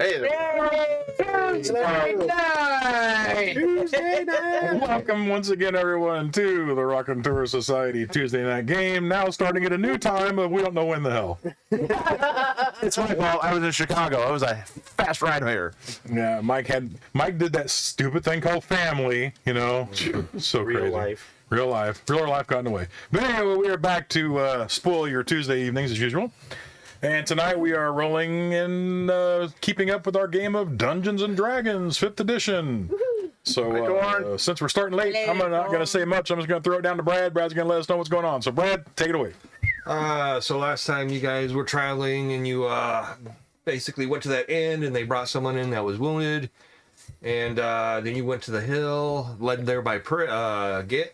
Hey there. Tuesday night. Welcome once again, everyone, to the Rockin' Tour Society Tuesday night game. Now starting at a new time, but we don't know when the hell. It's my fault. I was in Chicago. It was a fast ride here. Yeah, Mike did that stupid thing called family. You know, so Real crazy. Real life got in the way. But anyway, we are back to spoil your Tuesday evenings as usual. And tonight we are rolling and keeping up with our game of Dungeons and Dragons 5th edition. So since we're starting late, I'm not going to say much. I'm just going to throw it down to Brad. Brad's going to let us know what's going on. So Brad, take it away. So last time you guys were traveling and you basically went to that inn and they brought someone in that was wounded. And then you went to the hill, led there by Git.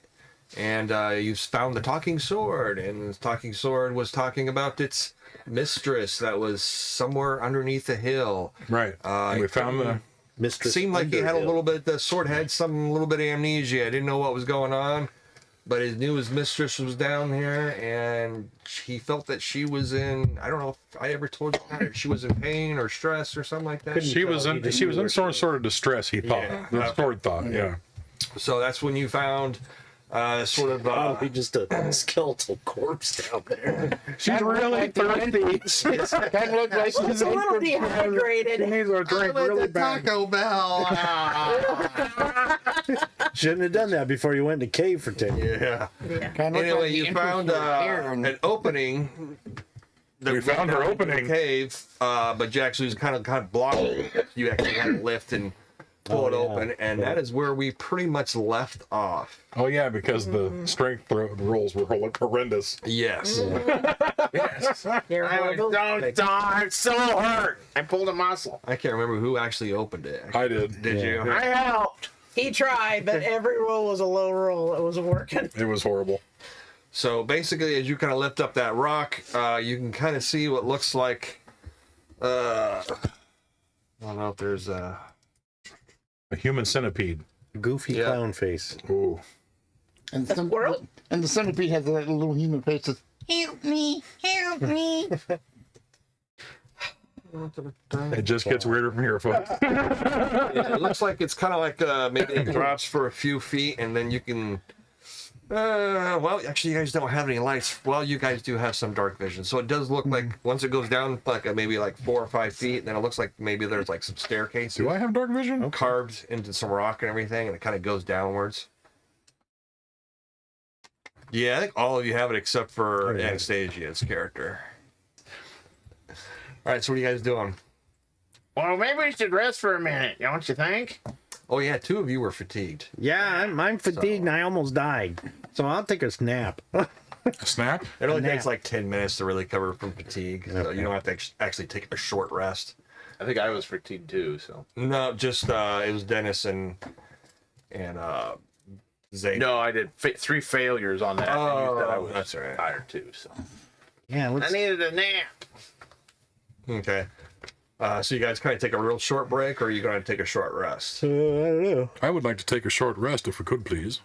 And you found the talking sword. And the talking sword was talking about its mistress that was somewhere underneath the hill. Right. We found the mistress. Seemed like he had a little bit. The sword had a little bit of amnesia. I didn't know what was going on, but he knew his mistress was down there, and he felt that she was in. I don't know if I ever told you that. She was in pain or stress or something like that. She was in some sort of distress. He thought. Yeah. The sword thought. Yeah. So that's when you found. Sort of. He just a skeletal corpse down there. She's really thirsty. Kind of looks like she's a little dehydrated. She needs a drink really bad. Taco Bell. Shouldn't have done that before you went in the cave for 10 years. Yeah. Kind of Anyway, you found an opening. We found her opening. Cave, but you actually was kind of blocked. You actually had to lift and pull it open, and that is where we pretty much left off. Oh yeah, because the strength rolls were horrendous. Yes. Yes. I was so hurt. I pulled a muscle. I can't remember who actually opened it. I did. Did you? I helped. He tried, but every roll was a low roll. It wasn't working. It was horrible. So basically, as you kind of lift up that rock, you can kind of see what looks like. I don't know if there's a human centipede. Goofy clown face. Ooh. And the centipede has that little human face that help me. It just gets weirder from here, folks. Yeah, it looks like it's kind of like maybe it drops for a few feet, and then you can. Well, actually, you guys don't have any lights. Well, you guys do have some dark vision, so it does look like once it goes down like maybe like 4 or 5 feet, then it looks like maybe there's like some staircases. Do I have dark vision? Carved into some rock and everything, and it kind of goes downwards. Yeah, I think all of you have it except for Anastasia's character. All right, so what are you guys doing? Well, maybe we should rest for a minute, don't you think? Oh yeah, 2 of you were fatigued. Yeah, I'm fatigued and I almost died. So I'll take a snap. A snap? It only takes like 10 minutes to really recover from fatigue, so you don't have to actually take a short rest. I think I was fatigued too, so. No, just it was Dennis and Zay. No, I did 3 failures on that. Oh, that I was that's all right. tired too, so. Yeah, I needed a nap. Okay. So you guys kind of take a real short break, or are you going to take a short rest? I don't know. I would like to take a short rest if we could, please.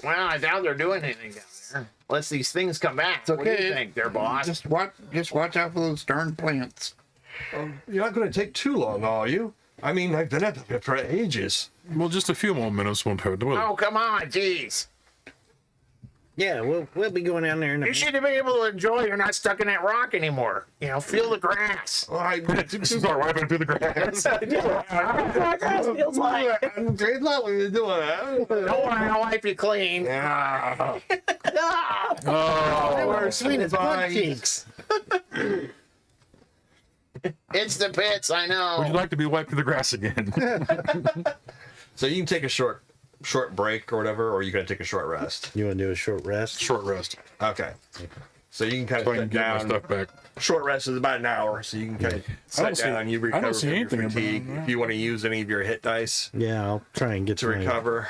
Well, I doubt they're doing anything down there. Unless these things come back. It's okay. What do you think, there, boss? Just watch out for those darn plants. You're not going to take too long, are you? I mean, I've been at the pit for ages. Well, just a few more minutes won't hurt, will it? Oh, come on, jeez. Yeah, we'll be going down there in You should be able to enjoy you're not stuck in that rock anymore. You know, feel the grass. Well, I Start wiping through the grass. Feels like. It's not what you're doing. Don't worry, I'll wipe you clean. Yeah. Oh, We're sweet as butt cheeks. It's the pits, I know. would you like to be wiped through the grass again? So you can take a short break or whatever, or you're going to take a short rest. You want to do a short rest? Short rest. Okay. So you can kind So I of can sit get my down. stuff back. Short rest is about an hour, so you can kind of sit see- down. You I recover don't see from your anything about fatigue. that. If you want to use any of your hit dice Yeah, I'll try and get to recover.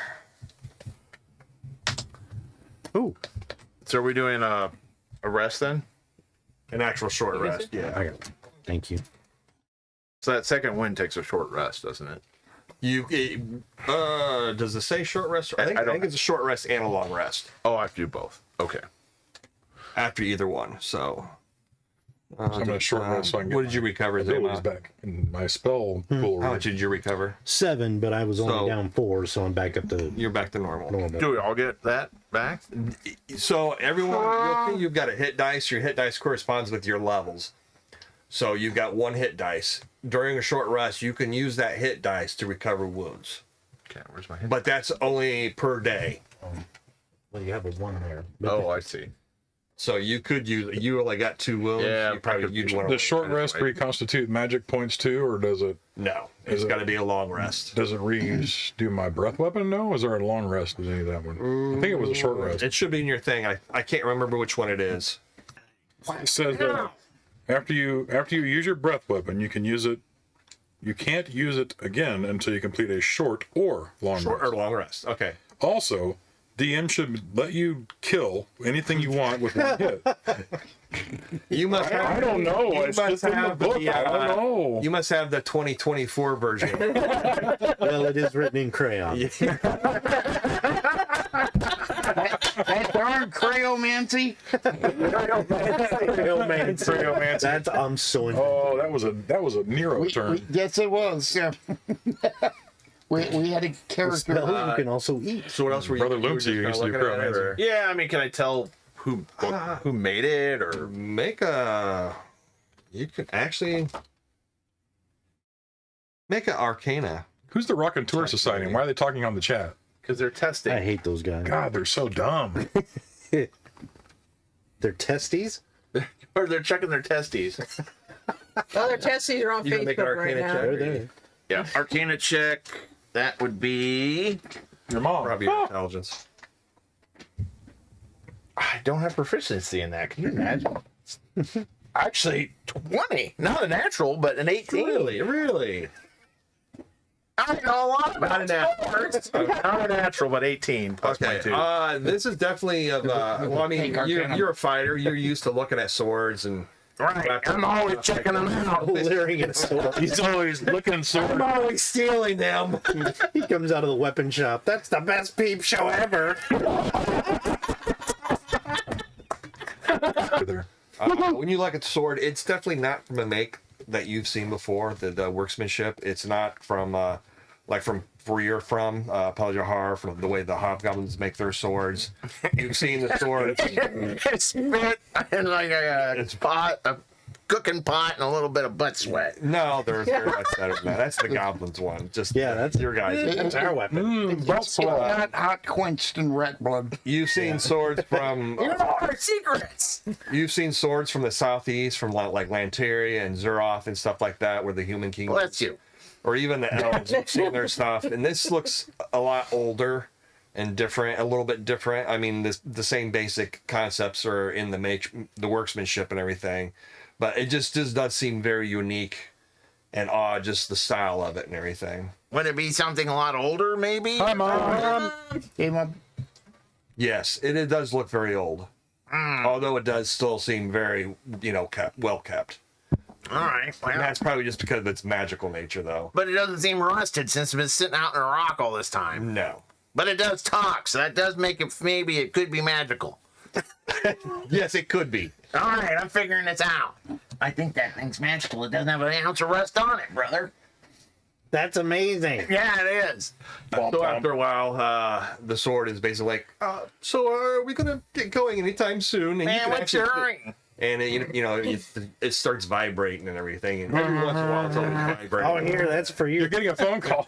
Ooh, So are we doing a rest then? An actual short rest, yeah. I got it. Thank you. So that second wind takes a short rest, doesn't it? Does it say short rest? I think it's a short rest and a long rest Oh, I have to do both. Okay. after either one. So So I'm going to shorten this so I can get What did you recover? Zima? abilities back in my spell pool. How much did you recover? 7, but I was only So- down 4, so I'm back up to You're back to normal. normal. Do we all get that back? So everyone, you've got a hit dice. Your hit dice corresponds with your levels. So you've got 1 hit dice. During a short rest, you can use that hit dice to recover wounds. Okay, where's my hit? But that's only per day. Well, you have a 1 there. But Oh, I see. So you could use. You only got 2 wounds. Yeah, you'd want to. Does short rest reconstitute magic points too, or does it No, it's got to be a long rest. do my breath weapon? No, is there a long rest with any of that one? I think it was a short rest. It should be in your thing. I can't remember which one it is. It says that after you use your breath weapon, you can use it. You can't use it again until you complete a short or long Short or rest. long rest. Okay. Also, DM should let you kill anything you want with 1 hit. You must. I don't know. You It's must just in the have book. the, I don't know. You must have the 2024 version. well, it is written in crayon. That darn crayomancy. Crayomancy. That's I'm so into. Oh, that was a Nero turn. Yes, it was. Yeah. we had a character. Spell you can also eat. So what else were you? Brother you were Loomsy just used to kinda do looking at it, pyromancy. or- Yeah, I mean, can I tell who made it or? Make a. You could actually make an Arcana. Who's the Rock and Tour Society? And why are they talking on the chat? Because they're testing. I hate those guys. God, they're so dumb. They're testes? Or they're checking their testes. Other testes are on You can make an Facebook right Arcana now. check. They're there. Yeah. Arcana check. That would be. Your mom. Probably your intelligence. I don't have proficiency in that. Can you imagine? Actually, 20. Not a natural, but an 18. Really? I know a lot about it now. Not a natural, but 18 plus my 2. This is definitely of. Well, I mean, you're a fighter. You're used to looking at swords and. Right. I'm always checking them out. Leering at sword. He's always looking sort I'm always stealing them. He comes out of the weapon shop. That's the best peep show ever. there. When you look at the sword, it's definitely not from a make that you've seen before. The workmanship. It's not from like from where you're from, Pelajahar, from the way the hobgoblins make their swords. You've seen the swords. It's spit in like a pot, a cooking pot, and a little bit of butt sweat. No, they're much better than that. That's the goblins one. Just Yeah, that's your guys. That's our weapon. It's not hot quenched in rat blood. You've seen swords from. You know our secrets. You've seen swords from the southeast, from like Lanteria and Zuroth and stuff like that, where the human king. Bless you. Or even the elves. You've seen their stuff, and this looks a lot older and different, a little bit different. I mean, the same basic concepts are in the workmanship and everything, but it just does seem very unique and odd, just the style of it and everything. Would it be something a lot older, maybe? Hi, Mom. Came up. Yes, it does look very old, although it does still seem very, well kept. All right. And Well, that's probably just because of its magical nature, though. but it doesn't seem rusted since it's been sitting out in a rock all this time. No. But it does talk, so that does make it, maybe it could be magical. Yes, it could be. All right, I'm figuring this out. I think that thing's magical. It doesn't have an ounce of rust on it, brother. That's amazing. Yeah, it is. So after a while, the sword is basically like, so are we gonna get going anytime soon? And Man, what's your hurry? And it starts vibrating and everything, and every once in a while it's always vibrating. Oh, here, that's for you. You're getting a phone call.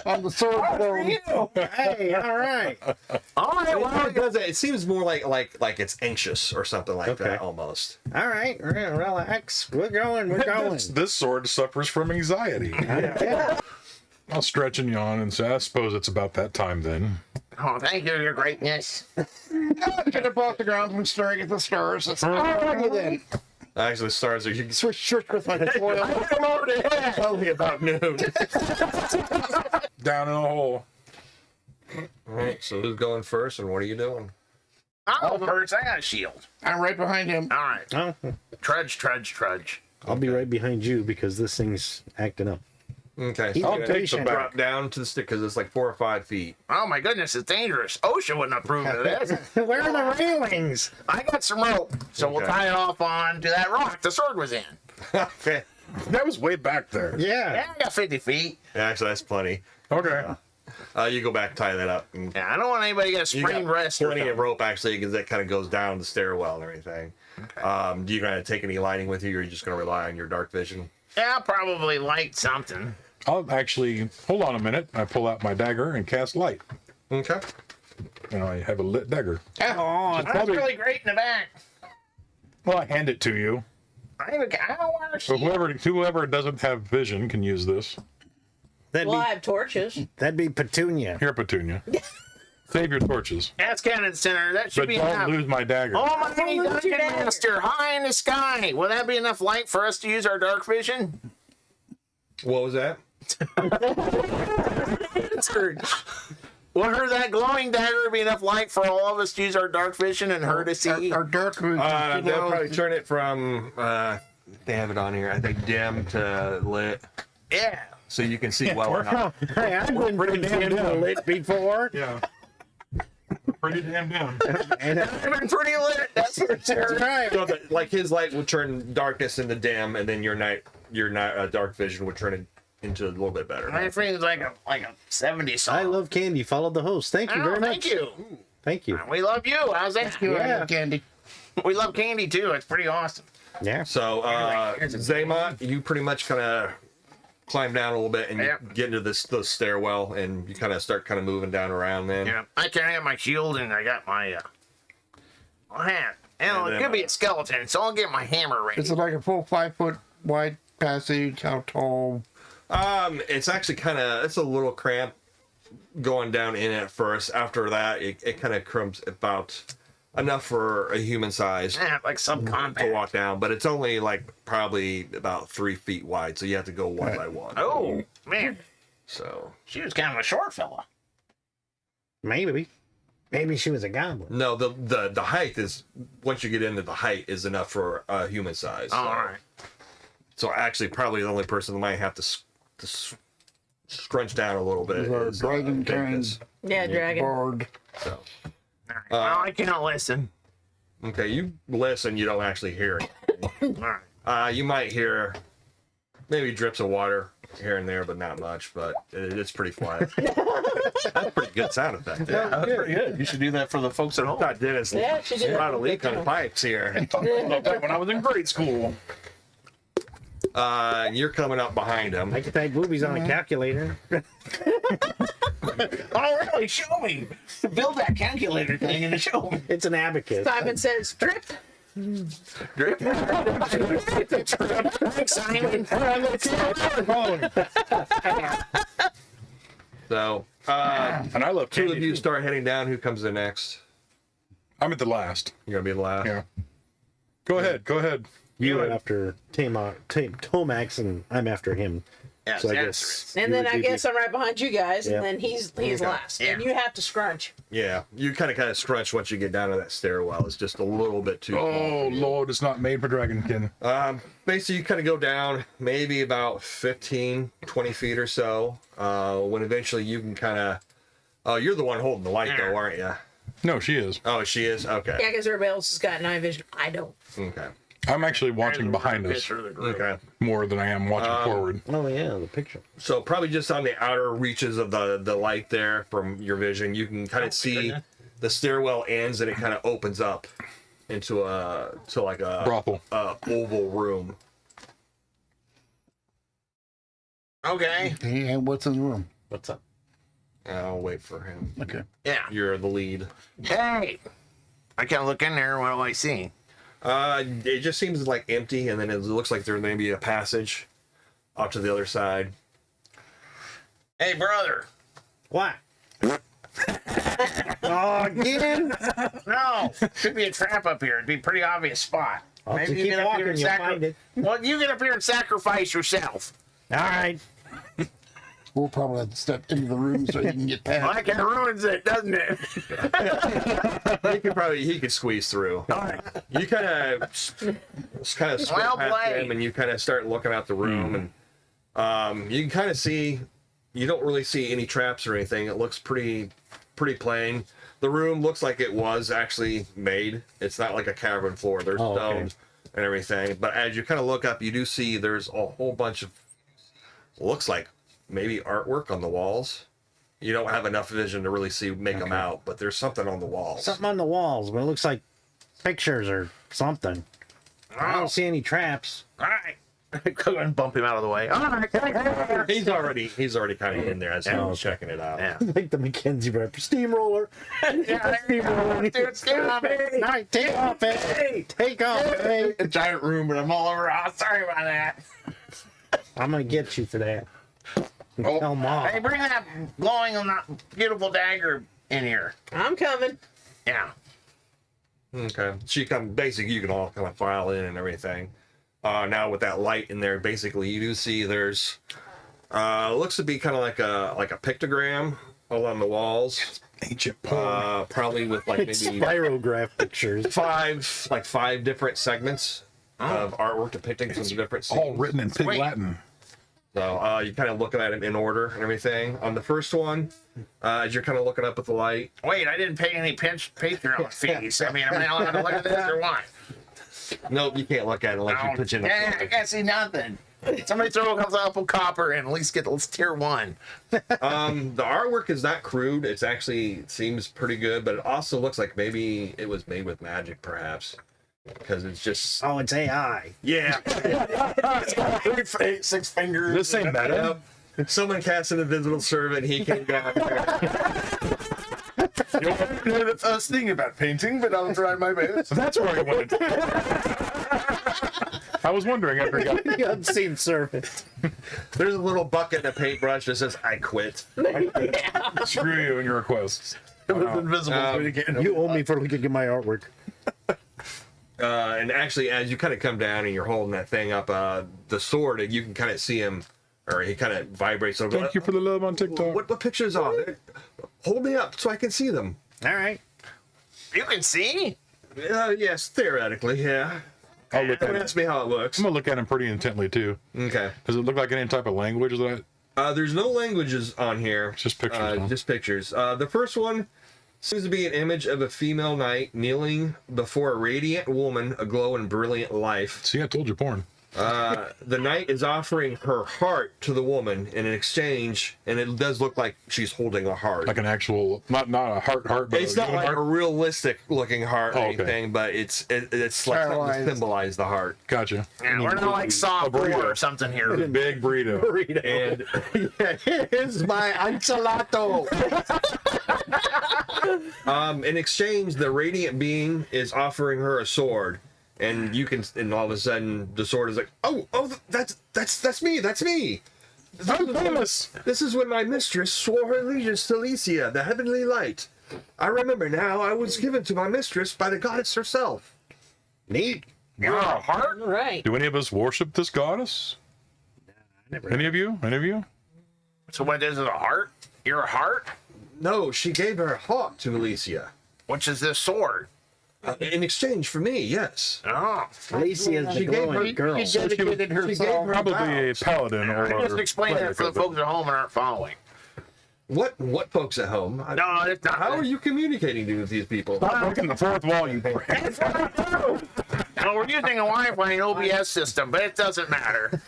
On the sword form. Hey, all right. All right, well, It does. It seems more like it's anxious or something like Okay. that almost. All right, relax. We're going. This sword suffers from anxiety. Yeah. I'll stretch and yawn and say, I suppose it's about that time then. oh, thank you, your greatness. Get up off the ground from staring at the stars. It's alrighty then. Actually, the stars are Switch with my foil. Come over the head. only about noon. Down in a hole. All right. So who's going first, and what are you doing? I'll go first. I got a shield. I'm right behind him. All right. Oh, Trudge, trudge, trudge. I'll be right behind you because this thing's acting up. Okay. He's I'll you're take gonna the drop back. down to the stick because it's like 4 or 5 feet. Oh my goodness, it's dangerous. OSHA wouldn't approve of this. Where are the railings? I got some rope, so we'll Okay. tie it off on to that rock the sword was in. Okay. That was way back there. Yeah. Yeah, I got 50 feet. Yeah, actually, that's plenty. Okay. You go back, tie that up. And Yeah, I don't want anybody to get a you sprained got wrist. or plenty of something. rope, actually, because that kind of goes down the stairwell and everything. Do you going to take any lighting with you, or are you just going to rely on your dark vision? Yeah, I'll probably light something. I'll actually hold on a minute. I pull out my dagger and cast light. Okay. And I have a lit dagger. Oh, That's Probably- really great in the back. Well, I hand it to you. I don't want to So see. whoever doesn't have vision can use this. that'd Well, I be have torches. Petunia. Here, Petunia. Save your torches. That's Cannon Center. That should But be don't enough. lose my dagger. Almighty Don't lose Dungeon your dagger. Master, high in the sky. Will that be enough light for us to use our dark vision? What was that? Will her that glowing dagger be enough light for all of us to use our dark vision and her to see? Our dark vision. They'll probably turn it from, they have it on here, I think dim to lit. Yeah. So you can see well enough. Hey, I've been pretty pretty damn dim dumb. lit before. Yeah. Pretty damn dim. And I've been pretty lit. That's for sure. right. So that, like his light would turn darkness into dim, and then your dark vision would turn it into a little bit better. My friend's like a 70s song. I love candy. Follow the host. Thank you Oh, very much. thank you. Thank you. We love you. How's that? Yeah. Candy. We love candy too. It's pretty awesome. Yeah. So Zaymont, you pretty much kind of climb down a little bit and you Yep. get into the stairwell, and you kind of start moving down around. Then Yeah. I carry out my shield and I got my hat. And And it then, could be a skeleton, so I'll get my hammer ready. Is it like a full 5-foot wide passage? How tall? it's actually it's a little cramped going down in at first. After that, it kind of crumbs about enough for a human size Yeah, like to subcompact. walk down, but it's only like probably about 3 feet wide, so you have to go one by one. Oh, man. So She was kind of a short fella. Maybe. Maybe she was a goblin. no, the height is, once you get into the height, is enough for a human size. All right. So actually, probably the only person that might have to scrunch down a little bit Is our is dragon Davis. Yeah, dragon. Bard. So All right. Well, I can't listen. okay, you listen, you don't actually hear it. All right. You might hear maybe drips of water here and there, but not much. But it's pretty quiet. That's a pretty good sound effect. Yeah. That's pretty good. You should do that for the folks at home. I thought Dennis Yeah, she did. brought a leak on pipes here. When I was in grade school. You're coming up behind him. I could type movies on a calculator. Oh, really? Show me. Build that calculator thing and show me. It's an abacus. Simon says, drip. Drip. Thanks, Simon. So, And I love two candy. of you too. start heading down. Who comes in next? I'm at the last. You're gonna be the last. Yeah. Go ahead. Go ahead. You are after Tomax, and I'm after him. Yeah, So I that's guess. And you then would I be- guess I'm right behind you guys, Yeah. and then he's last. Yeah. And you have to scrunch. Yeah, you kind of scrunch once you get down to that stairwell. It's just a little bit too small. Oh, Lord, it's not made for Dragonkin. Basically, you kind of go down maybe about 15, 20 feet or so. When eventually you can kind of. Oh, you're the one holding the light, though, aren't you? No, she is. Oh, she is? Okay. Yeah, because everybody else has got night vision. I don't. Okay. I'm actually watching behind us Okay. more than I am watching forward. Oh yeah, the picture. So probably just on the outer reaches of the light there from your vision, you can kind of see the stairwell ends and it kind of opens up into a Brothel. oval room. Okay. And what's in the room? What's up? I'll wait for him. Okay. Yeah. You're the lead. Hey. I can't look in there. What do I see? It just seems like empty, and then it looks like there may be a passage off to the other side. Hey, brother. What? Oh, again? No. Should be a trap up here. It'd be a pretty obvious spot. I'll Maybe keep you get up here walking, and you'll find it. Well, you get up here and sacrifice yourself. All right. We'll probably have to step into the room so you can get Well, past. that kind of ruins it, doesn't it? He could squeeze through. You kind of Well past played. him, and you kind of start looking out the room, and You can kind of see, you don't really see any traps or anything. It looks pretty plain. The room looks like it was actually made. It's not like a cavern floor. There's stones and everything. But as you kind of look up, you do see there's a whole bunch of, looks like maybe artwork on the walls. You don't have enough vision to really make them out, but there's something on the walls. Something on the walls, but it looks like pictures or something. I don't see any traps. All right. Go and bump him out of the way. All right. He's already kind of in there as he was checking it out. Yeah. Like the Mackenzie rep. Steamroller. Steamroller. Dude, Night, take off, hey. Take off, hey. A giant room, and I'm all over. Oh, sorry about that. I'm going to get you for that. Tell Mom. Hey, bring that glowing on that beautiful dagger in here. I'm coming. Yeah. Okay. So basically you can all kind of file in and everything. Now with that light in there, basically you do see there's looks to be kind of like a pictogram along the walls. Ancient poem. Probably with like maybe Spirograph pictures. five different segments of artwork depicting some different scenes. All written in Pig Latin. So you kind of looking at them in order and everything. On the first one, as you're kind of looking up at the light. Wait, I didn't pay any Patreon fees. I mean, am I allowed to look at this or what? Nope, you can't look at it unless you put in Yeah, I can't see nothing. Somebody throw a couple copper and at least get tier 1. The artwork is not crude. It seems pretty good, but it also looks like maybe it was made with magic, perhaps. Because it's just... Oh, it's AI. Yeah. It's got 6 fingers. This ain't meta. Someone cast an invisible servant. He came down there. You don't know the first thing about painting, but I'll try my best. That's where I wanted. I was wondering after I got The unseen servant. There's a little bucket and a paintbrush that says, I quit. screw you and your requests. It was invisible. You owe me for looking at my artwork. And actually, as you kind of come down and you're holding that thing up, the sword, and you can kind of see him, or he kind of vibrates over. Thank you for the love on TikTok. What pictures are there? Hold me up so I can see them. All right. You can see? Yes, theoretically, yeah. I'll look at Don't it. ask me how it works. I'm gonna look at him pretty intently too. Okay. Does it look like any type of language that? There's no languages on here. Just pictures. Huh? Just pictures. The first one seems to be an image of a female knight kneeling before a radiant woman aglow in brilliant life. See, I told you porn. The knight is offering her heart to the woman in exchange, and it does look like she's holding a heart. Like an actual, not a heart, but It's not like heart. a realistic looking heart or Oh, okay. anything, but it's like something to symbolize the heart. Gotcha. Yeah, we're not like Saw 4 or something here. Big burrito. And Here's my enchilado. in exchange, the radiant being is offering her a sword. And you can, and all of a sudden, the sword is like, oh, that's me. I'm famous. This is when my mistress swore her allegiance to Alicia, the heavenly light. I remember now. I was given to my mistress by the goddess herself. Neat. You're a heart? Right. Do any of us worship this goddess? Any of you? Any of you? So what is it, a heart? You're a heart? No, she gave her heart to Alicia. Which is this sword? In exchange for me, yes. Oh. Alicia is the She gave her- glowing girl. She dedicated herself. Probably a paladin or. Just explain that for the folks at home and aren't following. What folks at home? No, it's not. How are you communicating with these people? Stop breaking the fourth wall, you prick. No, we're using a Wi-Fi and OBS system, but it doesn't matter.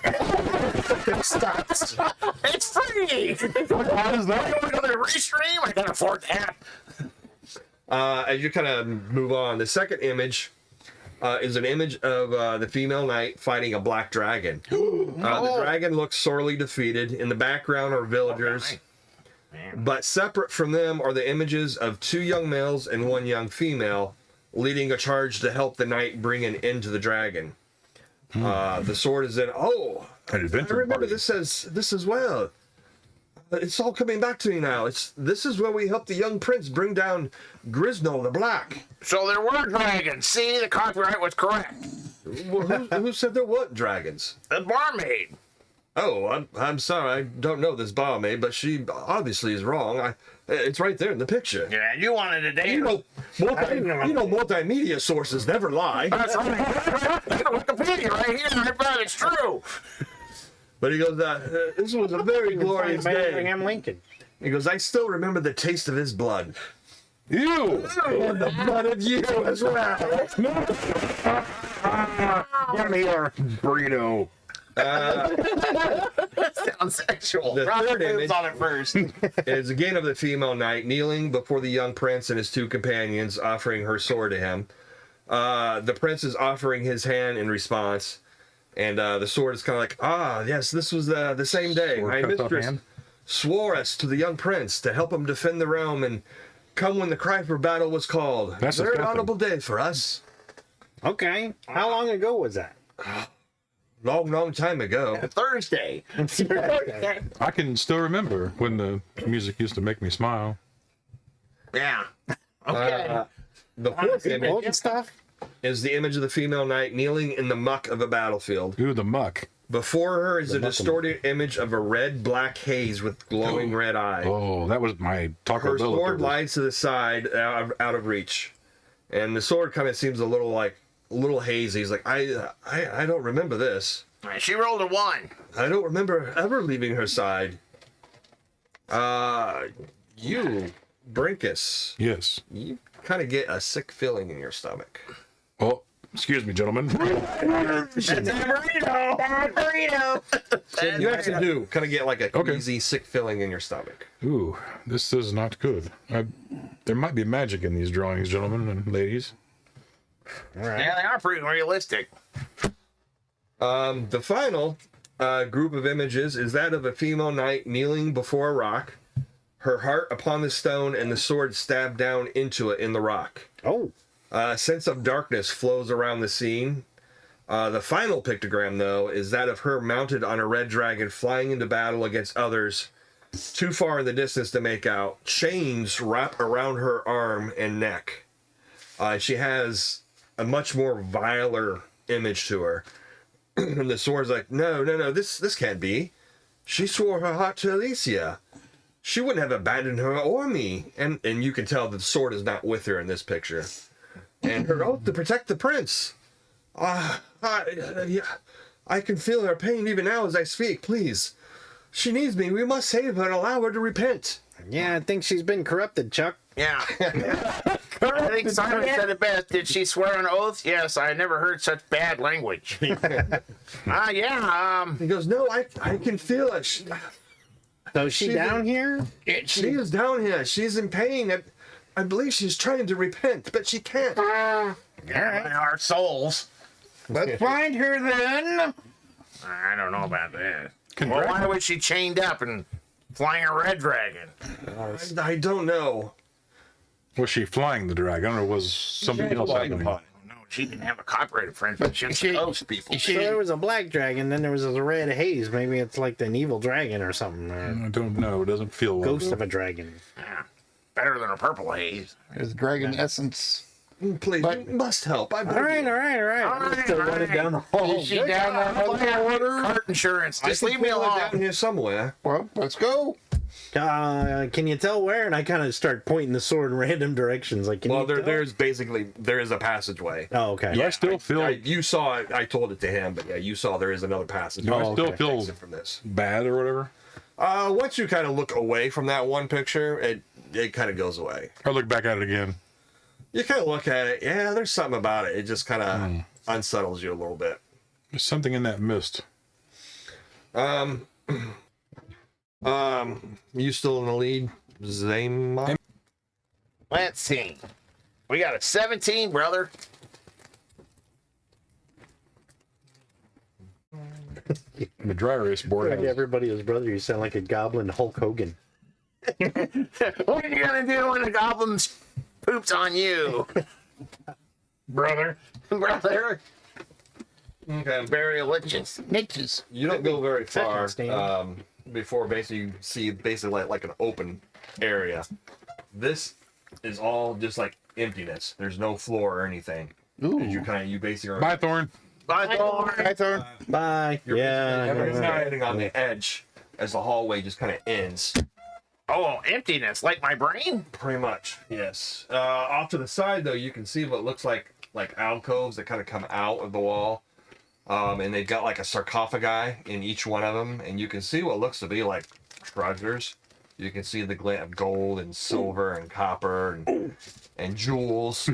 It's free. How is that? You want to go to the restream? I can afford that. As you kind of move on, the second image is an image of the female knight fighting a black dragon. The dragon looks sorely defeated. In the background are villagers. But separate from them are the images of 2 young males and 1 young female leading a charge to help the knight bring an end to the dragon. The sword is in. Oh, An I adventure remember party. this as well. It's all coming back to me now. This is where we helped the young prince bring down Grisnold the Black. So there were dragons. See, the copyright was correct. Well, who said there weren't dragons? The barmaid. Oh, I'm sorry. I don't know this barmaid, but she obviously is wrong. It's right there in the picture. Yeah, you wanted a date. You know, multimedia sources never lie. That's right. Wikipedia right here. I bet it's true. But he goes, this was a very glorious day. Abraham Lincoln. He goes, I still remember the taste of his blood. Ew! And the blood of you as well. Give me your burrito. Sounds sexual. The Roger third moves image- on it first. Is again of the female knight kneeling before the young prince and his two companions, offering her sword to him. The prince is offering his hand in response, and the sword is kind of like, yes, this was the same day. Sword My cuts off mistress hand. swore us to the young prince to help him defend the realm and come when the cry for battle was called. That's Very disgusting. honorable day for us. Okay. How long ago was that? Long, long time ago. Thursday. I can still remember when the music used to make me smile. Yeah. Okay. The fourth image Old stuff? is the image of the female knight kneeling in the muck of a battlefield. Ooh, the muck. Before her is a distorted image of a red-black haze with glowing red eyes. Oh, that was my Taco Her Bell. sword lies to the side, out of reach, and the sword kind of seems a little hazy. He's like, I don't remember this. She rolled a 1. I don't remember ever leaving her side. You, Brinkus, Yes. you kind of get a sick feeling in your stomach. Oh, excuse me, gentlemen. That's a burrito. Burrito. You actually do kind of get like a Okay. queasy, sick feeling in your stomach. Ooh, this is not good. There might be magic in these drawings, gentlemen and ladies. Yeah, they are pretty realistic. The final group of images is that of a female knight kneeling before a rock, her heart upon the stone and the sword stabbed down into it in the rock. Oh. A sense of darkness flows around the scene. The final pictogram, though, is that of her mounted on a red dragon flying into battle against others too far in the distance to make out. Chains wrap around her arm and neck. She has a much more viler image to her. And the sword's like, no, this can't be. She swore her heart to Alicia. She wouldn't have abandoned her or me. And you can tell that the sword is not with her in this picture. And her oath to protect the prince. I can feel her pain even now as I speak. Please. She needs me. We must save her and allow her to repent. Yeah, I think she's been corrupted, Chuck. Yeah. I think Simon said it best. Did she swear an oath? Yes, I never heard such bad language. Yeah. He goes, no, I can feel it. So is she down here? She is down here. She's in pain. I believe she's trying to repent, but she can't. Yeah, our souls. Let's find her then. I don't know about that. Well, why was she chained up and flying a red dragon? I don't know. Was she flying the dragon, or was somebody else flying happening? upon No, she didn't have a copyright infringement. She was ghost people. So there was a black dragon, then there was a red haze. Maybe it's like an evil dragon or something. Or I don't know. It doesn't feel well. ghost of a dragon. Yeah. Better than a purple haze. There's dragon essence. Please, you must help. I beg All right, you. all right, all right. Still running down the hall. Is she down there? Cart insurance. Just leave me feel it alone. down here somewhere. Well, let's go. Can you tell where? And I kind of start pointing the sword in random directions. Like, can Well, you there, tell? there is a passageway. Oh, okay. Do I still feel You saw it. I told it to him, but yeah, you saw there is another passage. Do I Oh, still okay. feel Exit from this. bad or whatever? Once you kind of look away from that one picture, it kind of goes away. I look back at it again. You kind of look at it. Yeah, there's something about it. It just kind of unsettles you a little bit. There's something in that mist. You still in the lead, Zayma? Let's see. We got a 17, brother. The dry erase board. Like has- everybody is brother. You sound like a goblin Hulk Hogan. What are you gonna do when the goblin poops on you, brother. brother? Okay. Very religious. Niches. You don't go very far stand. before basically you see basically like an open area. This is all just like emptiness. There's no floor or anything. Ooh. You basically are Bye, Thorn. Bye, Thor. Hi, Thorn. Bye. you're Yeah. basically standing on the edge as the hallway just kind of ends. Oh, emptiness, like my brain? Pretty much, yes. Off to the side though, you can see what looks like alcoves that kind of come out of the wall. And they've got like a sarcophagi in each one of them, and you can see what looks to be like treasures. You can see the glint of gold and silver and copper and jewels.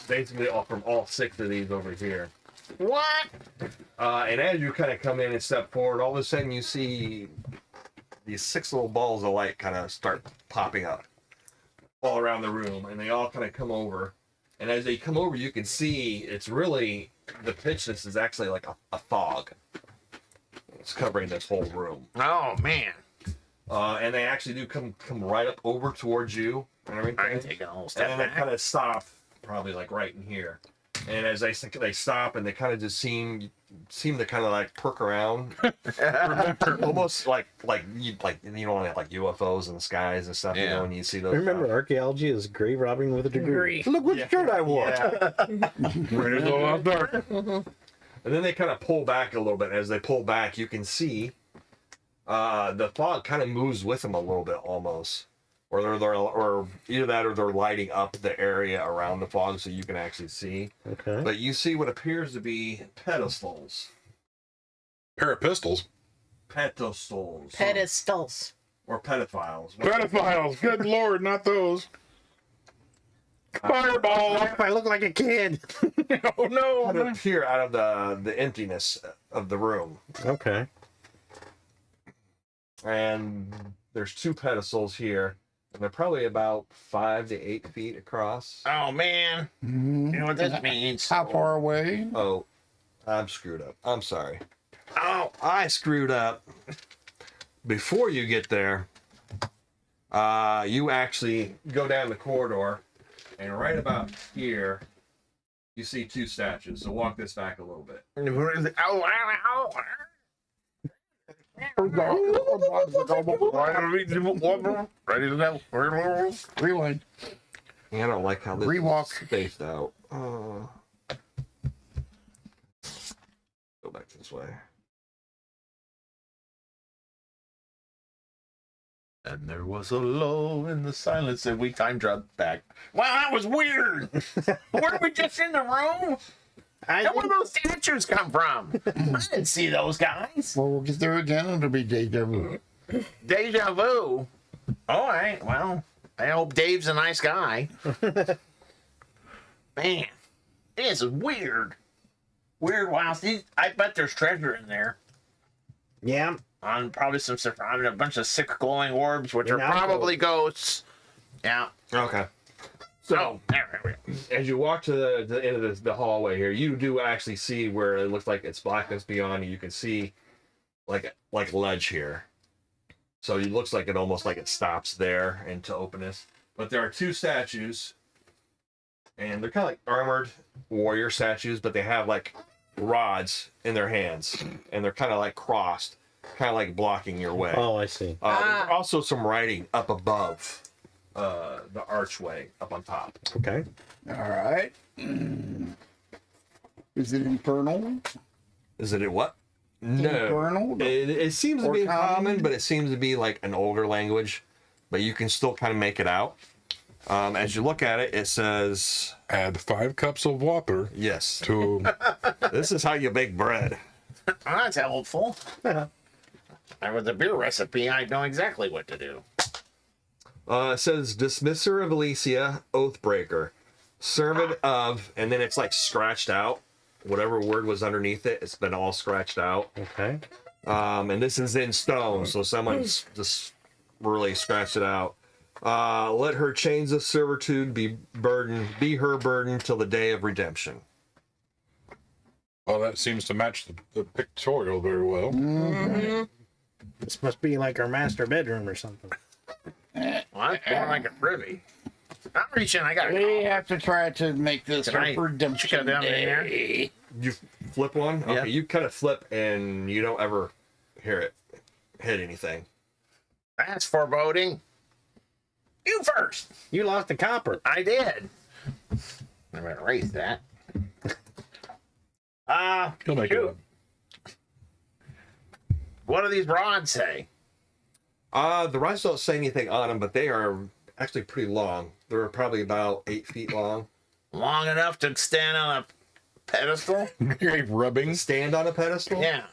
Basically all from all 6 of these over here. What? And as you kind of come in and step forward, all of a sudden you see these 6 little balls of light kind of start popping up all around the room, and they all kind of come over. And as they come over, you can see it's really, the pitchness is actually like a fog. It's covering this whole room. Oh man. And they actually do come right up over towards you and everything. I can take a whole step And then back. they kind of stop, probably like right in here. And as they stop, and they kind of just seem to kind of like perk around, almost like you know like UFOs in the skies and stuff. You know, and you see those. Remember, archaeology is grave robbing with a degree. Look what shirt I wore. Raiders of the Lost Ark. And then they kind of pull back a little bit. As they pull back, you can see the fog kind of moves with them a little bit almost. Or either that or they're lighting up the area around the fog so you can actually see. Okay. But you see what appears to be pedestals. Pair of pistols. Pedestals. Pedestals. Or pedophiles. Pedophiles. Good lord, not those. Fireball. If I look like a kid. Oh no. Kind of appear out of the emptiness of the room. Okay. And there's 2 pedestals here. And they're probably about 5 to 8 feet across. Oh man. Mhm. You know what this means? How far away? Oh, I'm screwed up. I'm sorry. Oh. I screwed up. Before you get there, you actually go down the corridor, and right about here, you see 2 statues. So walk this back a little bit. Oh. Ready to go. Rewind. I don't like how this Rewalk. is spaced out. Go back this way. And there was a lull in the silence, and we time dropped back. Wow, that was weird. Weren't we just in the room? And where did those statues come from? I didn't see those guys. Well, we'll get there again. It'll be deja vu. Deja vu. All right, well, I hope Dave's a nice guy. Man, this is weird. Weird, wow. See, I bet there's treasure in there. Yeah. On probably some stuff, on a bunch of sick glowing orbs, which are And probably ghosts. Yeah. Okay. So, there we go. As you walk to the end of the hallway here, you do actually see where it looks like it's blackness beyond, and you can see like ledge here. So it looks like it almost like it stops there into openness. But there are 2 statues, and they're kind of like armored warrior statues, but they have like rods in their hands, and they're kind of like crossed, kind of like blocking your way. Oh, I see. There's also some writing up above the archway up on top. Okay. All right. Is it infernal? Is it what? No. Infernal? It seems to Or be common? common, but it seems to be like an older language. But you can still kind of make it out. As you look at it, it says, Add 5 cups of water yes, to. this is how you bake bread. Oh, that's helpful. And with the beer recipe, I know exactly what to do. It says, Dismisser of Elysia, Oathbreaker, Servant of, and then it's like scratched out. Whatever word was underneath it, it's been all scratched out. Okay. And this is in stone, so someone's just really scratched it out. Let her chains of servitude be her burden till the day of redemption. Well, that seems to match the pictorial very well. This must be like our master bedroom or something. Well, that's more like a privy. I'm reaching. I got We it. have to try to make this Can I our redemption check it down in there? day. You flip one? Yeah. Okay, you kind of flip and you don't ever hear it hit anything. That's foreboding. You first. You lost the copper. I did. I'm gonna erase that. He'll make it up. What do these rods say? The rods don't say anything on them, but they are actually pretty long. They're probably about 8 feet long. Long enough to stand on a pedestal. You're rubbing. Stand on a pedestal? Yeah.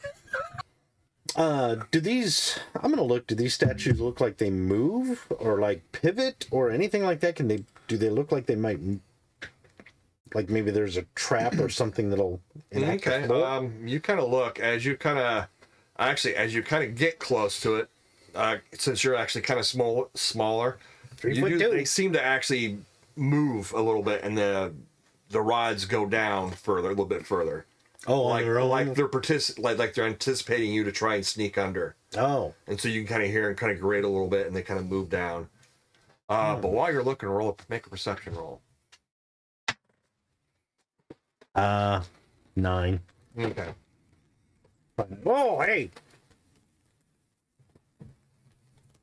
Do these? I'm gonna look. Do these statues look like they move or like pivot or anything like that? Do they look like they might? Like maybe there's a trap or something that'll. enact the Okay. flow? You kind of look as you kind of get close to it. Since you're actually kind of smaller, 3'2". they seem to actually move a little bit, and the rods go down further, a little bit further. Oh, on their own? like they're like they're anticipating you to try and sneak under, Oh, and so you can kind of hear and kind of grate a little bit, and they kind of move down. But while you're looking, make a perception roll. 9. Okay. Oh, hey.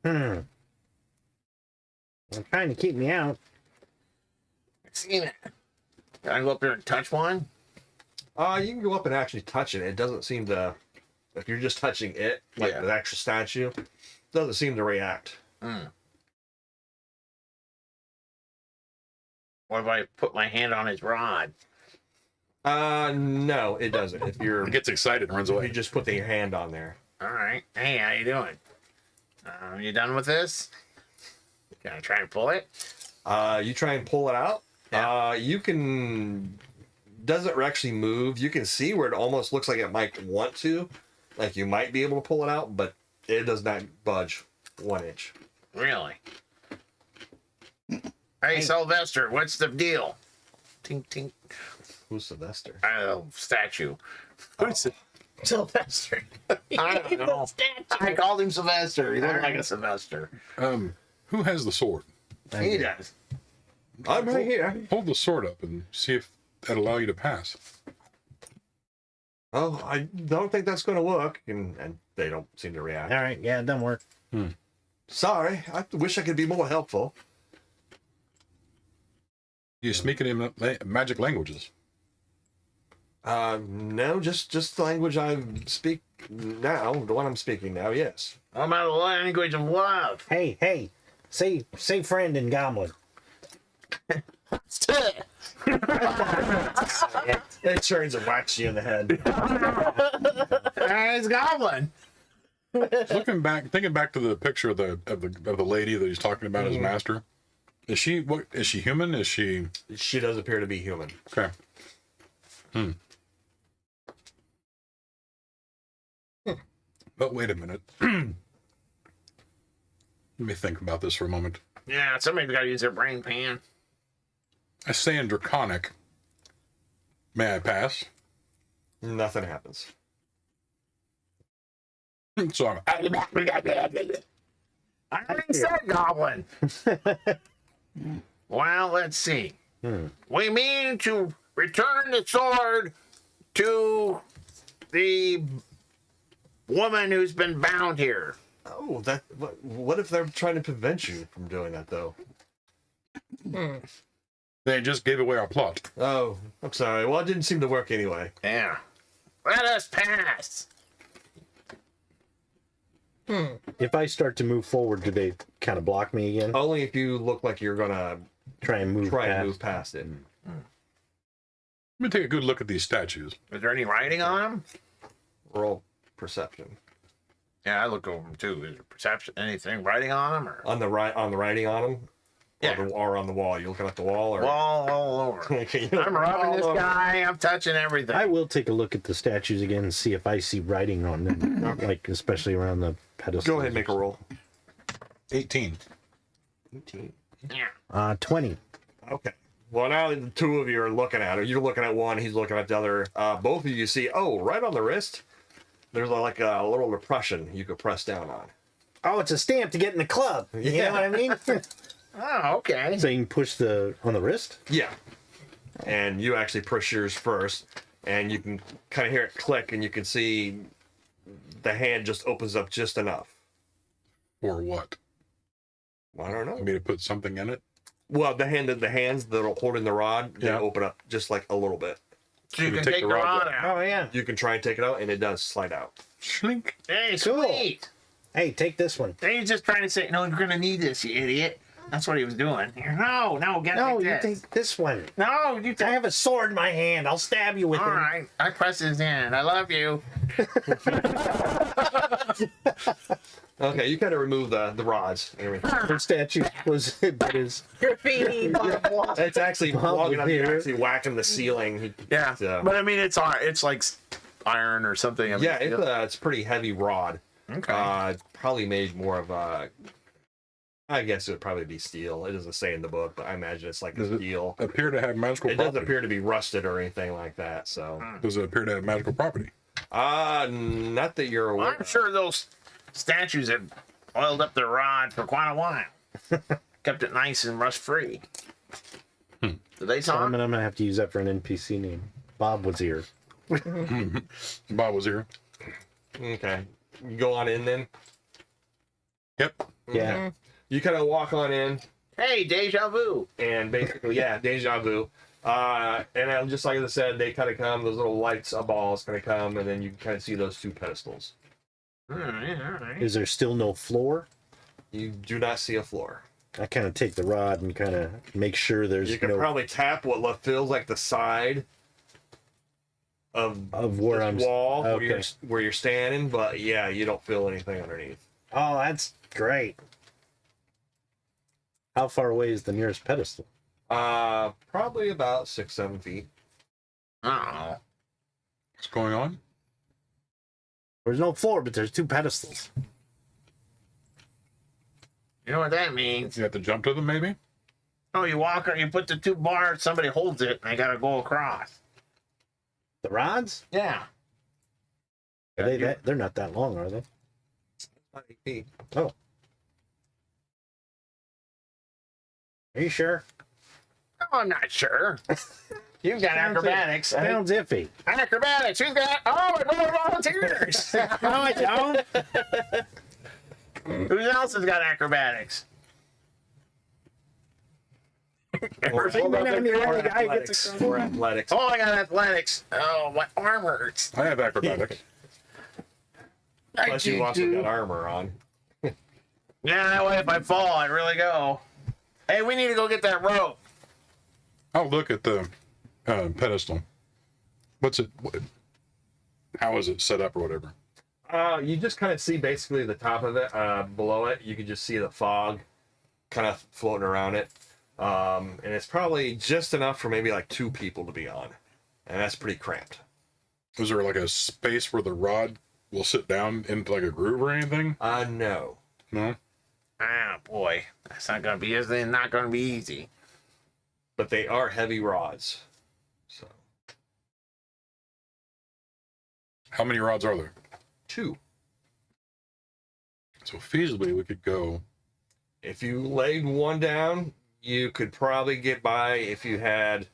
They're trying to keep me out. Seen it. Can I go up there and touch one? You can go up and actually touch it. It doesn't seem to. If you're just touching it, like Yeah. the actual statue, it doesn't seem to react. What if I put my hand on his rod? No, it doesn't. If It gets excited and runs you away. just put your hand on there. All right. Hey, how you doing? You done with this? Can I try and pull it? You try and pull it out. Yeah. You can. Doesn't actually move. You can see where it almost looks like it might want to, like you might be able to pull it out, but it does not budge 1 inch. Really? Hey, Sylvester, what's the deal? Tink, tink. Who's Sylvester? Statue. Who's it? Sylvester. I don't know. I called him Sylvester. He looked like a Sylvester. Who has the sword? He does. I'm right here. Hold the sword up and see if that'll allow you to pass. Oh, I don't think that's going to work, and they don't seem to react. All right, yeah, it doesn't work. Sorry, I wish I could be more helpful. You speaking in magic languages? No, just the language I speak now, the one I'm speaking now. Yes. How about the language of love? Hey, say friend in Goblin. It turns and whacks you in the head. It's Goblin. Thinking back to the picture of the lady that he's talking about as master. Is she human? Is she? She does appear to be human. Okay. But wait a minute. Let me think about this for a moment. Yeah, somebody's got to use their brain pan. I say in Draconic. May I pass? Nothing happens. So I'm I already said Goblin. Well, let's see. We mean to return the sword to the woman who's been bound here. Oh, what if they're trying to prevent you from doing that, though? They just gave away our plot. Oh, I'm sorry. Well, it didn't seem to work anyway. Yeah. Let us pass. If I start to move forward, do they kind of block me again? Only if you look like you're gonna Try and move past. past it. Let me take a good look at these statues. Is there any writing on them? Roll perception. Yeah, I look over them too. Is there perception? Anything writing on them? Or On the writing on them? Yeah. Or on the wall. You looking at the wall? Or wall all over? Okay, I'm rubbing this guy. I'm touching everything. I will take a look at the statues again and see if I see writing on them, like especially around the pedestal. Go ahead and make a roll. 18. 18. Yeah. 20. Okay. Well, now the two of you are looking at it. You're looking at one. He's looking at the other. Both of you see, right on the wrist, there's like a little depression you could press down on. Oh, it's a stamp to get in the club. You know what I mean? Oh, okay. So you can push on the wrist? Yeah. And you actually push yours first, and you can kind of hear it click, and you can see the hand just opens up just enough. Or what? I don't know. I mean, to put something in it? Well, the hands that are holding the rod, they Yeah. open up just like a little bit. So you You can take take the the rod rod out. Oh, yeah. You can try and take it out, and it does slide out. Schlink. Hey, Cool. sweet. Hey, take this one. He's just trying to say, no, you're going to need this, you idiot. That's what he was doing. Here, no, get No, like you this. take this one. No, you I take. have a sword in my hand. I'll stab you with All it. right, I press his hand. I love you. Okay, you kind of remove the rods and everything. Her statue was but his Graffiti. It's actually Bob long was enough. here. You're actually whacking the ceiling. Yeah, So- but I mean, it's like iron or something. I mean, Yeah, it's a pretty heavy rod. okay. Probably made more of a. I guess it would probably be steel. It doesn't say in the book, but I imagine it's like Does it steel. appear to have magical It property? doesn't appear to be rusted or anything like that. So, Does it appear to have magical property? not that you're aware. I'm sure those statues have oiled up their rod for quite a while. Kept it nice and rust free. Did they So talk? I'm gonna have to use that for an NPC name. Bob was here. Bob was here. Okay, you go on in then. Yep. Yeah. You kind of walk on in, Hey, deja vu. and basically, yeah, deja vu. And then just like I said, they kind of come. Those little lights, balls, kind of come, and then you kind of see those two pedestals. All right. Is there still no floor? You do not see a floor. I kind of take the rod and kind of make sure there's You can no probably tap what feels like the side of where this I'm. wall Okay. where you're standing, but yeah, you don't feel anything underneath. Oh, that's great. How far away is the nearest pedestal? Probably about 6-7 feet. Oh. What's going on? There's no floor, but there's two pedestals. You know what that means? You have to jump to them, maybe? Oh, you walk or you put the two bars, somebody holds it, and they gotta go across. The rods? Yeah. Are they're not that long, are they? About 8 feet. Oh. Are you sure? Oh, I'm not sure. You've got acrobatics. Sounds iffy. Acrobatics. Who's got? Oh, more volunteers. No, I don't. Who else has got acrobatics? Or athletics. Or athletics. Oh, I got athletics. Oh, my arm hurts. I have acrobatics. Plus, you've also got armor on. Yeah, that way if I fall, I really go. Hey, we need to go get that rope. I'll look at the pedestal. What's it? How is it set up or whatever? You just kind of see basically the top of it. Below it, you can just see the fog kind of floating around it. And it's probably just enough for maybe like 2 people to be on. And that's pretty cramped. Is there like a space where the rod will sit down into like a groove or anything? No. No. Ah, boy, that's not gonna be easy. Not gonna be easy. But they are heavy rods. So How many rods are there? 2. So feasibly, we could go. If you laid one down, you could probably get by. If you had,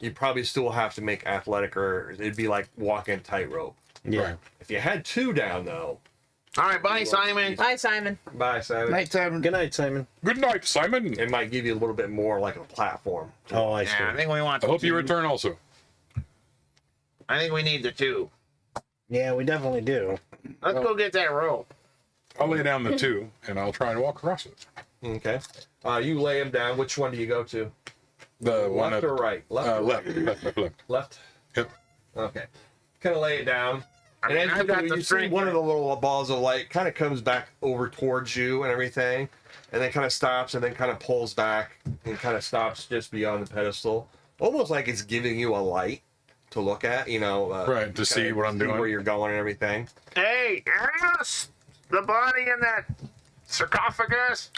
you'd probably still have to make athletic, or it'd be like walking tightrope. Yeah. Right. If you had 2 down, though. All right, bye, Simon. Hi, Simon. Bye, Simon. Night time. Good night, Simon. Good night, Simon. It might give you a little bit more like a platform. Oh, I see. Yeah, I think we want. I The hope you two. return also. I think we need the 2. Yeah, we definitely do. Let's go get that rope. I'll lay down the 2 and I'll try and walk across it. Okay. You lay them down. Which one do you go to? The one Left up, or right? Left. Or left, right? left. Left. Yep. Okay. Kind of lay it down. I And mean, as I've got you the see strength. one of the little balls of light kind of comes back over towards you and everything, and then kind of stops and then kind of pulls back and kind of stops just beyond the pedestal, almost like it's giving you a light to look at, Right, to see what I'm doing. where you're going and everything. Hey, yes, the body in that sarcophagus.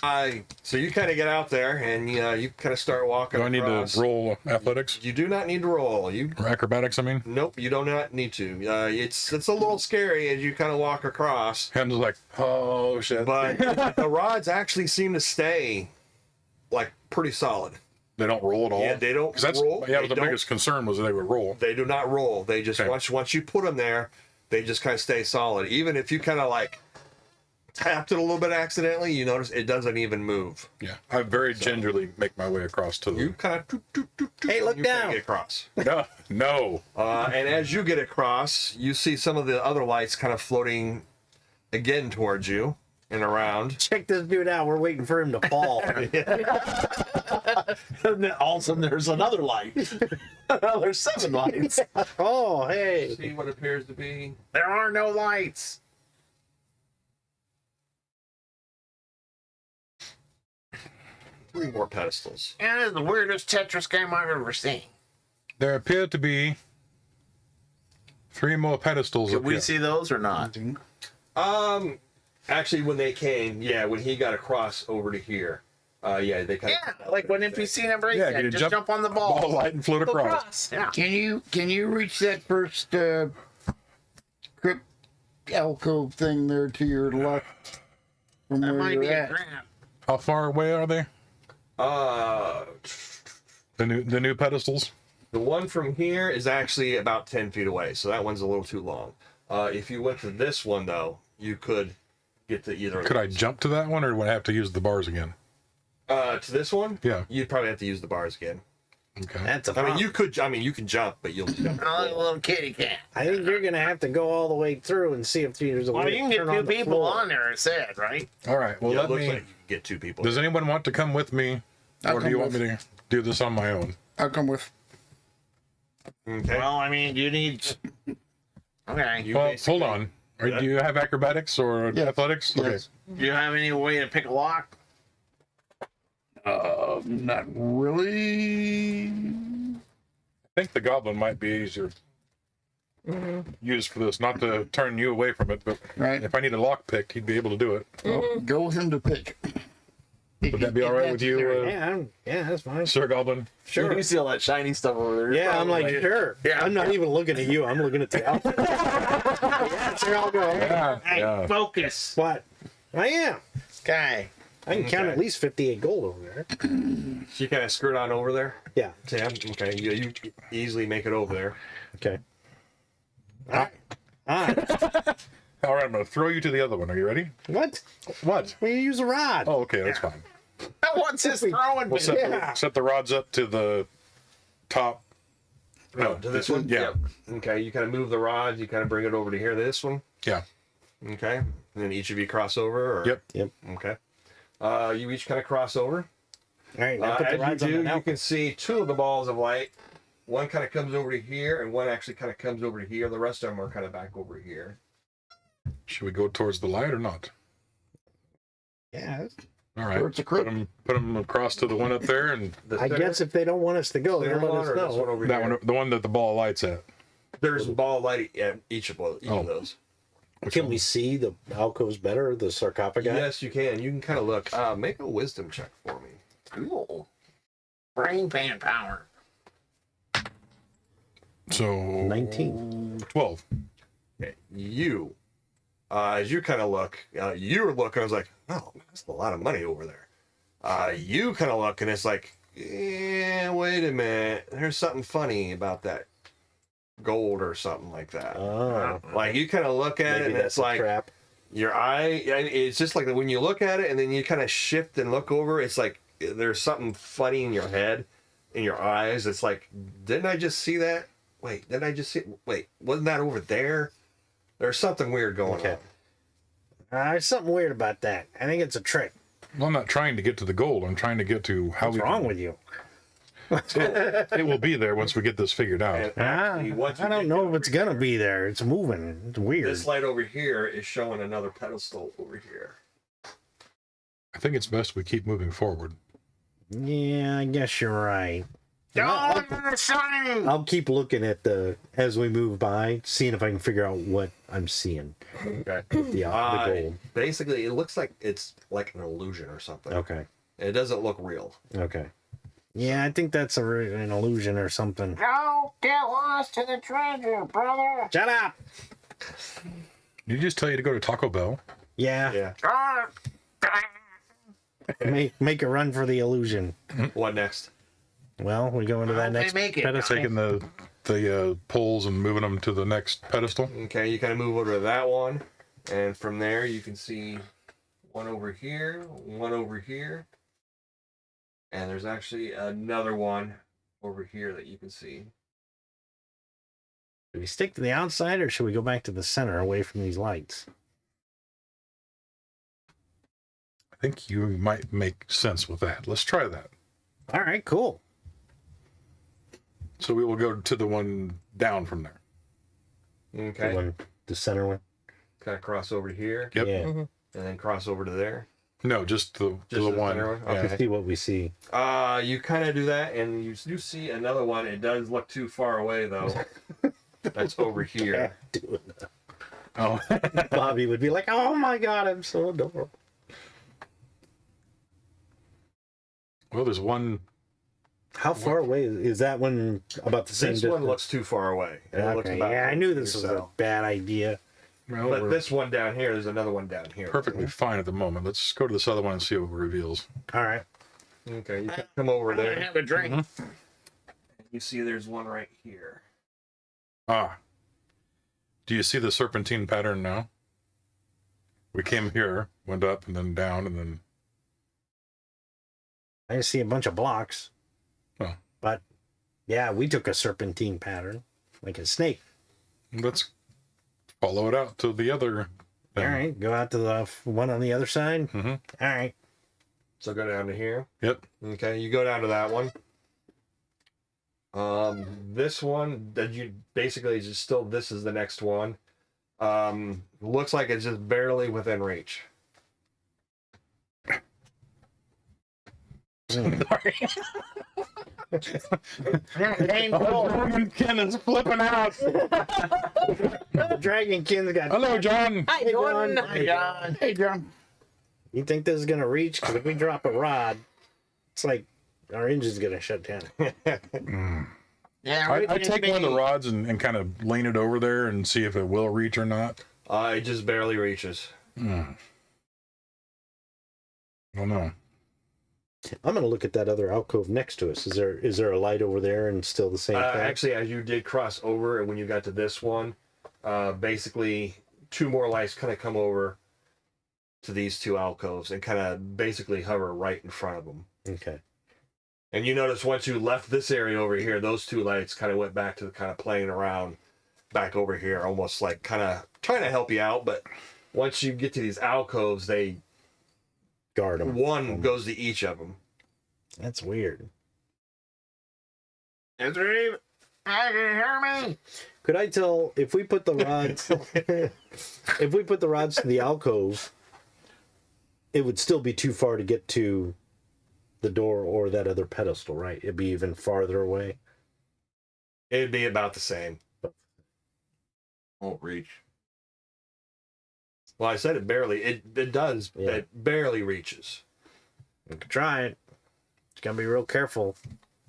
So you kind of get out there and you kind of start walking. Do I need across. to roll athletics? You do not need to roll. Or acrobatics, I mean? Nope, you do not need to. It's a little scary as you kind of walk across. Hen's like, oh shit. But the rods actually seem to stay like pretty solid. They don't roll at all? Yeah, they don't 'Cause that's, roll. Yeah, They the don't- biggest concern was that they would roll. They do not roll. They just Okay. once you put them there, they just kind of stay solid. Even if you kind of like tapped it a little bit accidentally, you notice it doesn't even move. Yeah. I very gingerly make my way across to You the... kind of Hey, look down. get across. No, no. And as you get across, you see some of the other lights kind of floating again towards you. and around. Check this dude out. We're waiting for him to fall. And then all of a sudden there's another light. There's 7 lights. Oh, hey. See what appears to be. There are no lights. Three more pedestals. And it's the weirdest Tetris game I've ever seen. There appear to be 3 more pedestals Did up we here. see those or not? Actually, when they came, when he got across over to here, they kind Yeah, like when NPC number 8 Yeah, said, you just jump- jump on the Ball ball. light and float Go across. Yeah. Can you reach that first crypt alcove thing there to your left from That where might you're be a at? grant. How far away are they? The The new pedestals? one from here is actually about 10 feet away, so that one's a little too long. If you went to this one, though, you could get to either. Could I jump to that one, or would I have to use the bars again? To this one? Yeah. You'd probably have to use the bars again. Okay. That's a I mean, problem. you can jump, but you'll jump. Oh, like a little kitty cat. I think you're going to have to go all the way through and see if there's a way Well, to you can get turn 2 on the people floor. on there, it said, right? All right. Well, Yeah, it let looks me. like you can get 2 people. Does anyone want to come with me, I'll or do come you want with. me to do this on my own? I'll come with. Okay. Well, I mean, you need. Okay. You Well, basically- hold on. Do you have acrobatics or Yes. athletics? Okay. Yes. Do you have any way to pick a lock? Not really. I think the goblin might be easier used for this. Not to turn you away from it, but Right. if I need a lock pick, he'd be able to do it. Well, go with him to pick. Would that be all right with you, Yeah, that's fine. Sir Goblin? Sure. You see all that shiny stuff over there. Yeah, I'm like, sure. Yeah. I'm not even looking at you. I'm looking at the outfit. Yeah, sure, I'll go. Yeah. Hey, Yeah. focus. What? I am. Okay. I can count Okay. at least 58 gold over there. So you kind of skirt on over there, Yeah. Sam. Okay, you easily make it over there. Okay. All right. All right, I'm going to throw you to the other one. Are you ready? What? What? We use a rod. Oh, okay, that's fine. What's his throwing? We'll set, Yeah. set the rods up to the top. No, to this one. Yeah. Okay, you kind of move the rods. You kind of bring it over to here. This one. Yeah. Okay. And then each of you cross over. Or... Yep. Yep. Okay. You each kind of cross over. All right. Now put the As rods you on do, the now. you can see 2 of the balls of light. One kind of comes over to here, and one actually kind of comes over to here. The rest of them are kind of back over here. Should we go towards the light or not? Yeah. All right. Or it's a Put crypt. them across to the one up there, and The I guess if they don't want us to go, center they'll let one us or this one know. over that here. one, the one that the ball light's at. There's a ball of light at each of Oh. those. Can we see the alcoves better, the sarcophagi? Yes, you can. You can kind of look. Make a wisdom check for me. Cool. Brain pan power. So 19. 12. Okay. You, as you kind of look, you were looking. I was like, oh, that's a lot of money over there. You kind of look, and it's like, wait a minute. There's something funny about that gold or something like that. Oh. Like you kind of look at Maybe it, and that's it's a like trap. your eye. It's just like when you look at it, and then you kind of shift and look over. It's like there's something funny in your head, in your eyes. It's like, didn't I just see that? Wait, didn't I just see? Wait, wasn't that over there? There's something weird going Okay. on. There's something weird about that. I think it's a trick. Well, I'm not trying to get to the gold. I'm trying to get to how What's wrong with you? It will be there once we get this figured out. And actually, once you I don't get know if over it's gonna here, be there. It's moving. It's weird. This light over here is showing another pedestal over here. I think it's best we keep moving forward. Yeah, I guess you're right. Oh, shiny! I'll keep looking at the as we move by, seeing if I can figure out what I'm seeing. Okay. The gold. Basically, it looks like it's like an illusion or something. Okay. It doesn't look real. Okay. Yeah, I think that's an illusion or something. Don't get lost to the treasure, brother. Shut up. Did you just tell you to go to Taco Bell? Yeah. Yeah. Ah, Make a run for the illusion. What next? Well, we go into that How'd they next make it? pedestal. Taking the poles and moving them to the next pedestal. Okay, you kind of move over to that one, and from there you can see one over here, and there's actually another one over here that you can see. Do we stick to the outside or should we go back to the center away from these lights? think you might make sense with that. Let's try that. All right, cool. So we will go to the one down from there. Okay. The center one. Kind of cross over to here. Yep. Yeah. And then cross over to there. No, just the Just the one. center one? Yeah. To see what we see. You kind of do that, and you do see another one. It does look too far away, though. That's over here. Oh. Bobby would be like, "Oh my god, I'm so adorable." Well, there's one. How far away is that one? About the same This distance? one looks too far away. It looks Okay, about yeah, I knew this was a yourself. bad idea. Well, But we're this one down here, there's another one down here. perfectly fine at the moment. Let's go to this other one and see what it reveals. All right. Okay, you can come over there. Have a drink. You see there's one right here. Ah. Do you see the serpentine pattern now? We came here, went up, and then down, and then... I see a bunch of blocks. Oh. But yeah, we took a serpentine pattern, like a snake. Let's follow it out to the other... All right, go out to the one on the other side. Mm-hmm. All right. So go down to here. Yep. Okay, you go down to that one. This one that you basically just still, this is the next one. Looks like it's just barely within reach. Sorry. Ken is flipping out. The Dragon Kin's got. Hello, John. Hi, Jordan. Hey, John. Hey, John. You think this is gonna reach? Because if we drop a rod, it's like our engine's gonna shut down. Yeah, I take one of the rods and kind of lean it over there and see if it will reach or not. It just barely reaches. I don't know. I'm gonna look at that other alcove next to us. Is there a light over there and still the same thing? Actually, as you did cross over, and when you got to this one, basically two more lights kind of come over to these two alcoves and kind of basically hover right in front of them. Okay. And you notice once you left this area over here, those two lights kind of went back to kind of playing around back over here, almost like kind of trying to help you out. But once you get to these alcoves, they Guard them. one goes to each of them. That's weird. Is there even... Can you hear me? Could I tell if we put the rods if we put the rods to the alcove, it would still be too far to get to the door or that other pedestal, right? It'd be even farther away. It'd be about the same. Won't reach. Well, I said it barely. It does. Yeah. It barely reaches. We could try it. Just gotta be real careful.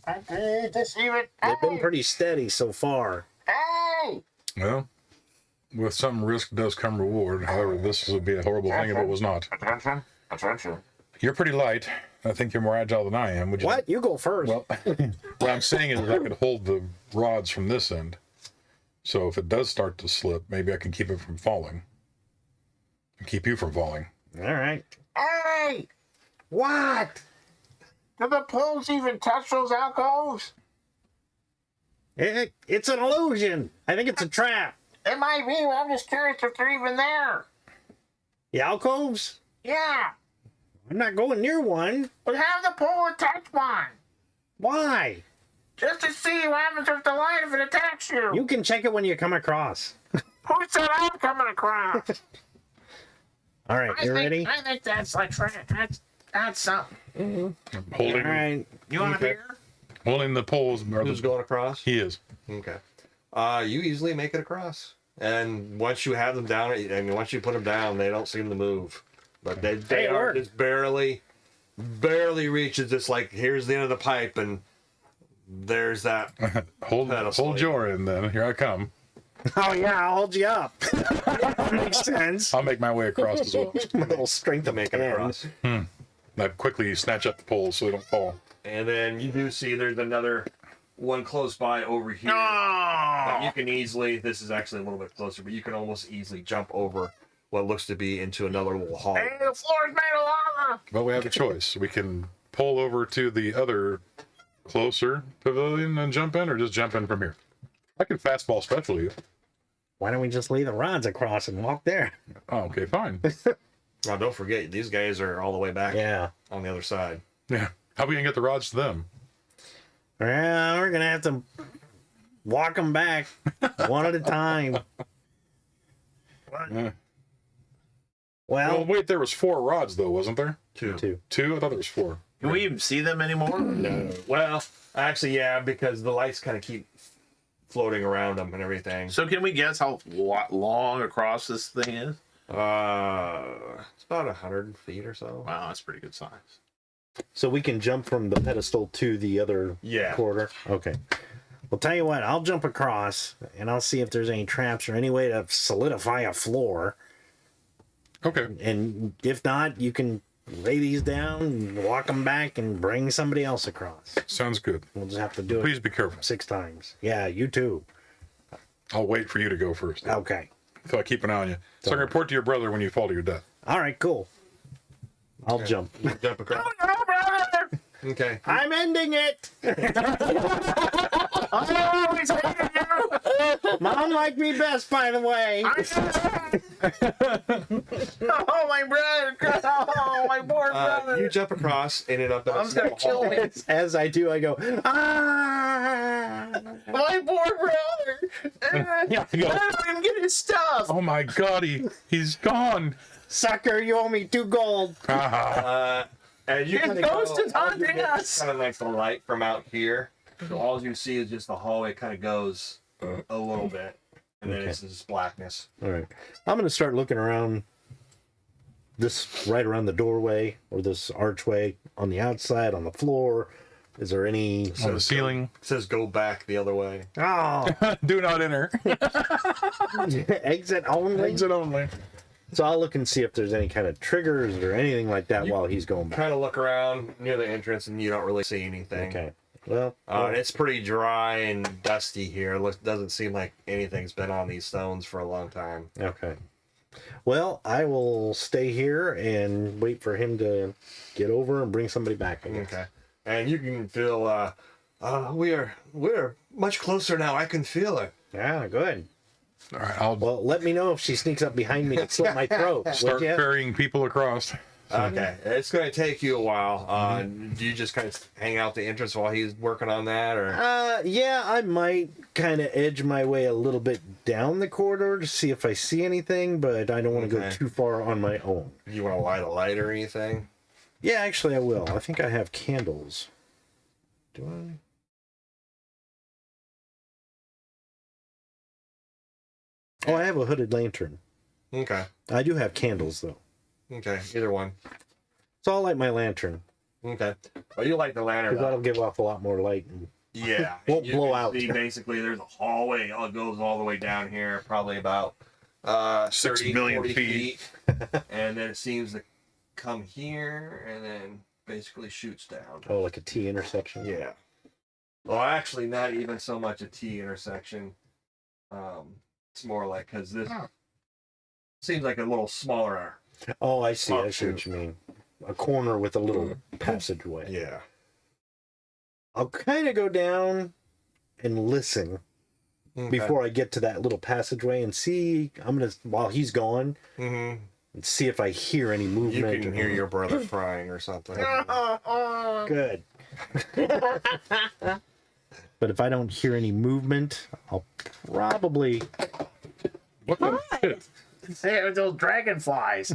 Okay, just even... They've been pretty steady so far. Hey! Well, with some risk does come reward. However, this would be a horrible thing if it was not. Attention. Attention. You're pretty light. I think you're more agile than I am. Would you? What? You go first. Well, what I'm saying is I could hold the rods from this end. So if it does start to slip, maybe I can keep it from falling. And keep you from falling. All right. Hey! What? Do the poles even touch those alcoves? It's an illusion. I think it's a trap. It might be, but I'm just curious if they're even there. The alcoves? Yeah. I'm not going near one. But have the pole attach one. Why? Just to see what happens with the light if it attacks you. You can check it when you come across. Who said I'm coming across? All right, you ready? I think that's like that's something. Holding, All right. You want a beer? holding the poles. Who's going across? He is. Okay. You easily make it across. And once you have them down, and once you put them down, they don't seem to move. But they are work. just barely reaches. It's like, here's the end of the pipe, and there's that. hold Pedestal. your end then. Here I come. Oh yeah, I'll hold you up. That makes sense. I'll make my way across as well. A little strength To of make it across. I quickly snatch up the poles so they don't fall. And then you do see there's another one close by over here. But you can easily, this is actually a little bit closer, but you can almost easily jump over what looks to be into another little hall. Hey, the floor's made of lava. Well, we have a choice. We can pull over to the other closer pavilion and jump in, or just jump in from here. I can fastball special you. Why don't we just lay the rods across and walk there? Oh, okay, fine. Now, don't forget, these guys are all the way back on the other side. Yeah. How are we gonna get the rods to them? Well, we're gonna have to walk them back one at a time. Yeah. Well, Well, wait, there was 4 rods though, wasn't there? two. 2? I thought there was 4. Can we even see them anymore? No. Well, actually, yeah, because the lights kind of keep floating around them and everything. So can we guess how long across this thing is? It's about 100 feet or so. Wow, that's pretty good size. So we can jump from the pedestal to the other corridor? Okay. Well, tell you what, I'll jump across, and I'll see if there's any traps or any way to solidify a floor. Okay. And if not, you can lay these down, walk them back, and bring somebody else across. Sounds good. We'll just have to do Please it be careful. 6 times. Yeah, you too. I'll wait for you to go first. Okay. So I keep an eye on you. So I can report to your brother when you fall to your death. All right, cool. I'll jump. Jump across. Okay. I'm ending it. I always hated you. Mom liked me best, by the way. Oh, my brother. Oh, my poor brother. You jump across, ended up in a Mom's gonna small kill hall. me. As I do, I go, ah. My poor brother. Yeah, I go. I don't even get his stuff. Oh my God, he's gone. Sucker, you owe me 2 gold. As you His kinda ghost go, is haunting us. kind of like the light from out here. So all you see is just the hallway kind of goes a little bit, and then it's just blackness. All right. I'm going to start looking around this, right around the doorway or this archway on the outside, on the floor. Is there any... On the ceiling. It says go back the other way. Oh, Do not enter. exit only? Exit only. So I'll look and see if there's any kind of triggers or anything like that while he's going back. Kind of look around near the entrance, and you don't really see anything. Okay. Well, And it's pretty dry and dusty here. Doesn't seem like anything's been on these stones for a long time. okay. Well, I will stay here and wait for him to get over and bring somebody back. I guess. Okay. And you can feel we're much closer now. I can feel it. Yeah, good. All right, I'll Well, let me know if she sneaks up behind me to slit my throat. start would ya? ferrying people across. Okay. It's going to take you a while. Do you just kind of hang out the entrance while he's working on that, or? Yeah, I might kind of edge my way a little bit down the corridor to see if I see anything, but I don't want to go Okay. too far on my own. You want to light a light or anything? Yeah, actually, I will. I think I have candles. Do I? Oh, I have a hooded lantern. Okay. I do have candles, though. Okay. Either one. So I'll light my lantern, Okay. Well, you light the lantern. because that'll up. give off a lot more light. And... Yeah. Won't You blow can out. See, basically, there's a hallway. It goes all the way down here, probably about 6 30, million 40 feet. and then it seems to come here and then basically shoots down. Oh, like a T intersection? Yeah. Well, actually, not even so much a T intersection. It's more like because this seems like a little smaller. Oh, I see. I see Offshoot. what you mean. A corner with a little passageway. Yeah. I'll kind of go down and listen before I get to that little passageway and see. I'm gonna, while he's gone, Mm-hmm. and see if I hear any You movement. can hear your brother crying or something. Good. But if I don't hear any movement, I'll probably. What the shit? Hey, those dragonflies.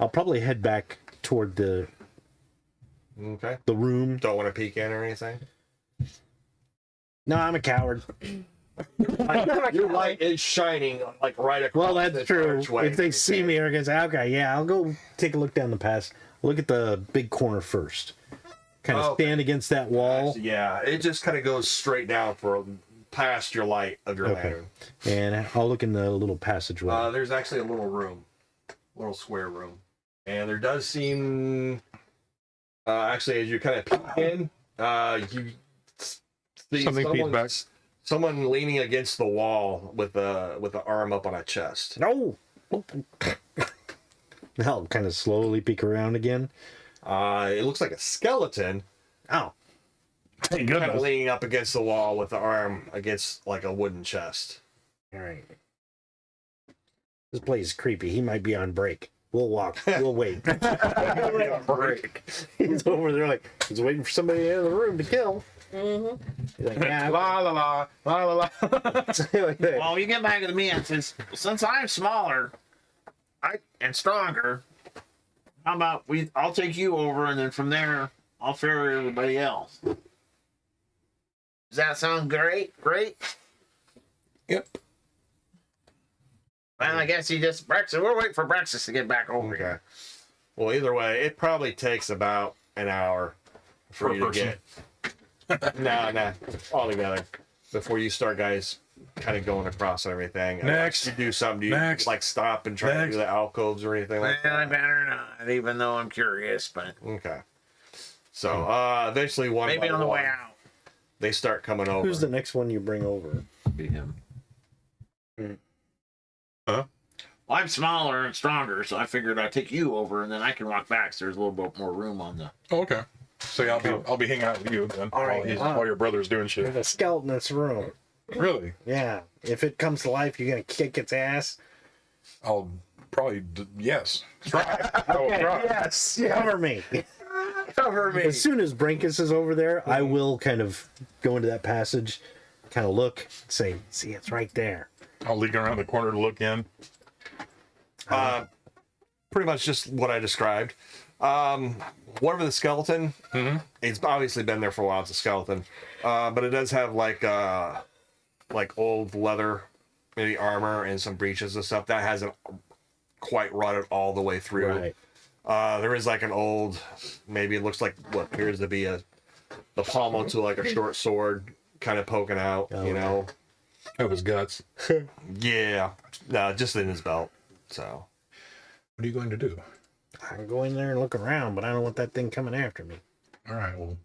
I'll probably head back toward the Okay. room. Don't want to peek in or anything. No, I'm a coward. Your light is shining like right across. Well, that's this true. archway. If they see me, they're gonna say, "Okay, yeah, I'll go take a look down the pass. Look at the big corner first. Kind of Okay. stand against that wall, Yeah, it just kind of goes straight down for past your light of your lantern. and I'll look in the little passageway. There's actually a little room, little square room, and there does seem, actually, as you kind of peek in, you see Something peek back. someone leaning against the wall with the arm up on a chest. No. I'll kind of slowly peek around again. It looks like a skeleton, Oh, Thank kind of goodness. leaning up against the wall with the arm against like a wooden chest. all right. This place is creepy. He might be on break. We'll walk. We'll wait. Break. He's over there like he's waiting for somebody in the room to kill. Mm-hmm. He's like, yeah. La la la la la la. Like that. Well, you get back to me and since I'm smaller, and stronger, how about I'll take you over and then from there I'll ferry everybody else. Does that sound great? Great? Yep. Well, I guess you just breakfast. We're waiting for breakfast to get back over Okay. here. Well, either way, it probably takes about an hour for Per you to person. get. Nah, all together before you start, guys, kind of going across and everything. Next. You do something. Do you Next. like stop and try to Next. do the alcoves or anything Well, like that? I better not, even though I'm curious, but Okay. So eventually, one maybe by on the one, way out. they start coming over. Who's the next one you bring over? Be him. Huh? Well, I'm smaller and stronger, so I figured I'd take you over, and then I can walk back. So there's a little bit more room on the. Oh, okay. So yeah, I'll be hanging out with you then. All right. While your brother's doing shit. There's a skeleton in this room. Really? Yeah. If it comes to life, you're gonna kick its ass. I'll probably yes. Try. I will try. Yes. Cover me. Cover me. As soon as Brinkus is over there, I will kind of go into that passage, kind of look, say, see, it's right there. I'll leak around the corner to look in. Pretty much just what I described. Whatever the skeleton, it's obviously been there for a while. It's a skeleton, but it does have like old leather, maybe armor and some breeches and stuff that hasn't quite rotted all the way through. Right. There is like an old, maybe it looks like what appears to be the pommel to like a short sword kind of poking out. Oh, you know, Of his guts. yeah, no, just in his belt. So. What are you going to do? I can go in there and look around, but I don't want that thing coming after me. All right. Well,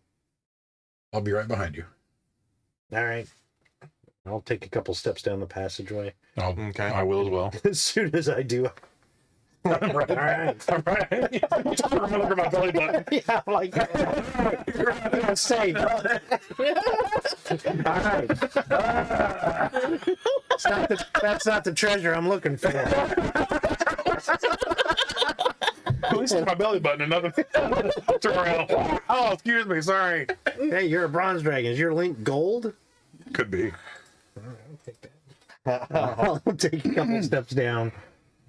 I'll be right behind you. All right. I'll take a couple steps down the passageway. Okay. I will as well. As soon as I do, All all right. All right. I'm gonna look at my belly button. Yeah, I'm like, I'm safe. All right. That's not the treasure I'm looking for. At least it's my belly button and nothing. Turn around. Oh, excuse me. Sorry. Hey, you're a bronze dragon. Is your link gold? Could be. I'll take a couple steps down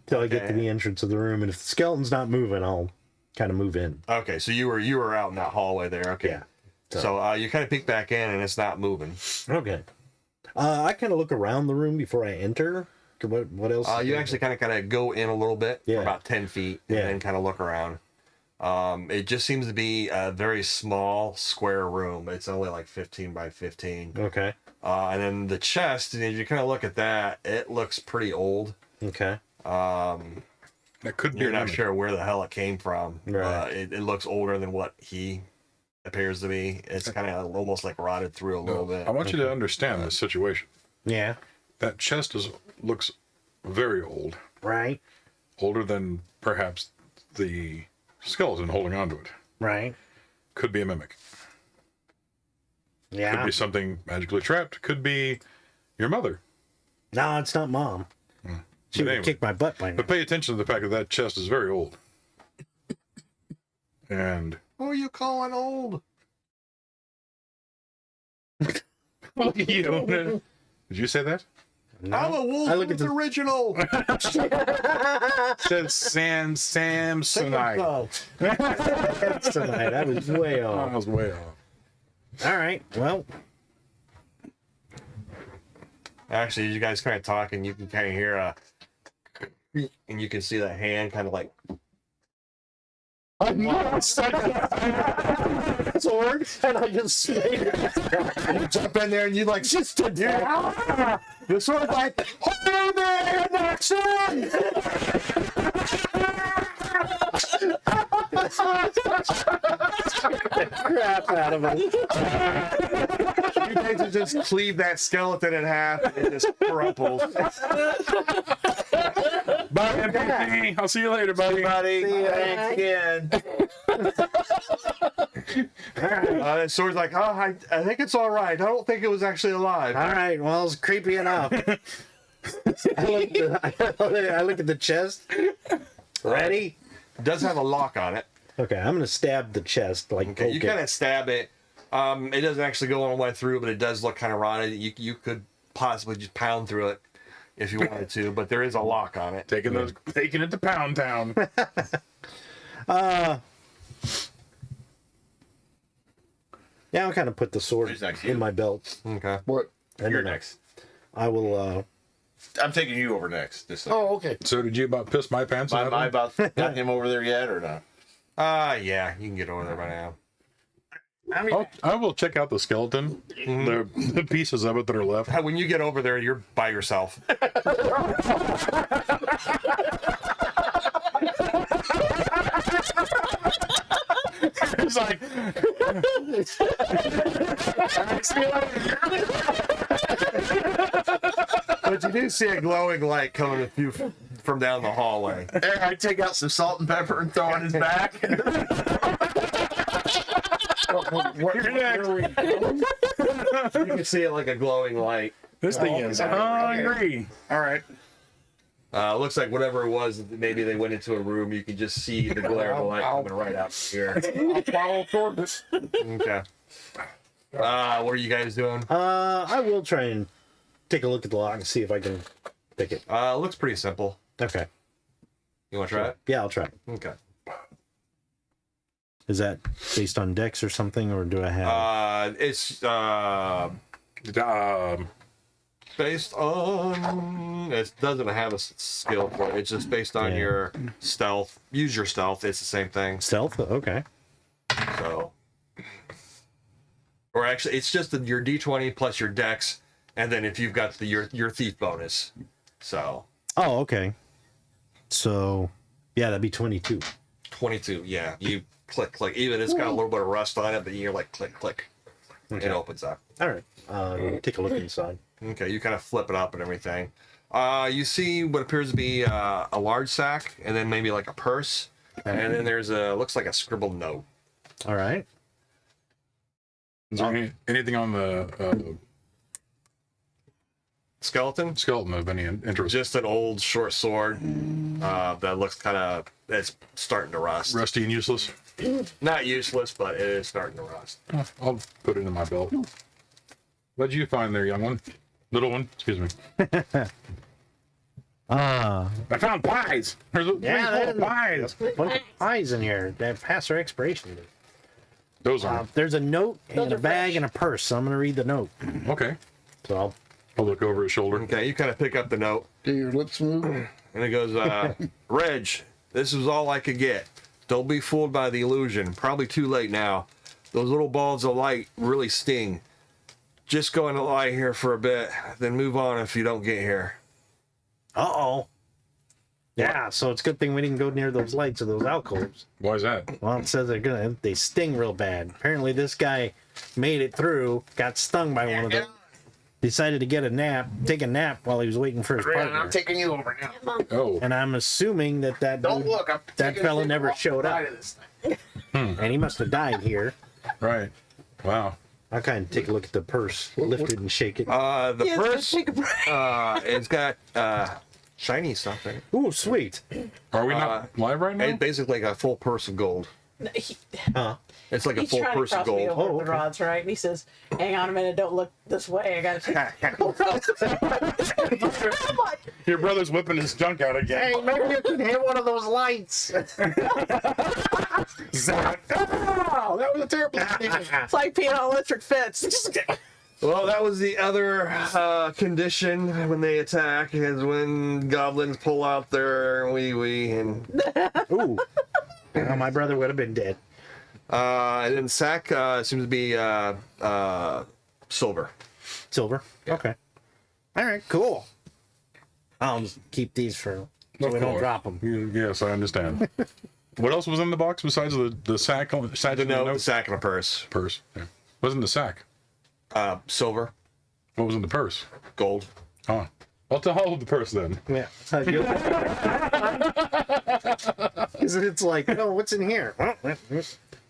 till I get to the entrance of the room, and if the skeleton's not moving, I'll kind of move in. Okay, so you were out in that hallway there. Okay. Yeah. So you kind of peek back in, and it's not moving. Okay. I kind of look around the room before I enter. What else? You actually kind of go in a little bit, Yeah. for about 10 feet, and Yeah. then kind of look around. It just seems to be a very small square room. It's only like 15 by 15. Okay. And then the chest, and if you kind of look at that, it looks pretty old. Okay. That could be. You're a not mimic. sure where the hell it came from. Right. It looks older than what he appears to be. It's kind of almost like rotted through a little bit. I want you to understand this situation. Yeah. That chest looks very old. Right. Older than perhaps the skeleton holding onto it. Right. Could be a mimic. Could Yeah. be something magically trapped. Could be your mother. No, it's not Mom. She But would anyway. kick my butt by now. But pay attention to the fact that that chest is very old. And Who are you calling old? look at you. Did you say that? No. I'm a wolf. I look at the original. Said Samsonite. That's tonight. I was way I off. was way off. All right. Well, Actually, you guys kind of talk, and you can kind of hear and you can see that hand kind of like. sword, and I just You jump in there, and you like just stood there. The sword's like, hold there, Nixon! crap out of it. You guys would just cleave that skeleton in half, and it just crumples. Bye, NPC. I'll see you later, buddy. Thanks again. The sword's like, oh, I think it's all right. I don't think it was actually alive. All right. Well, it's creepy enough. I look at the chest, Ready? It does have a lock on it. Okay, I'm gonna stab the chest. Like, Okay, you kind of stab it. It doesn't actually go all the way through, but it does look kind of rotted. You could possibly just pound through it if you wanted to, but there is a lock on it. Taking it to Pound Town. Yeah, I'll kind of put the sword Who's next? in my belt. Okay. What? And You're then next. I will. I'm taking you over next. This time. Oh, okay. So did you about piss my pants Am out? I about got him over there yet or not? Yeah, you can get over there by now. I will check out the skeleton, the pieces of it that are left. When you get over there, you're by yourself. It's like, But you do see a glowing light coming at you from down the hallway. There, I take out some salt and pepper and throw on his back. you're next. You can see it like a glowing light. This thing is hungry. All right. Looks like whatever it was, maybe they went into a room. You can just see the glare of the light coming right out from here. I'll follow toward this. Okay. What are you guys doing? I will try and take a look at the lock and see if I can pick it. Looks pretty simple. Okay. You want to try it? Yeah, I'll try. Okay. Is that based on dex or something, or do I have? It's based on. It doesn't have a skill for it. It's just based on your stealth. Use your stealth. It's the same thing. Stealth? Okay. So, or actually, it's just your D20 plus your dex, and then if you've got your thief bonus. So. Oh, okay. So, yeah, that'd be 22. 22. Yeah, you click. Even it's got a little bit of rust on it, but you're like click click. Okay. It opens up. All right. Take a look inside. Okay, you kind of flip it up and everything. You see what appears to be a large sack, and then maybe like a purse, and then there's looks like a scribbled note. All right. Is there anything on the Skeleton? skeleton of any interest? Just an old short sword that looks kind of, it's starting to rust. Rusty and useless? Not useless, but it is starting to rust. I'll put it in my belt. What did you find there, young one? Little one? Excuse me. I found pies. There's a Yeah, thing full of there's- pies. Bunch of pies in here that pass their expiration date. Those are There's a note and a are bag fresh. and a purse. So I'm gonna read the note. okay. So I'll look over his shoulder. Okay, you kind of pick up the note, Do your lips move? and it goes, Reg, this is all I could get. Don't be fooled by the illusion. Probably too late now. Those little balls of light really sting. Just going to lie here for a bit, then move on if you don't get here. Uh-oh. Yeah, so it's a good thing we didn't go near those lights or those alcoves. Why is that? Well, it says they sting real bad. Apparently this guy made it through, got stung by one of them, decided to take a nap while he was waiting for his partner. I'm taking you over now. Oh, And I'm assuming that Don't look. I'm that taking fella a never off the showed up. side of this thing. and he must have died here. right. Wow. I'll kind of take a look at the purse, lift it and shake it. The Yeah, purse, take a break. it's got shiny stuff in it. Ooh, sweet. Are we not live right now? It's basically like a full purse of gold. Huh? It's like a He's full trying to purse of cross me gold. over Oh, the okay. rods, right? And he says, "Hang on a minute, don't look this way. I gotta take." I'm like, Your brother's whipping his junk out again. Hey, maybe you can hit one of those lights. Zap. Oh, that was a terrible idea. it's like peeing on electric fence. Well, that was the other condition when they attack, is when goblins pull out their wee and Ooh. Well, my brother would have been dead. and then sack seems to be silver. Silver. Okay. All right. Cool. I'll just keep these so we don't course. drop them. Yes, I understand. What else was in the box besides the sack? Sack The and note, the the sack, and a purse. purse. Yeah. What's in the sack? Silver, What was in the purse? gold. Oh, I'll tell all of the purse then. Yeah. Because it's like, oh, what's in here?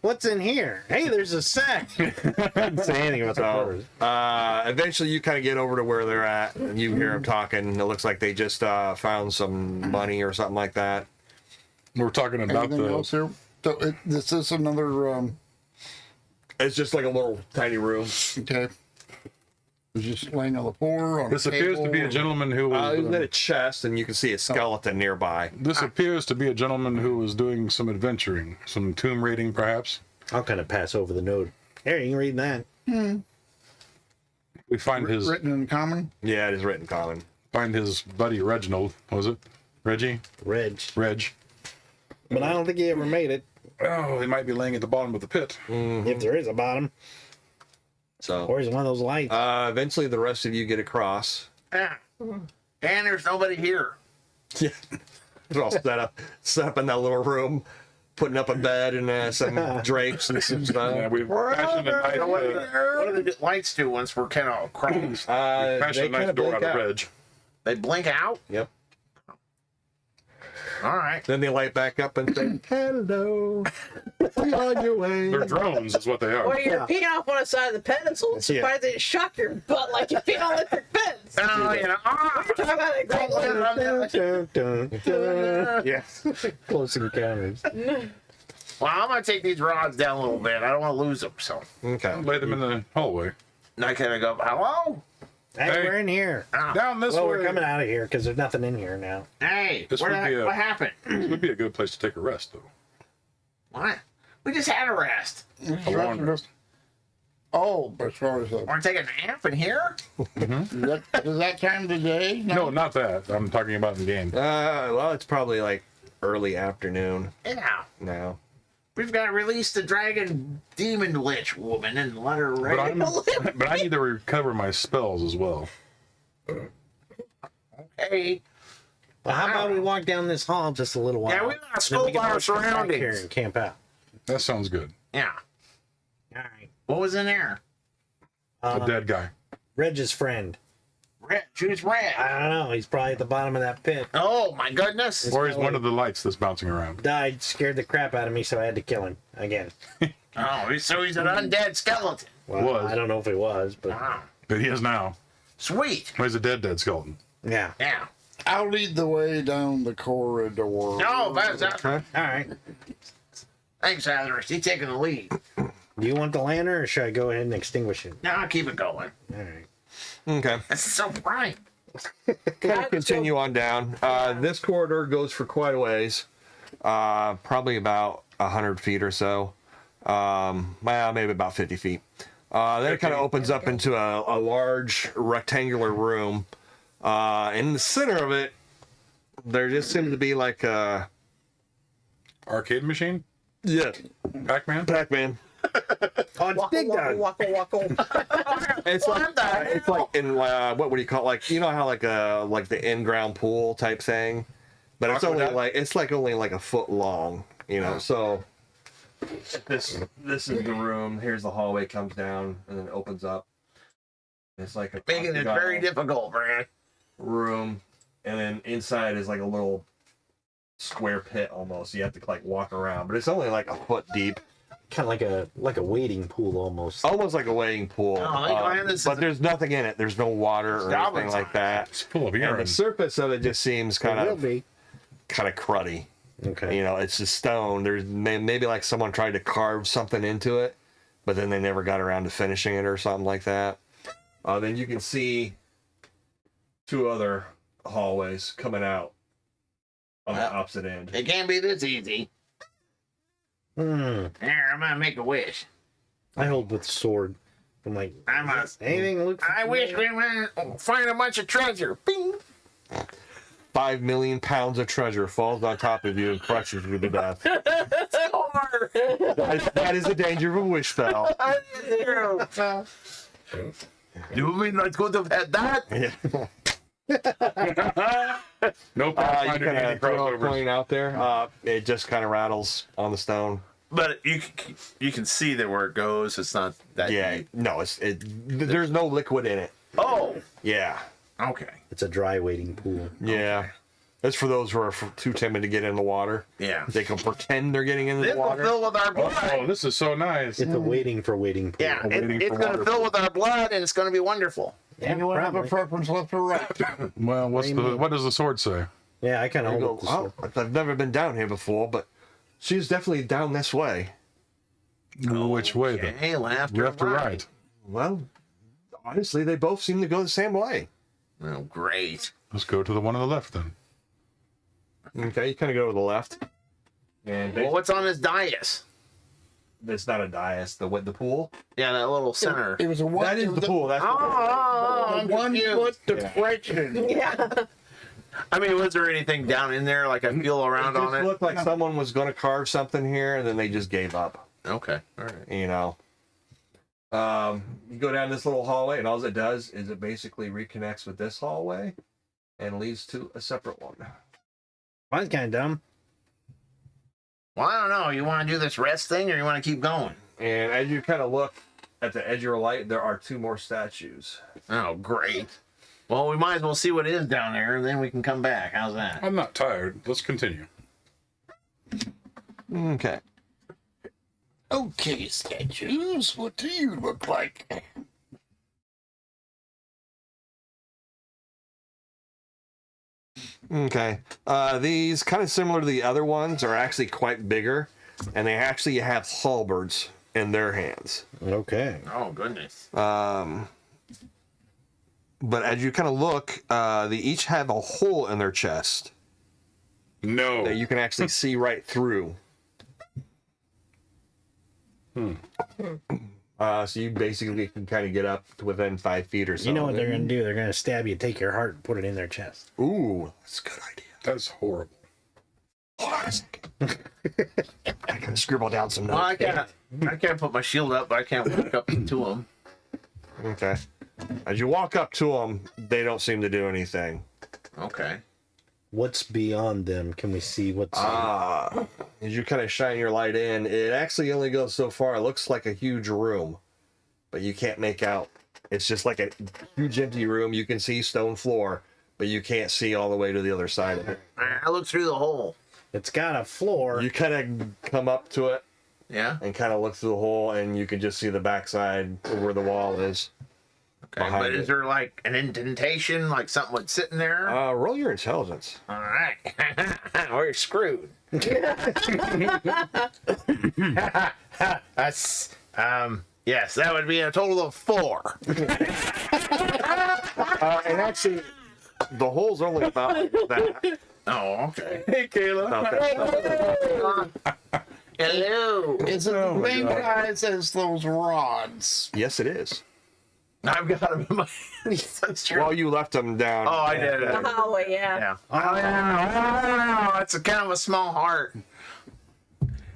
What's in here? Hey, there's a sack. Didn't say anything about the So, purse. eventually you kind of get over to where they're at, and you hear them talking. It looks like they just found some money or something like that. We're talking about Anything else here? So this is another. It's just like a little tiny room. Okay. It's just laying on the floor. On This a appears to table, be a gentleman who was. He's in a chest, and you can see a skeleton nearby. This appears to be a gentleman who was doing some adventuring, some tomb raiding, perhaps. I'll kind of pass over the note. Here, you can read that. We find his written in common. Yeah, it is written common. buddy Reginald. Was it Reggie? Reg. Reg. But I don't think he ever made it. Oh, he might be laying at the bottom of the pit. If there is a bottom. So, Or he's one of those lights. eventually the rest of you get across. Yeah. And there's nobody here. Yeah. They're all set up in that little room, putting up a bed and some drapes and some stuff. Yeah, we've fashioned a nice, What do the lights do once we're kind of across? fashioned a nice kinda door blink out of out. Reg. They blink out? Yep. All right. Then they light back up and say, "Hello, be on your way." They're drones, is what they are. Or you're peeing off one side of the pedestal. It's Yeah. surprised they didn't shock your butt like you peed on electric fence. Oh, you know. We're talking about a great Dun, dun, dun. Yes. Close encounters. Well, I'm going to take these rods down a little bit. I don't want to lose them. So Okay. Lay them in the hallway. I kind of go, hello? Hey, Hey. we're in here. Down this Well, way. we're coming out of here because there's nothing in here now. Hey, This would be a- what happened? This would be a good place to take a rest, though. What? We just had a rest. A long rest. Oh, as far as We're taking a nap in here? is that time of the day? No, not that. I'm talking about in game. Well, it's probably like early afternoon Yeah. now. We've got to release the dragon demon witch woman and let her But, ready. but I need to recover my spells as well. Hey, Well, how about we walk down this hall just a little while? Yeah, we gotta and then scope can our always come back surroundings. here and camp out. That sounds good. yeah. All right. What was in there? A dead guy. Reg's friend. Red. Who's red? I don't know. He's probably at the bottom of that pit. Oh, my goodness. Or he's one of the lights that's bouncing around. Died, scared the crap out of me, so I had to kill him again. Oh, so he's an undead skeleton. Well, Was. I don't know if he was, but Wow. But he is now. Sweet. He's a dead skeleton. yeah. Yeah. I'll lead the way down the corridor. No, that's All right. Thanks, Azarus. He's taking the lead. Do you want the lantern, or should I go ahead and extinguish it? No, I'll keep it going. All right. Okay. That's so bright. Continue on down. This corridor goes for quite a ways. Probably about 100 feet or so. Well, maybe about 50 feet. Then it kind of opens up into a large rectangular room. In the center of it, there just seems to be like a Arcade machine? Pac-Man? Pac-Man. Oh, it's Big Dog. Waka, waka. It's like in what would you call it? Like, you know how like the in-ground pool type thing, but it's only like a foot long. You know, so this is the room. Here's the hallway, comes down and then opens up. It's like a Making it very difficult, man. room, and then inside is like a little square pit almost. You have to like walk around, but it's only like a foot deep, Kind of like a wading pool almost. almost like a wading pool. Oh, they claim this but is- there's nothing in it. There's no water or Goblins anything like on it. that. It's full of And urine. the surface of it just seems It will be. kind of cruddy. Okay. You know, it's just stone. There's maybe like someone tried to carve something into it, but then they never got around to finishing it or something like that. Then you can see two other hallways coming out on the opposite end. It can't be this easy. Hmm. There, I'm gonna make a wish. I hold with the sword. I'm like, I must. anything look. I wish we might find a bunch of treasure. Bing. 5 million pounds of treasure falls on top of you and crushes you to death. Score. That is the danger of a wish spell. You mean I could have had that? Nope. You Pathfinder kind D&D of throw a crossovers. coin out there. It just kind of rattles on the stone. But you can see that where it goes. It's not that Yeah, deep. no, there's no liquid in it. Oh, Yeah, okay. It's a dry wading pool. yeah. That's for those who are too timid to get in the water. Yeah. They can pretend they're getting into This the will water. fill with our blood. Oh, this is so nice. It's a waiting for wading pool. Yeah, waiting it's for going water. to fill with our blood, and it's going to be wonderful. Yeah, Anyone have a probably. preference left or right? Well, what does the sword say? Yeah, I kind of You hold go, up the sword. oh, I've never been down here before, but she's definitely down this way. Which way then? Hey, left Left or right? Well, honestly, they both seem to go the same way. Oh, great. Let's go to the one on the left then. Okay, you kind of go to the left. And Well, what's on this dais? it's not a dais, the pool. Yeah, that little center. It was a one. That is the pool. That's I'm 1 confused. foot depression. Yeah. I mean, was there anything down in there? Like I feel around it on just it? looked like someone was going to carve something here, and then they just gave up. Okay, all right. You know. You go down this little hallway, and all it does is it basically reconnects with this hallway, and leads to a separate one. Mine's kind of dumb. Well, I don't know. You want to do this rest thing, or you want to keep going? And as you kind of look at the edge of your light, there are 2 more statues. Oh, great. Well, we might as well see what is down there, and then we can come back. How's that? I'm not tired. Let's continue. Okay. Okay, statues, what do you look like? Okay. These, kind of similar to the other ones, are actually quite bigger, and they actually have halberds in their hands. Okay. Oh, goodness. But as you kind of look, they each have a hole in their chest No. that you can actually see right through. So you basically can kind of get up to within 5 feet or so. You know what they're going to do? They're going to stab you, take your heart, and put it in their chest. Ooh, that's a good idea. That's horrible. Hold on a second. I gotta scribble down some Well, notes. I can't put my shield up, but I can't walk up to him. Okay. As you walk up to them, they don't seem to do anything. Okay. What's beyond them? Can we see what's... As you kind of shine your light in, it actually only goes so far. It looks like a huge room, but you can't make out. It's just like a huge empty room. You can see stone floor, but you can't see all the way to the other side of it. I look through the hole. It's got a floor. You kind of come up to it Yeah? and kind of look through the hole, and you can just see the backside where the wall is. Okay, Behind but it. is there like an indentation, like something was sitting there? Roll your intelligence. All right. We're screwed. That's, yes, that would be a total of 4. And actually, the hole's only about that. Oh, okay. Hey, Kayla. About that. Hello. Is it the same size as those rods? Yes, it is. I've got him in my. That's true. Well, you left them down. Oh, I did. The hallway, yeah. Yeah. Oh, yeah. It's a kind of a small heart.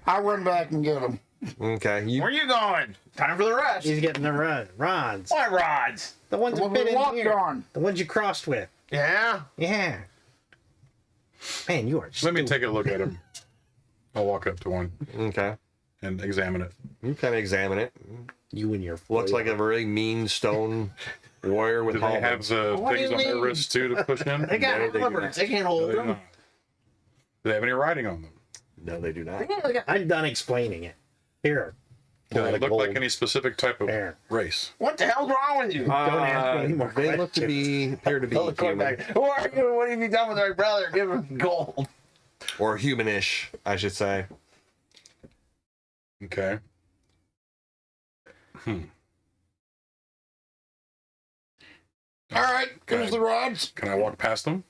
I'll run back and get them. Okay. Where you going? Time for the rest. He's getting the rods. What rods? The ones that What fit we in walked here. on. The ones you crossed with. Yeah. Yeah. Man, you are Let me stupid. take a look at him. I'll walk up to one Okay. and examine it. You kind of examine it. You and your Looks like a very mean stone warrior with Do they have halberds. the What do things you on their mean? wrists too to push in? They got No, they do halberds. They can't No, hold they do them. not. Do they have any writing on them? No, they do not. I'm done explaining it. Here. Do they Like look gold. like any specific type of There. race? What the hell's wrong with you? Don't ask me any more They look to appear to be Tell the human. quarterback. Who are you? What have you done with my brother? Give him gold. Or humanish, I should say. Okay. All right, here's the rods. Can I walk past them?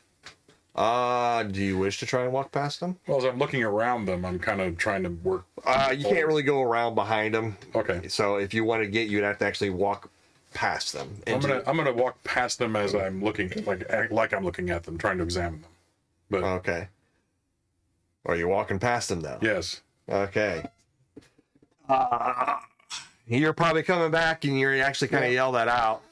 Do you wish to try and walk past them? Well, as I'm looking around them, I'm kind of trying to work. You can't really go around behind them. Okay. So if you want to get, you'd have to actually walk past them. I'm gonna walk past them as I'm looking, like I'm looking at them, trying to examine them. But Okay. Are you walking past them now? yes, Okay. You're probably coming back and you're actually kind of yell that out.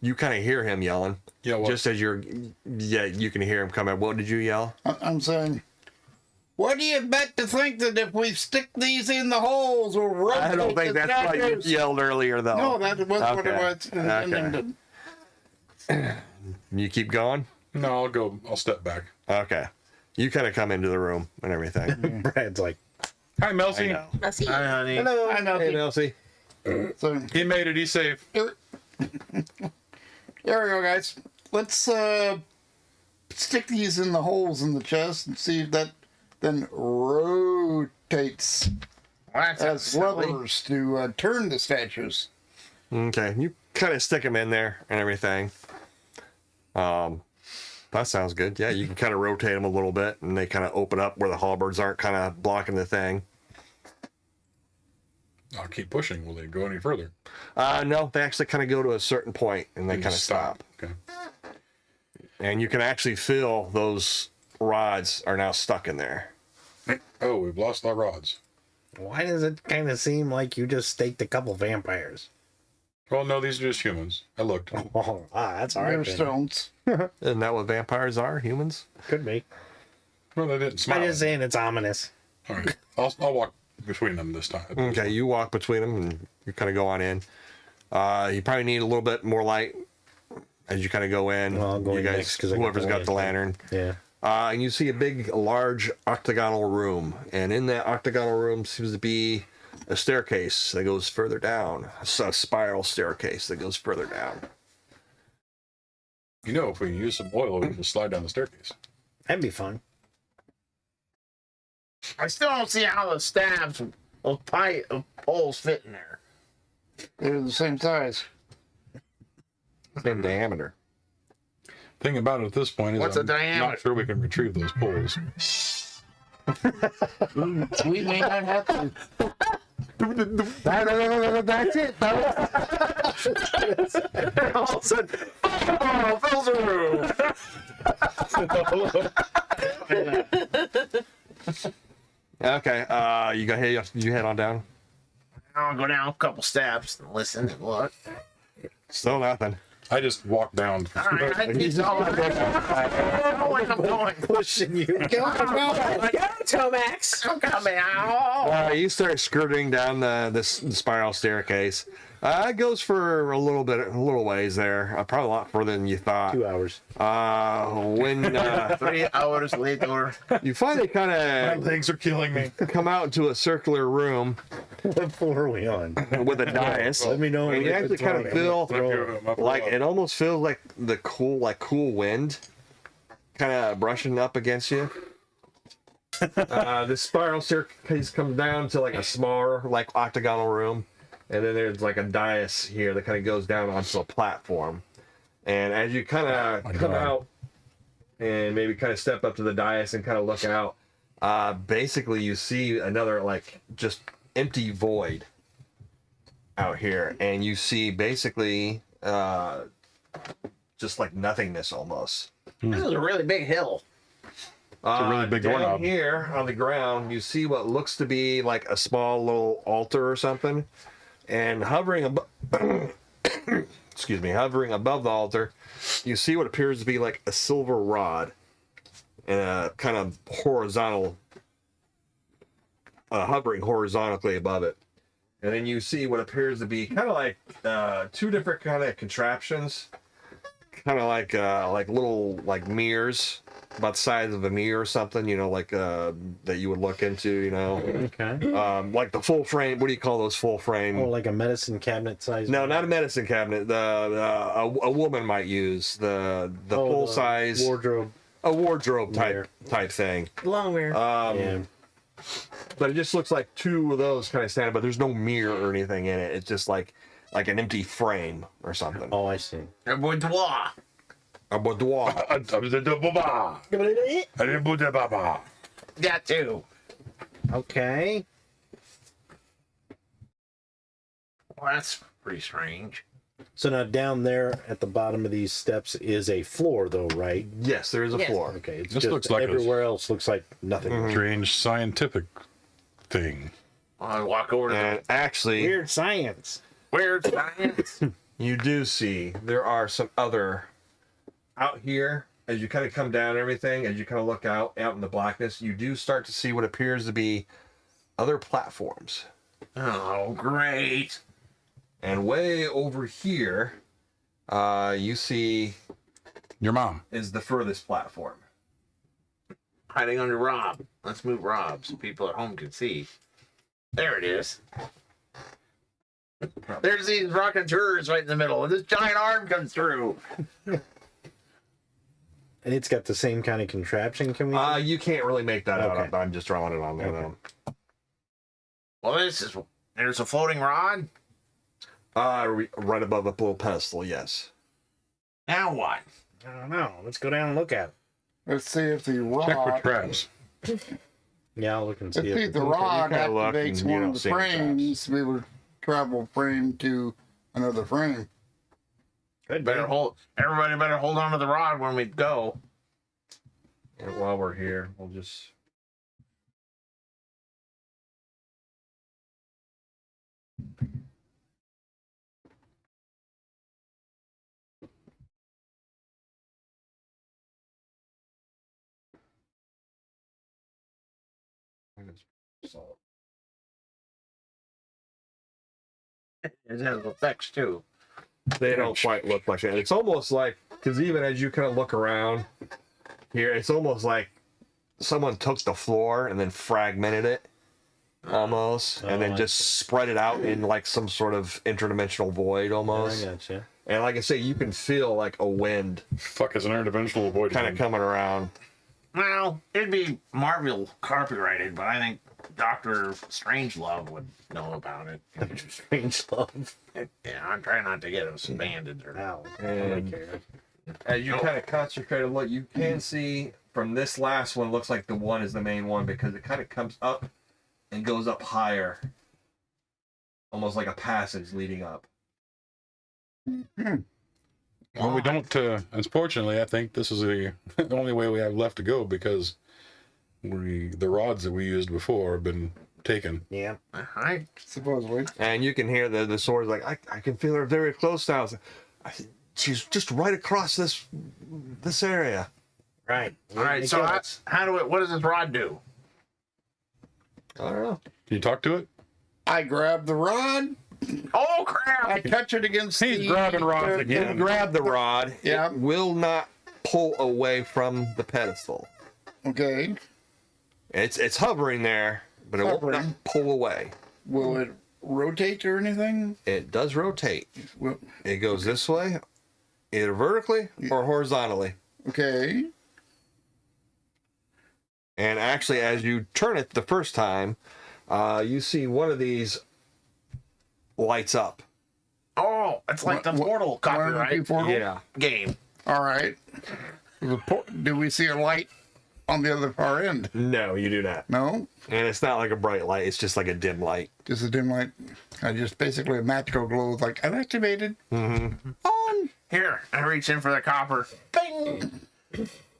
You kind of hear him yelling. yeah. Well, Just as you can hear him coming. What did you yell? I'm saying, what do you bet to think that if we stick these in the holes, we'll rotate I don't think the that's what you statues? yelled earlier, though. No, that was what it Okay. was. Okay. You keep going? no, I'll go. I'll step back. Okay. You kind of come into the room and everything. Brad's like, Hi, Melcy. know. Let's see. Hi, honey. hello. I know. Hey, Melcy. So, He made it. He's safe. here we go, guys. Let's stick these in the holes in the chest and see if that then rotates Well, that's as silly. levers to turn the statues. Okay, you kind of stick them in there and everything. That sounds good. Yeah, you can kind of rotate them a little bit, and they kind of open up where the halberds aren't kind of blocking the thing. I'll keep pushing. Will they go any further? No, they actually kind of go to a certain point, and they kind of Just stop. Okay. And you can actually feel those rods are now stuck in there. Oh, we've lost our rods. Why does it kind of seem like you just staked a couple vampires? Well, no, these are just humans. I looked. Oh, that's all They're right. then. stones. Isn't that what vampires are? Humans? Could be. Well, they didn't smile. I'm just saying it's ominous. All right. I'll walk between them this time. Okay, you walk between them, and you kind of go on in. You probably need a little bit more light as you kind of go in. Well, I'll go you in guys, next 'cause I got whoever's the got the lantern. Yeah. And you see a big, large octagonal room. And in that octagonal room seems to be a staircase that goes further down. It's a spiral staircase that goes further down. You know, if we use some oil, we can just slide down the staircase. That'd be fun. I still don't see how the stabs of poles fit in there. They're the same size. Same diameter. Thing about it at this point is What's the I'm diameter? not sure we can retrieve those poles. We may not have to. That's it. All of a sudden, oh, fills a room. Okay, you head on down. I'll go down a couple steps and listen and look. Still nothing. I just walked down. All right, I think so. I'm going. Pushing you. Tomax. I'm coming out. You start skirting down the spiral staircase. It goes for a little ways there. Probably a lot further than you thought. 2 hours. When 3 hours later. you finally kind My of legs are killing me. come out into a circular room What floor are we on? with a dais, Let me know. and you if actually it's kind on. of feel Throw- like it almost feels like the cool wind kind of brushing up against you. The spiral staircase comes down to like a smaller, like octagonal room, and then there's like a dais here that kind of goes down onto a platform. And as you kind of come out and maybe kind of step up to the dais and kind of look out, basically you see another like just empty void out here, and you see basically just like nothingness almost. This is a really big hill. a really big down doorknob. here on the ground, you see what looks to be like a small little altar or something, and hovering above, excuse me, hovering above the altar, you see what appears to be like a silver rod, and a kind of horizontal, hovering horizontally above it, and then you see what appears to be kind of like two different kind of contraptions, kind of like little like mirrors about the size of a mirror or something, you know, like that you would look into, you know, Okay. like the full frame. What do you call those full frame? Oh, like a medicine cabinet size. No, not a medicine cabinet. A woman might use the full size wardrobe. a wardrobe Mirror. type thing. Long mirror. Yeah. But it just looks like two of those kind of standing, but there's no mirror or anything in it. It's just like an empty frame or something. Oh, I see. A boudoir. A boudoir. That too. Okay. Well, that's pretty strange. So now down there at the bottom of these steps is a floor, though, right? Yes, there is a Yes. floor. Okay. It's This just looks like a- everywhere else looks like nothing. Strange scientific thing. I'll walk over to And actually, Weird science. the weird science. you do see there are some other out here as you kind of come down and everything, as you kind of look out in the blackness, you do start to see what appears to be other platforms. Oh, great. And way over here, you see Your mom. is the furthest platform. Hiding under Rob. Let's move Rob so people at home can see. There it is. There's these rocking tours right in the middle, and this giant arm comes through. And it's got the same kind of contraption. Can we? You can't really make that Okay. out. I'm just drawing it on there though. Well, there's a floating rod. Right above a little pedestal. Yes. Now what? I don't know. Let's go down and look at it. Let's see if the Check for rod. traps. Yeah, I'll look and see Let's see if if the rod kinda look activates and you one don't of the see any frames to be able to travel frame to another frame. Good. Everybody better hold on to the rod when we go. And while we're here, we'll just. It has effects too. They don't quite look like that. It's almost like, because even as you kind of look around here, it's almost like someone took the floor and then fragmented it almost, and then I just spread it out in like some sort of interdimensional void I almost. gotcha. And like I say, you can feel like a wind Fuck is an interdimensional void. kind of coming around. Well, it'd be Marvel copyrighted, but I think Dr. Strangelove would know about it. Strange love. Yeah, I'm trying not to get us banded or Ow. And- care. As you kind of concentrate on what you can see from this last one, looks like the one is the main one because it kind of comes up and goes up higher, almost like a passage leading up. Well, we don't. Unfortunately, I think this is the only way we have left to go because the rods that we used before have been taken. Yeah. I Supposedly. And you can hear the sword's like, I can feel her very close now. She's just right across this area. Right. all right. So what does this rod do? I don't know. Can you talk to it? I grab the rod. Oh I crap! touch it against He's grabbing rods You again. grab the rod. Yeah. It will not pull away from the pedestal. Okay. It's hovering there, but it won't Hovering. not pull away. Will it rotate or anything? It does rotate. Well, It goes this way, either vertically or horizontally. okay. And actually, as you turn it the first time, you see one of these lights up. Oh, it's like the Portal copyright Portal? game. All right. Do we see a light on the other far end? No, you do not. No? And it's not like a bright light. It's just like a dim light. Just a dim light. I just basically a magical glow like I've activated. Mm-hmm. On. Here, I reach in for the copper. Bing!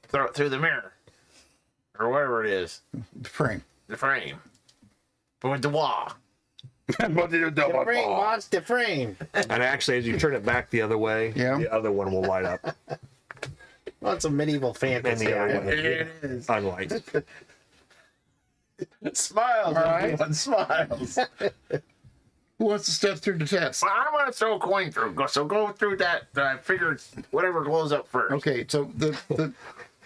Throw it through the mirror. Or whatever it is. The frame. The frame. But with the wall. The frame, boss, the frame. And actually, as you turn it back the other way, Yeah. the other one will light up. Well, it's a medieval And fantasy. the other one It is. unlight. Smiles. All right. Everyone smiles. Who wants to step through the test? Well, I'm going to throw a coin through. So go through that. I figured whatever glows up first. Okay, so the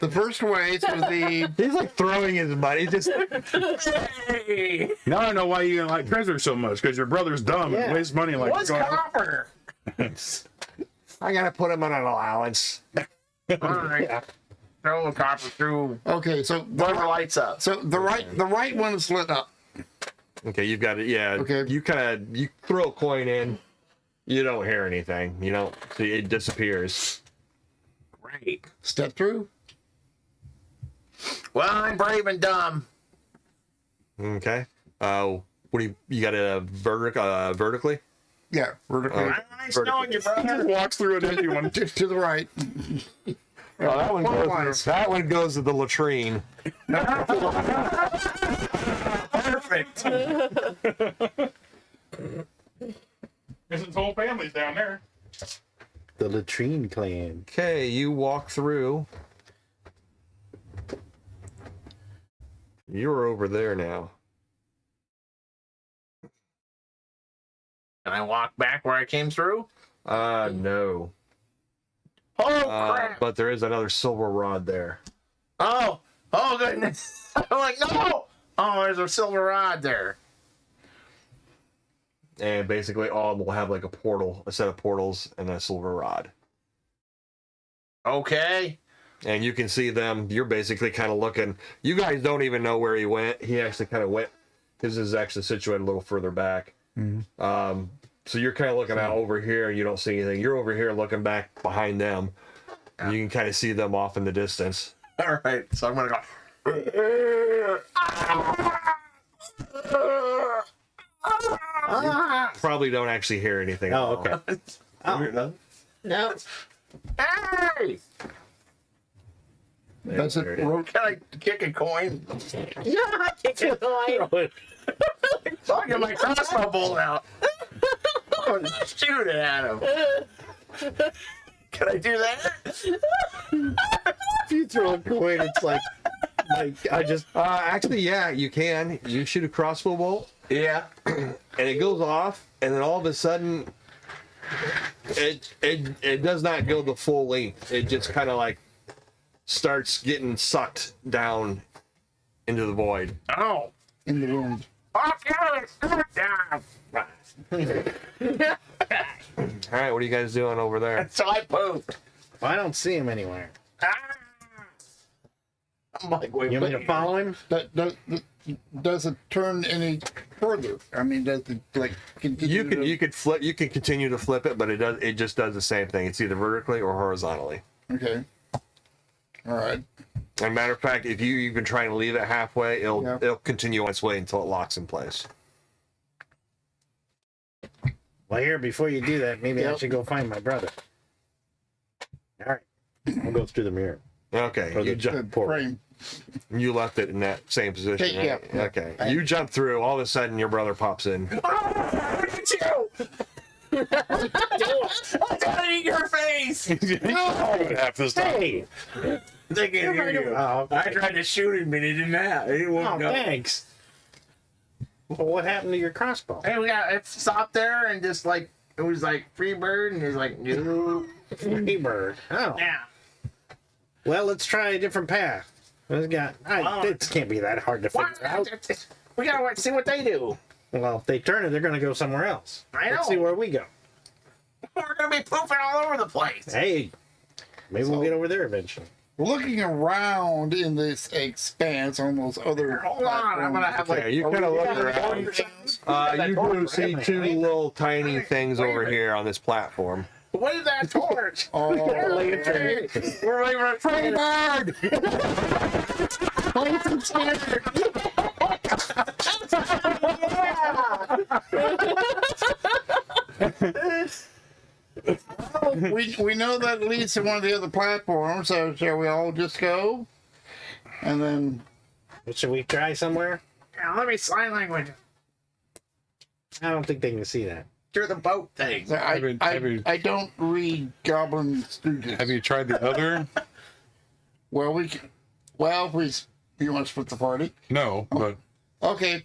first way is with the He's like throwing his money. Just Hey! Now I know why you like treasure so much because your brother's dumb and wastes money like What's copper? I gotta put him on an allowance. All right. Throw the copper through okay, so whatever lights up. so the right one is lit up. Okay, you've got it. Yeah. Okay. You throw a coin in. You don't hear anything. You don't see it disappears. Great. Step through. Well, I'm brave and dumb. Okay. What do you got it vertically? Yeah, vertically. Nice knowing you, brother. walks through an empty one. To the right. Oh, that one Clockwise. goes to the latrine. Perfect. His whole family's down there. The latrine clan. Okay, you walk through. You're over there now. Can I walk back where I came through? No. Oh, crap. But there is another silver rod there. Oh goodness. I'm like, no. Oh, there's a silver rod there. And basically all of them will have like a set of portals and a silver rod. Okay. And you can see them. You're basically kind of looking. You guys don't even know where he went. He actually kind of went. His is actually situated a little further back. So you're kind of looking out over here, and you don't see anything. You're over here looking back behind them. And you can kind of see them off in the distance. All right, so I'm gonna go. Probably don't actually hear anything. Oh, okay. No. Hey! Does it Can I kick a coin? Yeah, I kicked it away. So I get my crossbow bolt out. I'm gonna shoot it at him. Can I do that? If you throw a coin, it's like I just. Actually, yeah, you can. You shoot a crossbow bolt, Yeah. and it goes off, and then all of a sudden, it does not go the full length. It just kind of like starts getting sucked down into the void. Oh. in the wind? Okay, sit down. All right, what are you guys doing over there? So I pooped. I don't see him anywhere. Ah. I'm like, wait, You want me to follow him? Does it turn any further? I mean, does it like continue? You could flip. You can continue to flip it, but it just does the same thing. It's either vertically or horizontally. Okay. All right. And matter of fact, if you even try and leave it halfway, it'll continue on its way until it locks in place. Well, here, before you do that, maybe I should go find my brother. All right. I'll go through the mirror. Okay, Or you the jump. Frame. You left it in that same position. Okay, Right? yeah. Okay. You jump through. All of a sudden, your brother pops in. Oh, look at you! I'm gonna eat your face! Half this time. Hey! They can hear you. Oh, okay. I tried to shoot him, but he didn't have. He Oh, wouldn't go. thanks. Well, what happened to your crossbow? Hey, we got it stopped there and just like it was like free bird, and he's like, no. Free bird. Oh. Yeah. Well, let's try a different path. This can't be that hard to figure out. We gotta see what they do. Well, if they turn it, they're going to go somewhere else. I Let's know. see where we go. We're gonna be pooping all over the place. Hey, maybe we'll get over there eventually. Looking around in this expanse on those other. Hold on, I'm gonna have like. Okay, you kind of look around. You do see two little tiny things over here on this platform. What is that torch? Oh, We're waiting for a free bird. we know that leads to one of the other platforms, so shall we all just go? And then Should we try somewhere? Yeah, let me sign language I don't think they can see that. through the boat thing. I don't read Goblin Stooges. Have you tried the other? Well, you want to split the party? No, but Okay,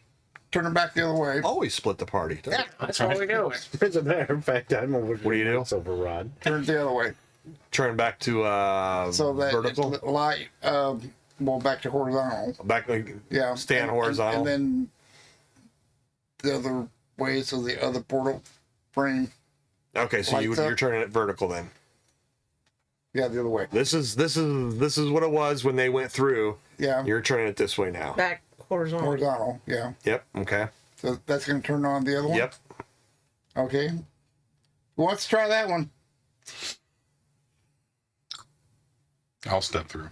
turn it back the other way. Always split the party. Yeah, that's what we do. As a matter of fact, I'm over. What do you do? Over Rod. Turn it the other way. Turn back to So that vertical. it's light, back to horizontal. Back. Yeah. Stand horizontal. And then the other way, so the other portal frame. Okay, so Lights up. you're turning it vertical then. Yeah, the other way. This is what it was when they went through. Yeah. You're turning it this way now. Back horizontal. Horizontal. Yeah. Yep. Okay. So that's going to turn on the other one? Yep. Okay. Who wants to try that one? I'll step through.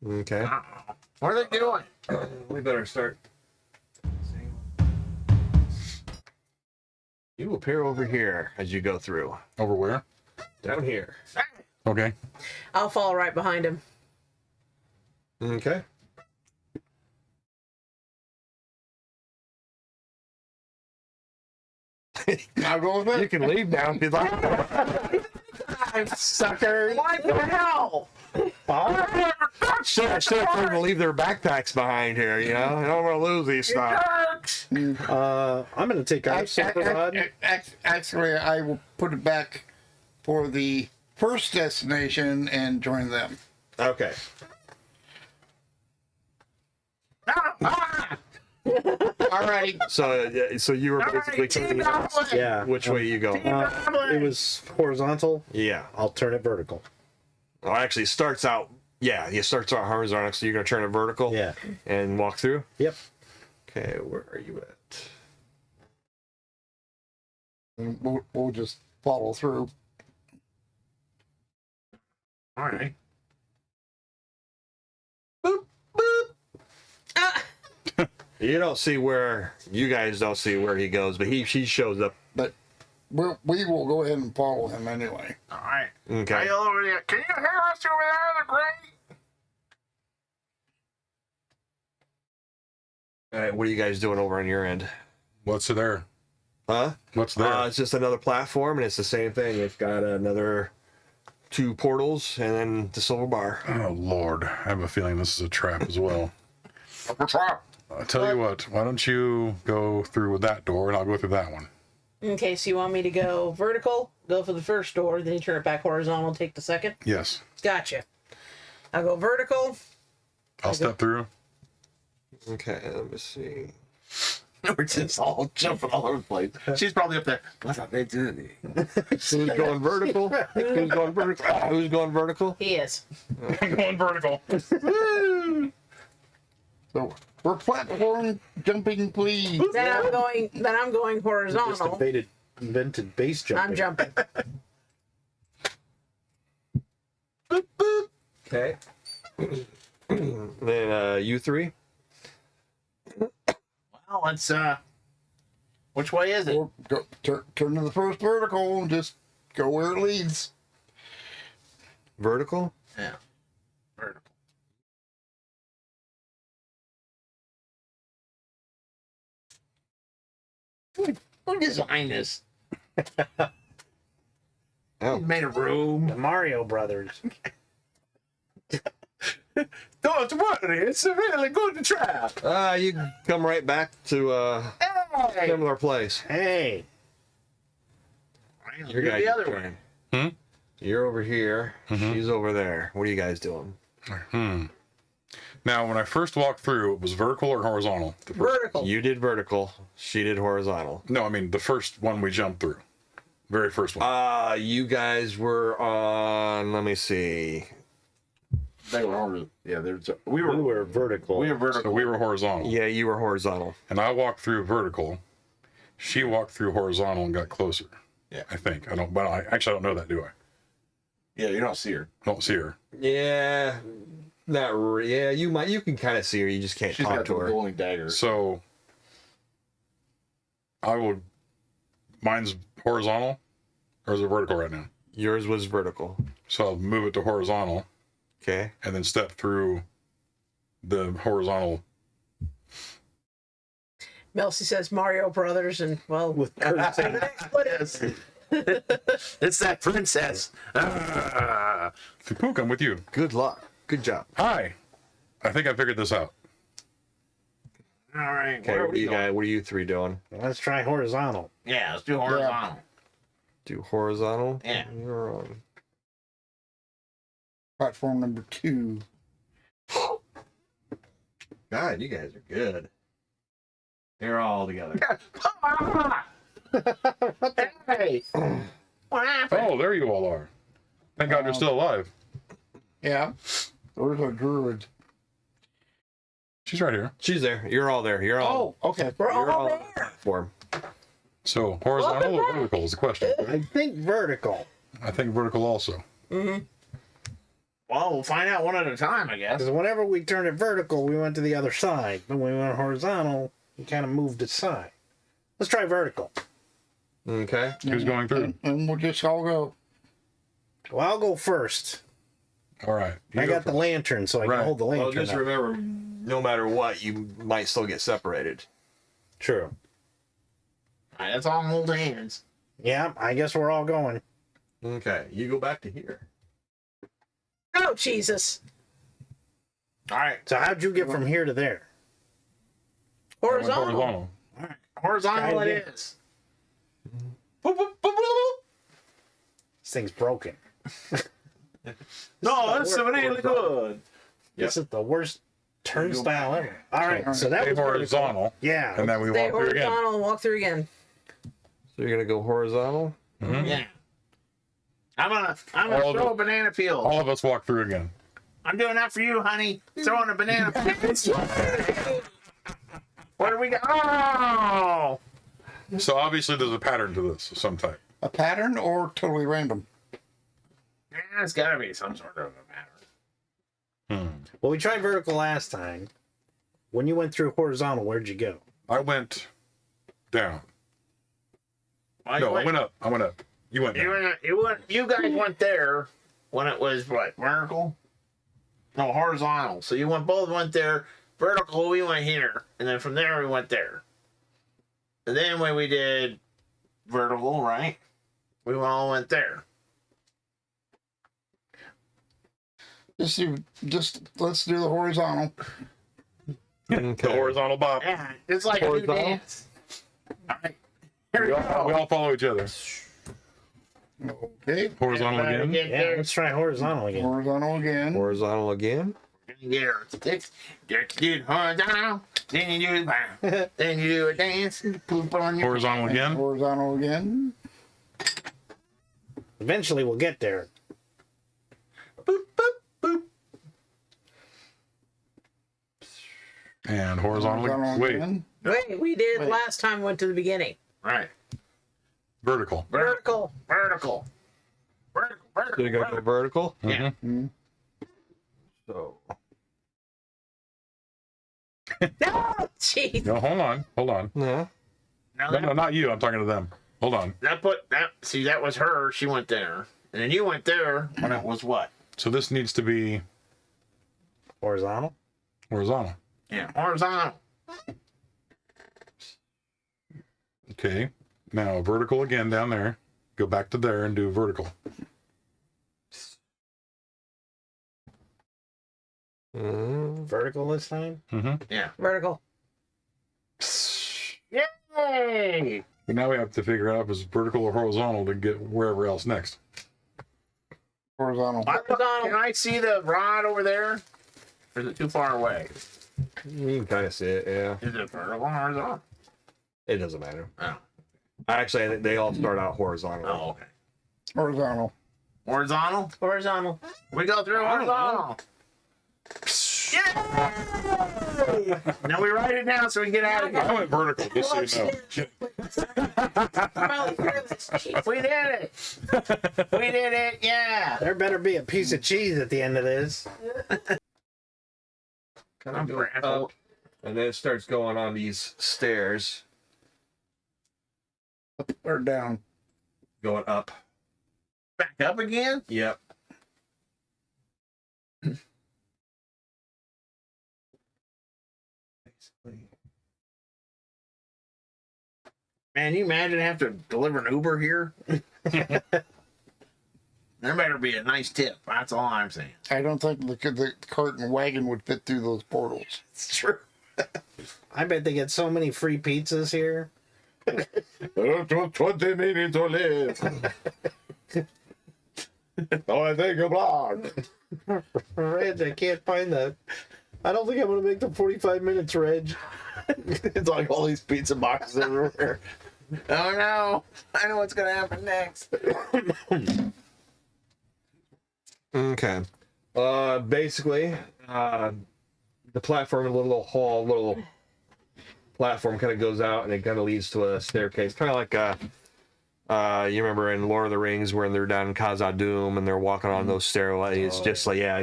Okay. What are they doing? We better start. You appear over here as you go through. Over where? Down here. Okay. I'll follow right behind him. Okay. I'll go with You it. can leave now if you'd like. Sucker! What the hell? Should have told them to leave their backpacks behind here, you know? I don't want to lose these stuff. Jerks! I'm going to take our silver rod. Actually, I will put it back for the first destination and join them. Okay. Alrighty. So you were basically turning it Yeah. which way you go. It was horizontal. Yeah. I'll turn it vertical. Oh, actually, it starts out. Yeah, it starts out horizontal. So you're gonna turn it vertical. Yeah. And walk through. Yep. Okay, where are you at? And we'll just follow through. All right. You don't see where you guys don't see where he goes, but she shows up. But we will go ahead and follow him anyway. All right. Okay. Hey, over there. Can you hear us over there? The great. All right, what are you guys doing over on your end? What's there? Huh? What's there? It's just another platform, and it's the same thing. It's got another 2 portals, and then the silver bar. Oh, Lord. I have a feeling this is a trap as well. Upper trap. I'll tell you what. Why don't you go through with that door, and I'll go through that one. Okay, so you want me to go vertical, go for the first door, then you turn it back horizontal, take the second? Yes. Gotcha. I'll go vertical. I'll step through. Okay, let me see. We're just all jumping all over the place. She's probably up there. What are they doing? Who's going vertical? Who's going vertical? Who's going vertical? He is. I'm going vertical. So we're platform jumping, please. Then I'm going Just horizontal. invented base jumping. I'm jumping. Okay. Then you 3. Well, let's which way is it? Or go, turn to the first vertical and just go where it leads. Vertical? Yeah. Vertical. Who designed this? Oh. Made a room. The Mario Brothers. Don't worry, it's a really good trap. You can come right back to Hey! similar place. Hey. You're the other way. Hmm? You're over here. She's over there. What are you guys doing? Now, when I first walked through, it was vertical or horizontal? Vertical. You did vertical. She did horizontal. No, I mean the first one we jumped through. Very first one. You guys were on. Let me see. They were horizontal. Yeah, We were vertical. we were vertical. So we were horizontal. Yeah, you were horizontal. And I walked through vertical. She walked through horizontal and got closer. Yeah. I think. I don't, but I don't know that, do I? Yeah, you don't see her. I don't see her. Yeah, yeah, you might. You can kind of see her. You just can't She's talk got to the her. glowing dagger. So I will. Mine's horizontal, or is it vertical right now? Yours was vertical. So I'll move it to horizontal Okay. and then step through the horizontal. Melcy says Mario Brothers, and well, With curves in it. Yes. It's that princess. Pook, I'm with you. Good luck. Good job. Hi. I think I figured this out. All right. Okay. where are What are we you going? guys? What are you 3 doing? Let's try horizontal. Yeah, let's do horizontal. Do horizontal. Yeah. You're on. Platform number 2. God, you guys are good. They're all together. Hey, what happened? Oh, there you all are. Thank God you're still alive. Yeah. There's a druid. She's right here. She's there. You're all there. You're all. Oh, okay. we're You're all all there. platform. So horizontal or vertical is the question. I think vertical. I think vertical also. Well, we'll find out one at a time, I guess. Because whenever we turned it vertical, we went to the other side. But when we went horizontal, we kind of moved aside. Let's try vertical. Okay. Who's going through? And we'll just all go. Well, I'll go first. All right. You I go got the first. lantern, so I Right. can hold the Well, lantern just up. remember, no matter what, you might still get separated. True. All right, let's all hold hands. Yeah, I guess we're all going. Okay. You go back to here. Oh Jesus! All right, So how'd you get from here to there? Horizontal. Horizontal. horizontal I it did. is. This thing's broken. No, that's really good. This is the worst turnstile ever. All right, so that Stay was vertical. horizontal. Yeah. And then we Stay walk through again. horizontal and walk through again. So you're gonna go horizontal. Yeah. I'm gonna throw a banana peel. All of us walk through again. I'm doing that for you, honey. Throwing a banana peel. Where do we go? Oh! So obviously there's a pattern to this of some type. A pattern or totally random? Yeah, it's gotta be some sort of a pattern. Well, we tried vertical last time. When you went through horizontal, where'd you go? I went down. Well, No, I went up. I went up. You went down. You guys went there when it was what, vertical? No, horizontal. So you both went there. Vertical, we went here, and then from there we went there. And then when we did vertical, right? We all went there. Just let's do the horizontal. The horizontal bop. Yeah, it's like a new Horizontal? dance. All right, here we go. We all follow each other. Okay. Horizontal again. Get Yeah, there. let's try horizontal again. Horizontal again. Horizontal again. Get sticks. Get horizontal. Then you do it. Then you do a dance and poop on your. Horizontal again. Horizontal again. Eventually, we'll get there. Boop boop boop. And horizontal. Wait. again. Wait, we did last time. Went to the beginning. Right. Vertical. Vertical. Vertical. Vertical. Vertical. So you gotta go vertical. Yeah. So Oh, jeez. No, hold on. Hold on. yeah. Now No, not you. I'm talking to them. Hold on. that was her. She went there, and then you went there when it was what? So this needs to be Horizontal? horizontal. Yeah, horizontal. Okay. Now vertical again down there. Go back to there and do vertical. Vertical this time? Yeah. Vertical. Yay! But now we have to figure out if it's vertical or horizontal to get wherever else next. Horizontal. Can I see the rod over there? Or is it too far away? You can kind of see it. Yeah. Is it vertical or horizontal? It doesn't matter. Oh. Actually, I think they all start out horizontal. Oh, okay. Horizontal. Horizontal? Horizontal. We go through horizontal. Yeah! Now we write it down so we can get out of I here. went vertical, just so you know. Finally through this. Jeez. We did it. We did it. Yeah. There better be a piece of cheese at the end of this. Kind of go up, and then it starts going on these stairs, Up or down. going up. Back up again? Yep. Man, you imagine having to deliver an Uber here? There better be a nice tip. That's all I'm saying. I don't think the cart and wagon would fit through those portals. It's true. I bet they get so many free pizzas here. 20 minutes to live. Oh, I think a block. Reg, I can't find that. I don't think I'm going to make the 45 minutes, Reg. It's like all these pizza boxes everywhere. Oh no! I know what's gonna happen next. Okay. Basically, the platform, a little hall, little platform kind of goes out and it kind of leads to a staircase. Kind of like, you remember in Lord of the Rings when they're down in Khazad-dûm and they're walking on those stairways. It's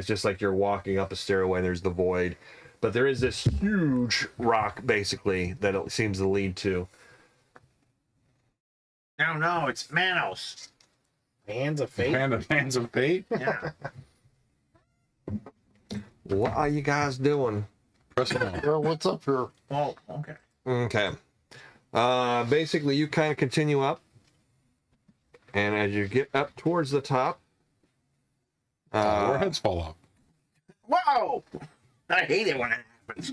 just like you're walking up a stairway and there's the void. But there is this huge rock, basically, that it seems to lead to. No, it's Manos. Hands of fate. Hands of fate. Yeah. What are you guys doing? Press it on. Well, what's up here? Oh, okay. Okay. Basically, you kind of continue up. And as you get up towards the top, Our heads fall off. Whoa! I hate it when it happens.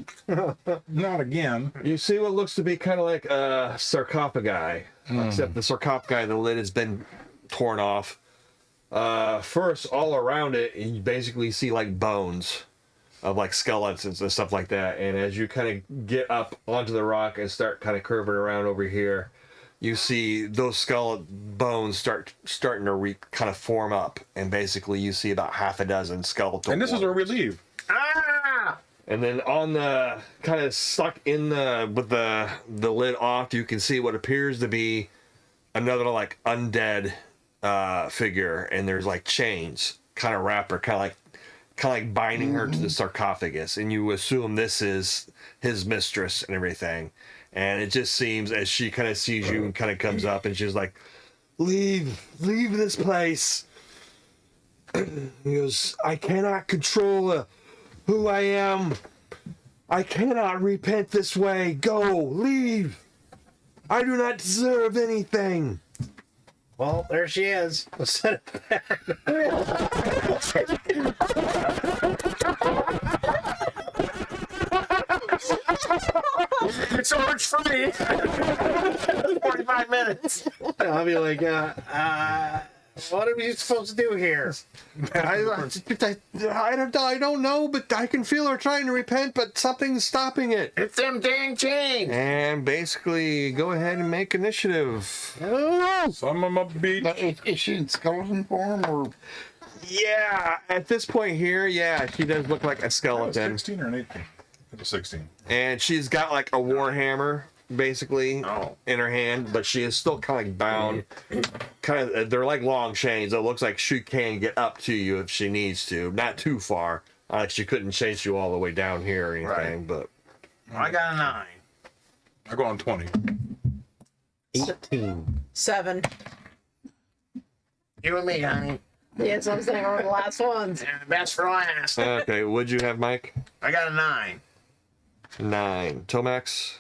Not again. you see what looks to be kind of like a sarcophagi. Except the sarcophagi, the lid has been torn off. First, all around it, you basically see like bones of like skeletons and stuff like that. And as you kind of get up onto the rock and start kind of curving around over here, you see those skull bones starting to kind of form up, and basically you see about half a dozen skeletal. And this is where we leave. And then on the kind of stuck in with the lid off, you can see what appears to be another like undead figure, and there's like chains kind of wrapped her, kind of like binding her to the sarcophagus, and you assume this is his mistress and everything. And it just seems as she kind of sees you and kind of comes up, and she's like, leave this place. He goes, I cannot control who I am. I cannot repent this way. Go, leave. I do not deserve anything. Well, there she is. Let's set it there. It's orange free. 45 minutes. I'll be like, what are we supposed to do here? I don't know, but I can feel her trying to repent, but something's stopping it. It's them dang chains. And basically, go ahead and make initiative. Some of my beat. Now, is she in skeleton form or? Yeah, at this point here, yeah, she does look like a skeleton. 16 or an 18? It's a 16. And she's got like a war hammer, basically, Oh. in her hand, but she is still kind of bound. Kind of, they're like long chains. It looks like she can get up to you if she needs to. Not too far. She couldn't chase you all the way down here or anything, Right. but... I got a 9. I go on 20. 18. 7. You and me, honey. Yeah, so I'm saying we're the last ones. And the best for last. Okay, what'd you have, Mike? I got a 9. 9. Tomax?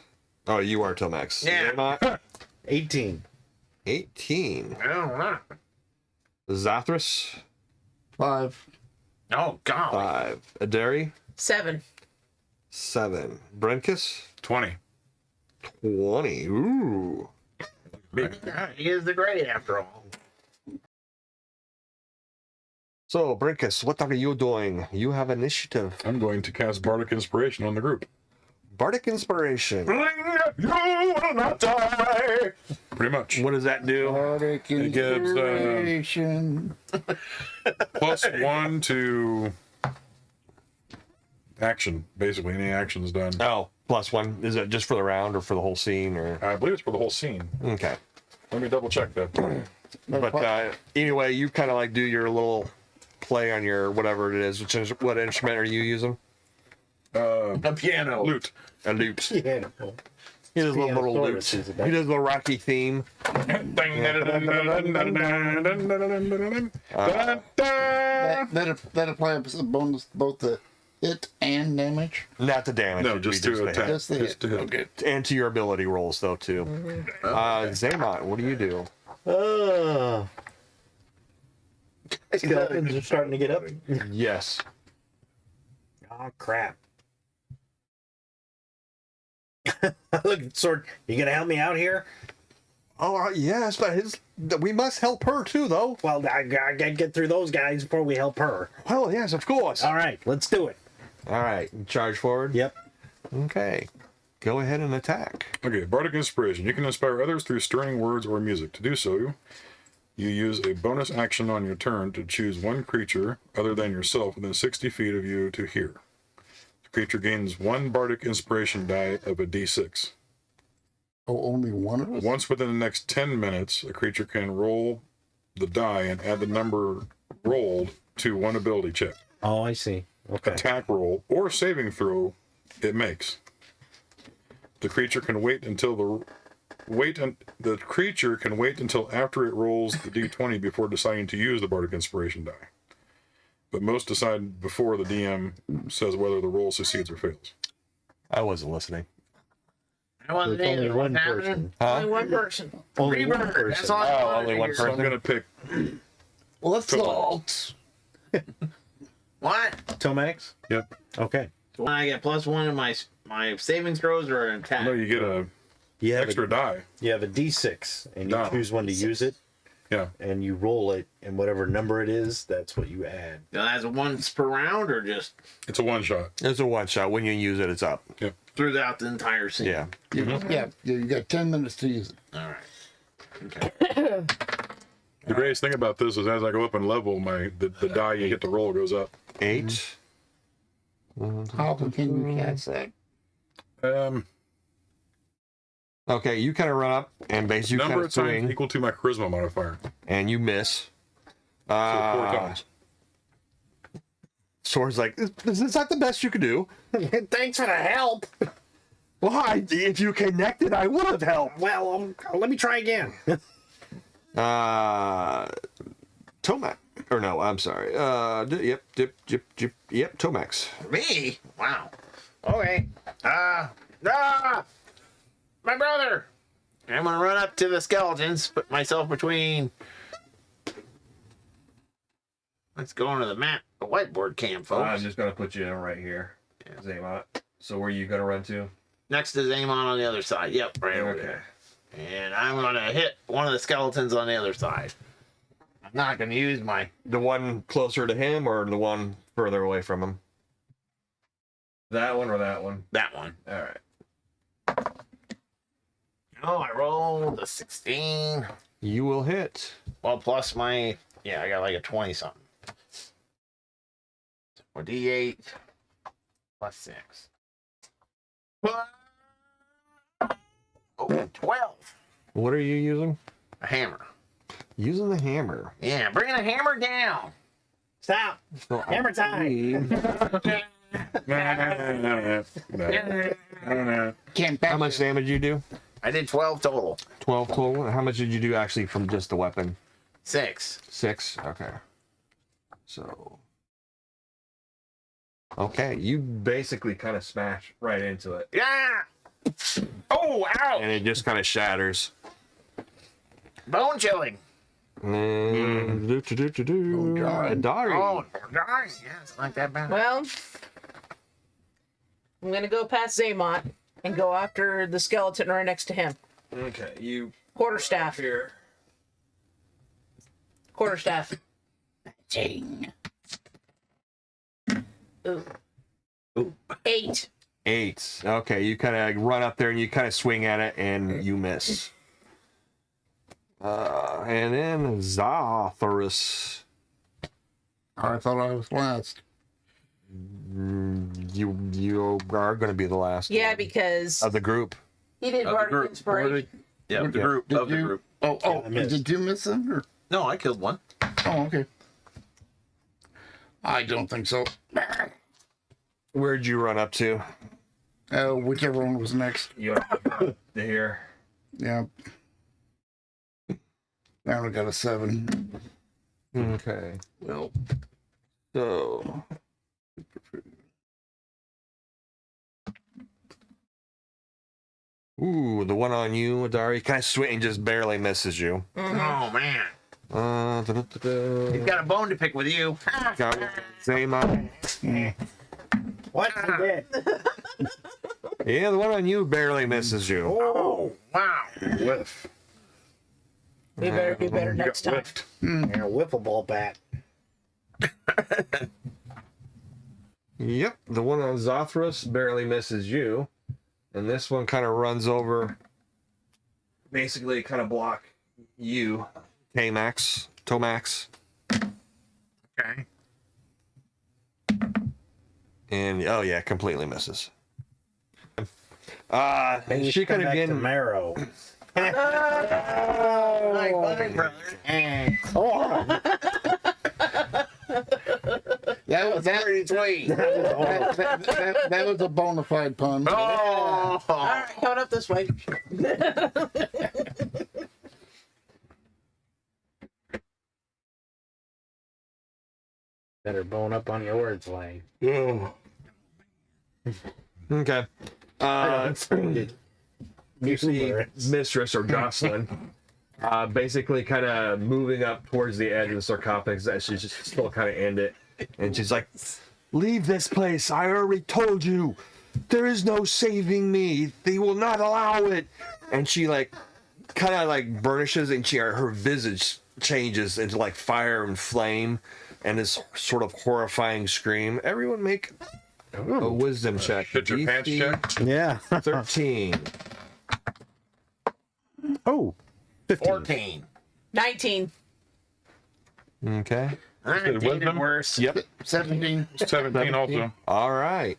Oh, you are Tomax. Yeah. Not 18. 18. I don't know. Zathras? 5. Oh, God. 5. Aderi? 7. 7. Brenkus? 20. 20. Ooh. He is the great after all. So, Brenkus, what are you doing? You have initiative. I'm going to cast Bardic Inspiration on the group. Bardic Inspiration. You will not die. Pretty much. What does that do? Bardic It gives, inspiration. +1 to action. Basically, any action's done. Oh, +1. Is it just for the round or for the whole scene? Or I believe it's for the whole scene. okay. Let me double check that. But anyway, you kind of like do your little play on your whatever it is. What instrument are you using? A piano. Loot. A lute. Yeah. He does a little lute. Taurus is He about- does a Rocky theme. That applies bonus both the hit and damage. Not the damage. No, it'd be just to the attack. hit. Just the Just to hit. Okay. And to your ability rolls though too. Zaymot, what do you do? Skeletons are starting to get up. Yes. Oh, crap. Look, Sword, you gonna help me out here? Oh yes, but we must help her too, though. Well, I gotta get through those guys before we help her. Well, yes, of course. All right, let's do it. All right, charge forward. Yep. Okay, go ahead and attack. Okay, Bardic Inspiration. You can inspire others through stirring words or music. To do so, you use a bonus action on your turn to choose one creature other than yourself within 60 feet of you to hear. The creature gains 1 Bardic Inspiration die of a d6. Oh, only one of us? Once within the next 10 minutes, a creature can roll the die and add the number rolled to one ability check, Oh, I see. Okay. attack roll, or saving throw it makes. The creature can wait until the creature can wait until after it rolls the d20 before deciding to use the Bardic Inspiration die. But most decide before the DM says whether the roll succeeds or fails. I wasn't listening. I wasn't There's only either. one What's person. happening? Huh? Only one person. Only one Rebirth. person. That's all I Oh, wanted only to one hear. So I'm person. going to pick Let's Tomax. What? Tomax? Yep. Okay. So when I get +1 in my saving throws or an attack? No, you get a You have extra die. you have a D6, and you No. choose when to use it, Yeah. and you roll it, and whatever number it is, that's what you add. So that's once per round or just It's a one shot. It's a one shot. When you use it, it's up. throughout the entire scene? Yeah. Yeah, you got 10 minutes to use it. All right. The greatest thing about this is as I go up in level, the die you get to roll goes up. 8. How can you cast that? Okay, you kind of run up and basically Number kind of of times swing, equal to my charisma modifier. and you miss. So 4 times. Sword's like, is that the best you could do? Thanks for the help. Why? If you connected, I would have helped. Well, let me try again. Tomac. Or no, I'm sorry. Yep, Tomax. Me? Wow. Okay. My brother. I'm gonna run up to the skeletons, put myself between. Let's go onto the map, the whiteboard cam, folks. I'm just gonna put you in right here, Zaymot. So where are you gonna run to? Next to Zaymon on the other side. Yep, right over there. And I'm gonna hit one of the skeletons on the other side. I'm not gonna use my. The one closer to him or the one further away from him? That one or that one? That one. All right. Oh, I rolled a 16. You will hit. Well, plus my. Yeah, I got like a 20 something. Or D8 plus 6. Oh, 12. What are you using? A hammer. Using the hammer. Yeah, bringing a hammer down. Stop. So Hammer time. Can't How back much damage you do? I did 12 total. 12 total. How much did you do actually from just the weapon? 6. 6. Okay. So. Okay, you basically kind of smash right into it, Yeah. Oh, ow. and it just kind of shatters. Bone chilling. Adari. Oh, darn. Yeah, it's like that bad. Well, I'm gonna go past Zaymot and go after the skeleton right next to him. Okay, you Quarterstaff. here. Quarterstaff. Dang. Ooh. 8. 8. Okay, you kind of run up there and you kind of swing at it and you miss. And then Zotharus. I thought I was last. You are going to be the last Yeah, one because of the group. he did Bardic Inspiration. Yeah, the Did group. you- Of the group. Oh, I missed. did you miss them? Or? No, I killed one. Oh, okay. I don't think so. Where'd you run up to? Whichever one was next. You up to here. Yeah. I only got a 7. Okay. Well, So. Ooh, the one on you, Adari, kind of swing just barely misses you. Oh, man. He's Got got a bone to pick with you. Zayma. What? You did? Yeah, the one on you barely misses you. Oh, wow. Whiff. We better do better You next got time. whiffed. And a wiffle ball bat. Yep, the one on Zotharus barely misses you. And this one kind of runs over, basically kind of block you, Tomax. Okay. And, oh yeah, completely misses. And she Come could back to again, marrow. Like mine, brother. That was a bona fide pun. Oh. All right, coming up this way. Better bone up on your words, Lane. okay. You see Mistress or Jocelyn basically kind of moving up towards the edge of the sarcophagus as she's just still kind of in it. And she's like, leave this place. I already told you. There is no saving me. They will not allow it. And she like kind of like burnishes and her visage changes into like fire and flame and this sort of horrifying scream. Everyone make a wisdom check. Shit your pants DC check. Yeah. 13. Oh. 14. 19. Okay. I Good did wisdom? it worse. Yep. 17. 17 also. All right.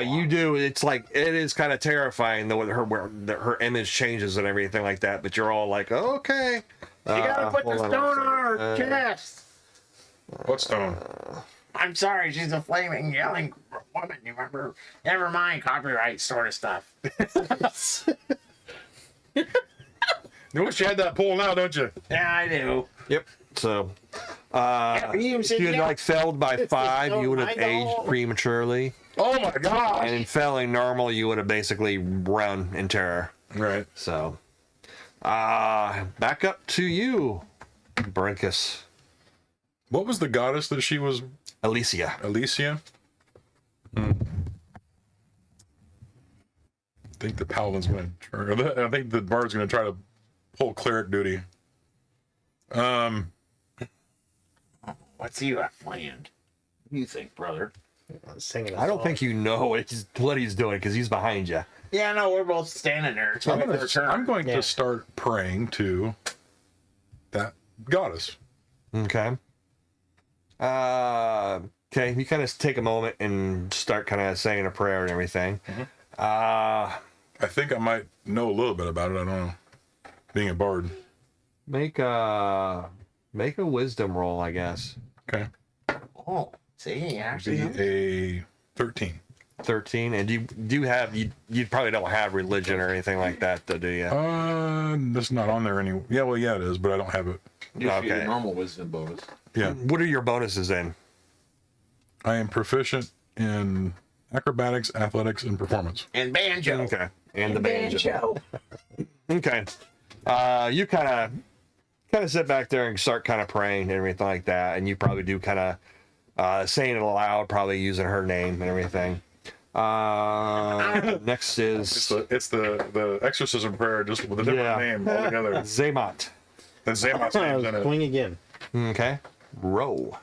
You do. It's like it is kind of terrifying though, with her image changes and everything like that. But you're all like, okay. You gotta put the hold on stone one on her second. chest. What stone? I'm sorry, she's a flaming, yelling woman. You remember? Never mind, copyright sort of stuff. You wish you had that pull now, don't you? Yeah, I do. Yep. So, You if said you had yeah. like failed by 5, you would have aged prematurely, Oh my gosh! and in failing normal, you would have basically run in terror. Right. So, back up to you, Brinkus. What was the goddess that she was? Alicia. Alicia? I think the paladin's going to. I think the bard's going to try to pull cleric duty. What's he got planned? What do you think, brother? Singing a I don't song. think you know what he's doing because he's behind you. Yeah, no, we're both standing there. It's I'm only their turn. going Yeah. to start praying to that goddess. Okay. Okay, you kind of take a moment and start kind of saying a prayer and everything. I think I might know a little bit about it. I don't know. Being a bard. Make a wisdom roll, I guess. Okay. Oh, see, actually. Be a 13. 13, and you probably don't have religion or anything like that, though, do you? That's not on there anymore. Yeah, well, yeah, it is, but I don't have it. Okay. Normal wisdom bonus. Yeah. What are your bonuses in? I am proficient in acrobatics, athletics, and performance. And banjo. Okay, and the banjo. Okay. You kind of sit back there and start kind of praying and everything like that, and you probably do kind of saying it aloud, probably using her name and everything. Next is It's the exorcism prayer, just with a different name altogether. Zaymot. And Zaymot's name's in it. Swing again. Okay. Row.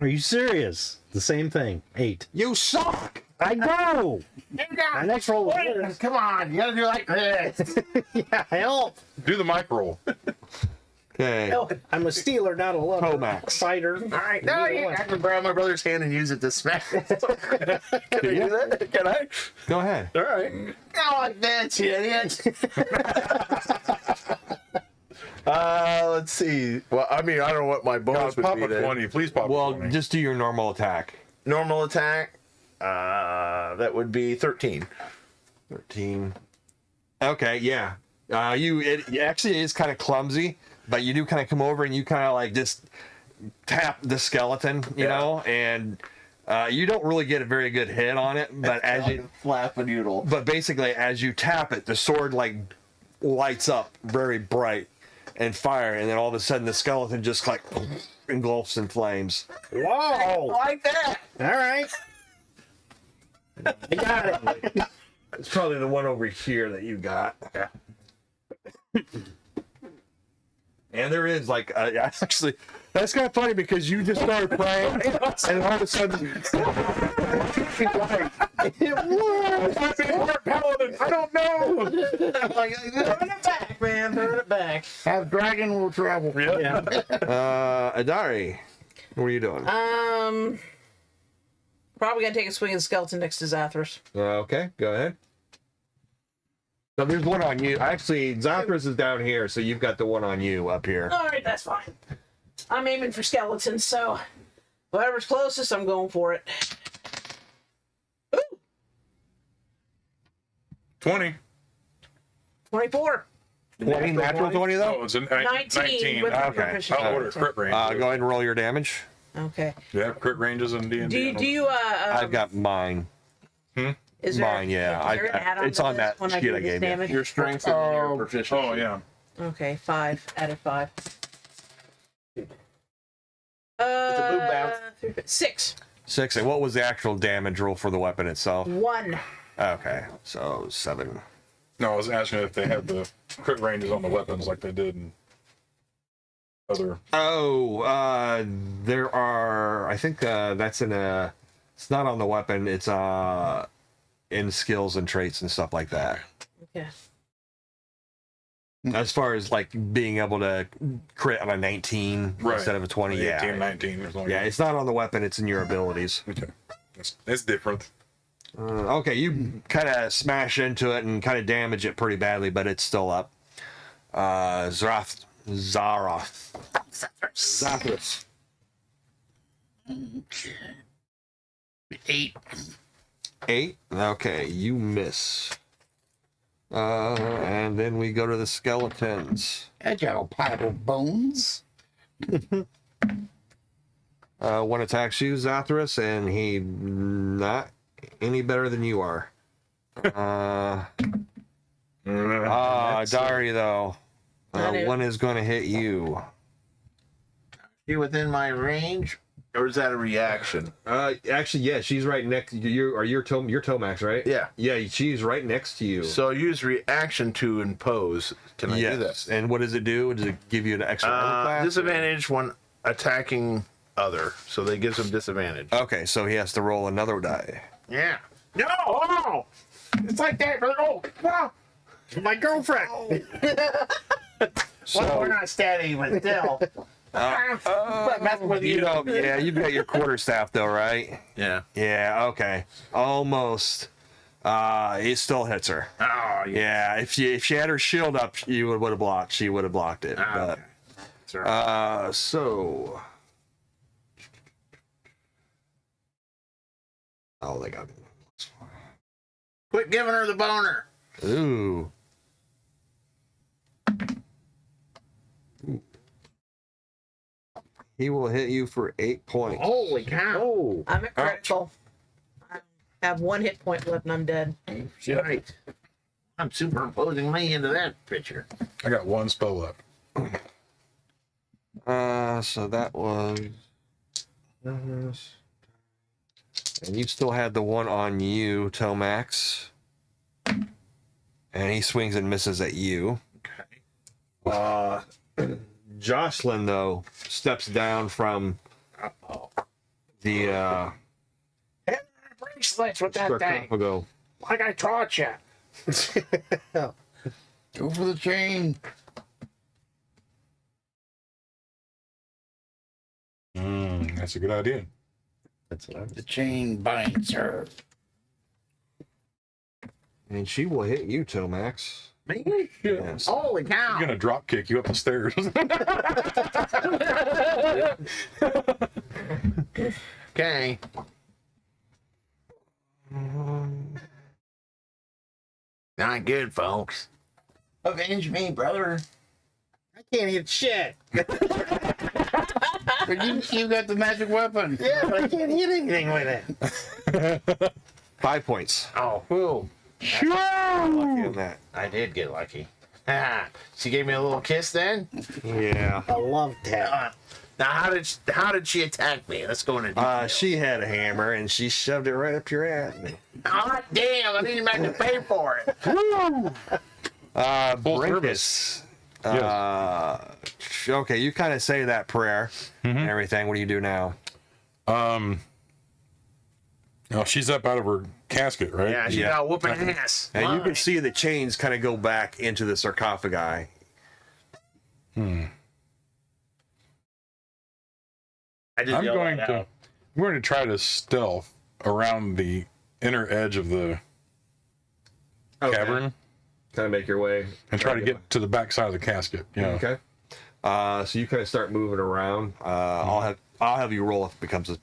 Are you serious? The same thing. 8. You suck. I know. You got My next roll was Wait, this. come on, you gotta do like this. Yeah, help. Do the mic roll. Okay. I'm a stealer, not a lover. Tomax. Fighter. All right, no, I can grab my brother's hand and use it to smack. Can I do that? Can I? Go ahead. All right. Not like that, you idiot. Let's see. Well, I mean, I don't know what my bonus would Pop be a then. 20. Please pop a Well, 20. just do your normal attack. Normal attack. That would be 13. 13. Okay, yeah. It actually is kind of clumsy, but you do kind of come over and you kind of like just tap the skeleton, you know, and you don't really get a very good hit on it, but Flap a noodle. but basically as you tap it, the sword like lights up very bright and fire, and then all of a sudden the skeleton just like engulfs in flames. Whoa. Like that. All right. I got it. It's probably the one over here that you got. And there is like actually, that's kind of funny because you just started praying, and all of a sudden, It was. I don't know. Like, turn it back, man. Turn it back. Have dragon will travel. Yeah. Adari, what are you doing? Probably gonna take a swing at the skeleton next to Zathras. Okay, go ahead. So there's one on you. Actually, Zathras is down here, so you've got the one on you up here. All right, that's fine. I'm aiming for skeletons, so whoever's closest, I'm going for it. Ooh, 20. 24. 20, natural 20 though? Oh, it's a 19. 19. With Okay. proficiency. I'll order crit range. Go ahead and roll your damage. Okay. Do you have crit ranges in D&D? Do you I've got mine. is there, mine, yeah. is there an add-on It's to on this that when sheet do I this gave you. damage? Your strength and your proficiency. Oh, yeah. Okay, 5. Added 5. It's a blue bounce. 6. 6. And what was the actual damage roll for the weapon itself? 1. Okay, so 7. No, I was asking if they had the crit ranges on the weapons like they did in other. Oh, there are. I think that's in a. It's not on the weapon. It's in skills and traits and stuff like that. Okay. As far as like being able to crit on a 19 instead of a 20, 18, 19 or something. Yeah, it's not on the weapon, it's in your abilities. Okay. It's different. Okay, you kind of smash into it and kind of damage it pretty badly, but it's still up. Zaroth. 8. 8. Okay, you miss. And then we go to the skeletons. Agile pile of bones. One attacks you, Zathras, and he not any better than you are. Dari though. One is going to hit you. You within my range, or is that a reaction? Actually, yeah, she's right next to you. Or you're Tomax, right? Yeah. Yeah, she's right next to you. So use reaction to impose. Can I do that? And what does it do? Does it give you an extra class? Disadvantage when attacking other. So that gives him disadvantage. Okay, so he has to roll another die. Yeah. No! Oh! It's like that. Oh, wow. My girlfriend. Well, we're not steady, but still. But messing with you. know, yeah, you've got your quarterstaff though, right? Yeah. Yeah, okay. Almost. It still hits her. Oh, yeah. Yeah, if she had her shield up, you would have blocked. She would have blocked it. Okay. That's right. So. Oh, they got me. Quit giving her the boner. Ooh. He will hit you for 8 points. Holy cow. Oh, I'm at critical. I have 1 hit point left and I'm dead. Right. I'm superimposing me into that picture. I got one spell left. So that was. And you still had the one on you, Tomax. And he swings and misses at you. Okay. Jocelyn, though, steps down from the Bracelets with that thing. sarcophago. Like I taught you. Go for the chain. That's a good idea. that's what I was. The chain binds her. And she will hit you, Tomax. Me? Yes. Holy cow. I'm gonna drop kick you up the stairs. Okay. Not good, folks. Avenge me, brother. I can't hit shit. But you got the magic weapon. Yeah, but I can't hit anything with it. 5 points. Oh, whew. Lucky on that. I did get lucky. She gave me a little kiss then. Yeah. I love that. Now, how did she attack me? Let's go into detail. She had a hammer and she shoved it right up your ass. Hot damn! I didn't even have to pay for it. Full Brinkus. Yes. Okay, you kind of say that prayer and everything. What do you do now? Oh, she's up out of her casket, right? Yeah, she's Yeah. out whooping ass. And you can Mine. see the chains kind of go back into the sarcophagi. I just I'm yelled going that to. out. I'm going to try to stealth around the inner edge of the cavern Kind of make your way and try to get to the back side of the casket. Yeah. Okay. So you kind of start moving around. I'll have you roll if it becomes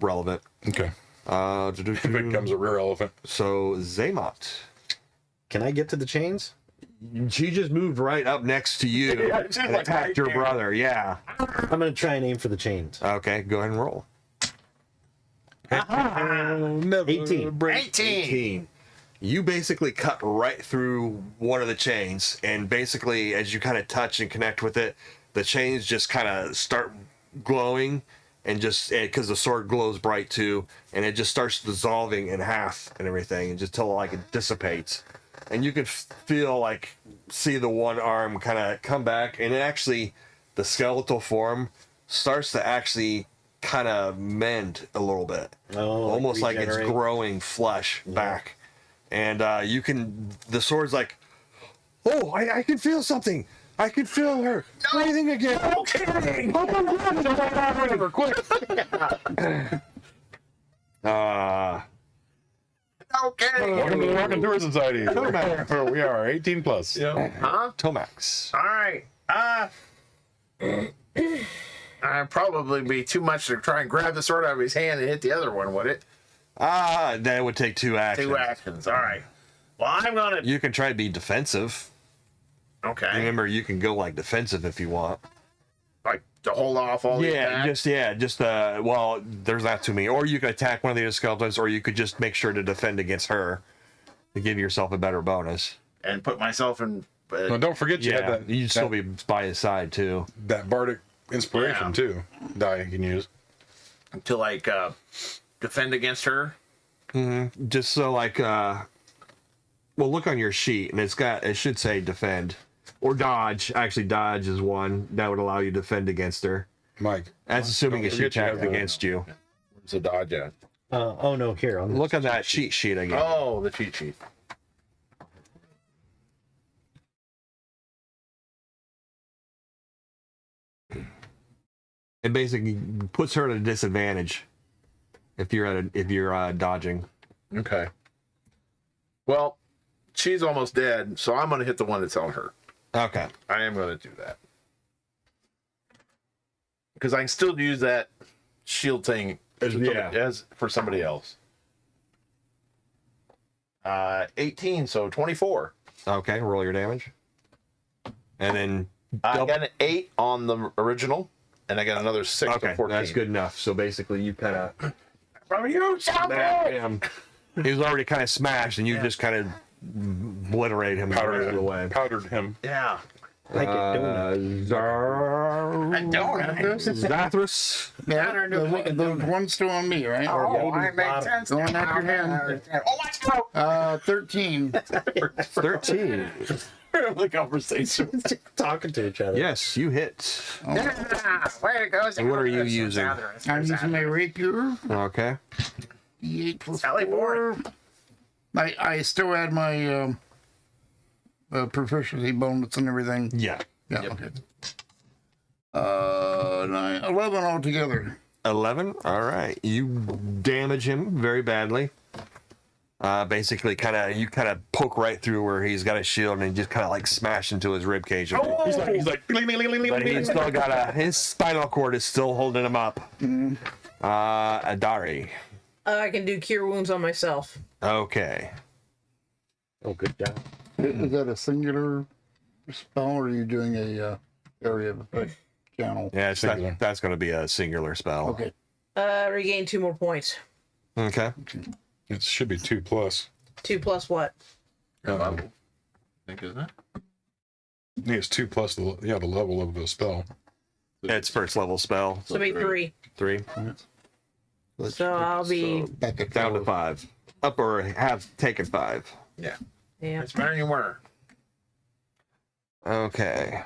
relevant. Okay. If it becomes a rear elephant. So Zaymot. Can I get to the chains? She just moved right up next to you Yeah, she's and like attacked right your there. brother. Yeah. I'm gonna try and aim for the chains. Okay, go ahead and roll. Never 18. break. 18. You basically cut right through one of the chains, and basically, as you kind of touch and connect with it, the chains just kind of start glowing, and just because the sword glows bright too, and it just starts dissolving in half and everything, and just till like it dissipates, and you can see the one arm kind of come back, and it actually, the skeletal form starts to actually kind of mend a little bit, almost like it's regenerate. growing flesh back. And the sword's like Oh, I can feel something. I can feel her breathing again. Okay. Quick. Okay. Welcome to the Rock and Tourism Society. Where we are 18 plus. Huh? Tomax. All right. I'd probably be too much to try and grab the sword out of his hand and hit the other one, would it? That would take 2 actions. 2 actions. All right. Well, I'm gonna. You can try to be defensive. Okay. Remember, you can go like defensive if you want. Like to hold off all the attacks? Well, there's not too many. Or you could attack one of the other skeletons, or you could just make sure to defend against her to give yourself a better bonus. And put myself in. Now, don't forget you have that, you'd still be by his side too. that bardic inspiration Yeah. too. Die you can use. To like defend against her. Just so well, look on your sheet, and it should say defend or dodge. Actually, dodge is one that would allow you to defend against her. Mike. That's assuming if she forget you have attacked the- against you. Where's the dodge at? Oh no, here on Look on that cheat sheet again. Oh, the cheat sheet. It basically puts her at a disadvantage if you're dodging. Okay. Well, she's almost dead, so I'm gonna hit the one that's on her. Okay. I am gonna do that because I can still use that shield thing as for somebody else. 18, so 24. Okay. Roll your damage, and then I got an 8 on the original, and I got another 6 okay, to 14. that's good enough. So basically, you kind of From you, something. him. He was already kind of smashed, and you just kind of obliterate him the rest of the way. Powdered him. Yeah. like a donut. I don't have this. Zathras. Yeah, the one's still on me, right? Oh, I make sense. Going at your hand. Oh, let's go. 13. 13. The conversation. Talking to each other. Yes, you hit. Yeah, way to go. And what are you using? I'm using my rapier. Okay. D8 plus Sally 4. I still had my proficiency bonus and everything. Yeah. Yeah, okay. 11 altogether. 11. All right. You damage him very badly. Basically, you kind of poke right through where he's got a shield, and you just kind of like smash into his rib cage. He's like bling, bling, bling, bling, But he's bling. still got his spinal cord is still holding him up. Adari. I can do cure wounds on myself. Okay. Oh, good job. Is that a singular spell, or are you doing a area of effect channel? Yeah, Singular. that's going to be a singular spell. Okay. Regain 2 more points. Okay. It should be 2 plus. 2 plus what? I think, isn't it? I think it's 2 plus the level of the spell. It's first level spell. So be 3. 3. So I'll be. Back at Down to 5. Up or have taken 5. Yeah. Yeah. It's better than you were. Okay.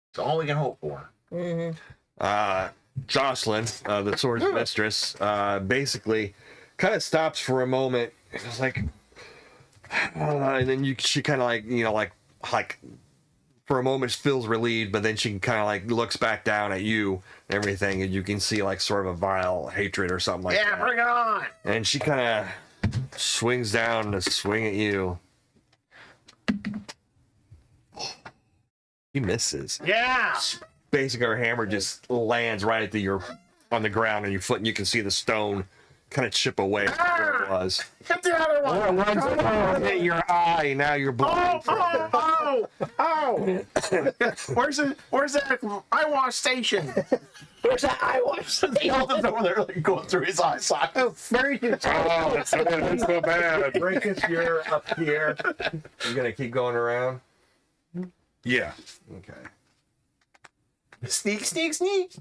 It's all we can hope for. Mm-hmm. Jocelyn, the sword's mistress, basically kind of stops for a moment. It's like, and then she kind of like for a moment feels relieved, but then she kind of like looks back down at you and everything, and you can see like sort of a vile hatred or something like Yeah, that. bring it on. And she kind of swings down to swing at you. She misses. Yeah. Basically, her hammer just lands right at on the ground on your foot, and you can see the stone kind of chip away from where it was. Hit the other one. Oh, hit your eye. Now you're bleeding. Oh. Where's that eye wash station? Where's that eye wash? He held it over there, like going through his eye socket. Oh, that's so bad. Breakus, you're up here. You're gonna keep going around. Yeah. Okay. Sneak, sneak, sneak.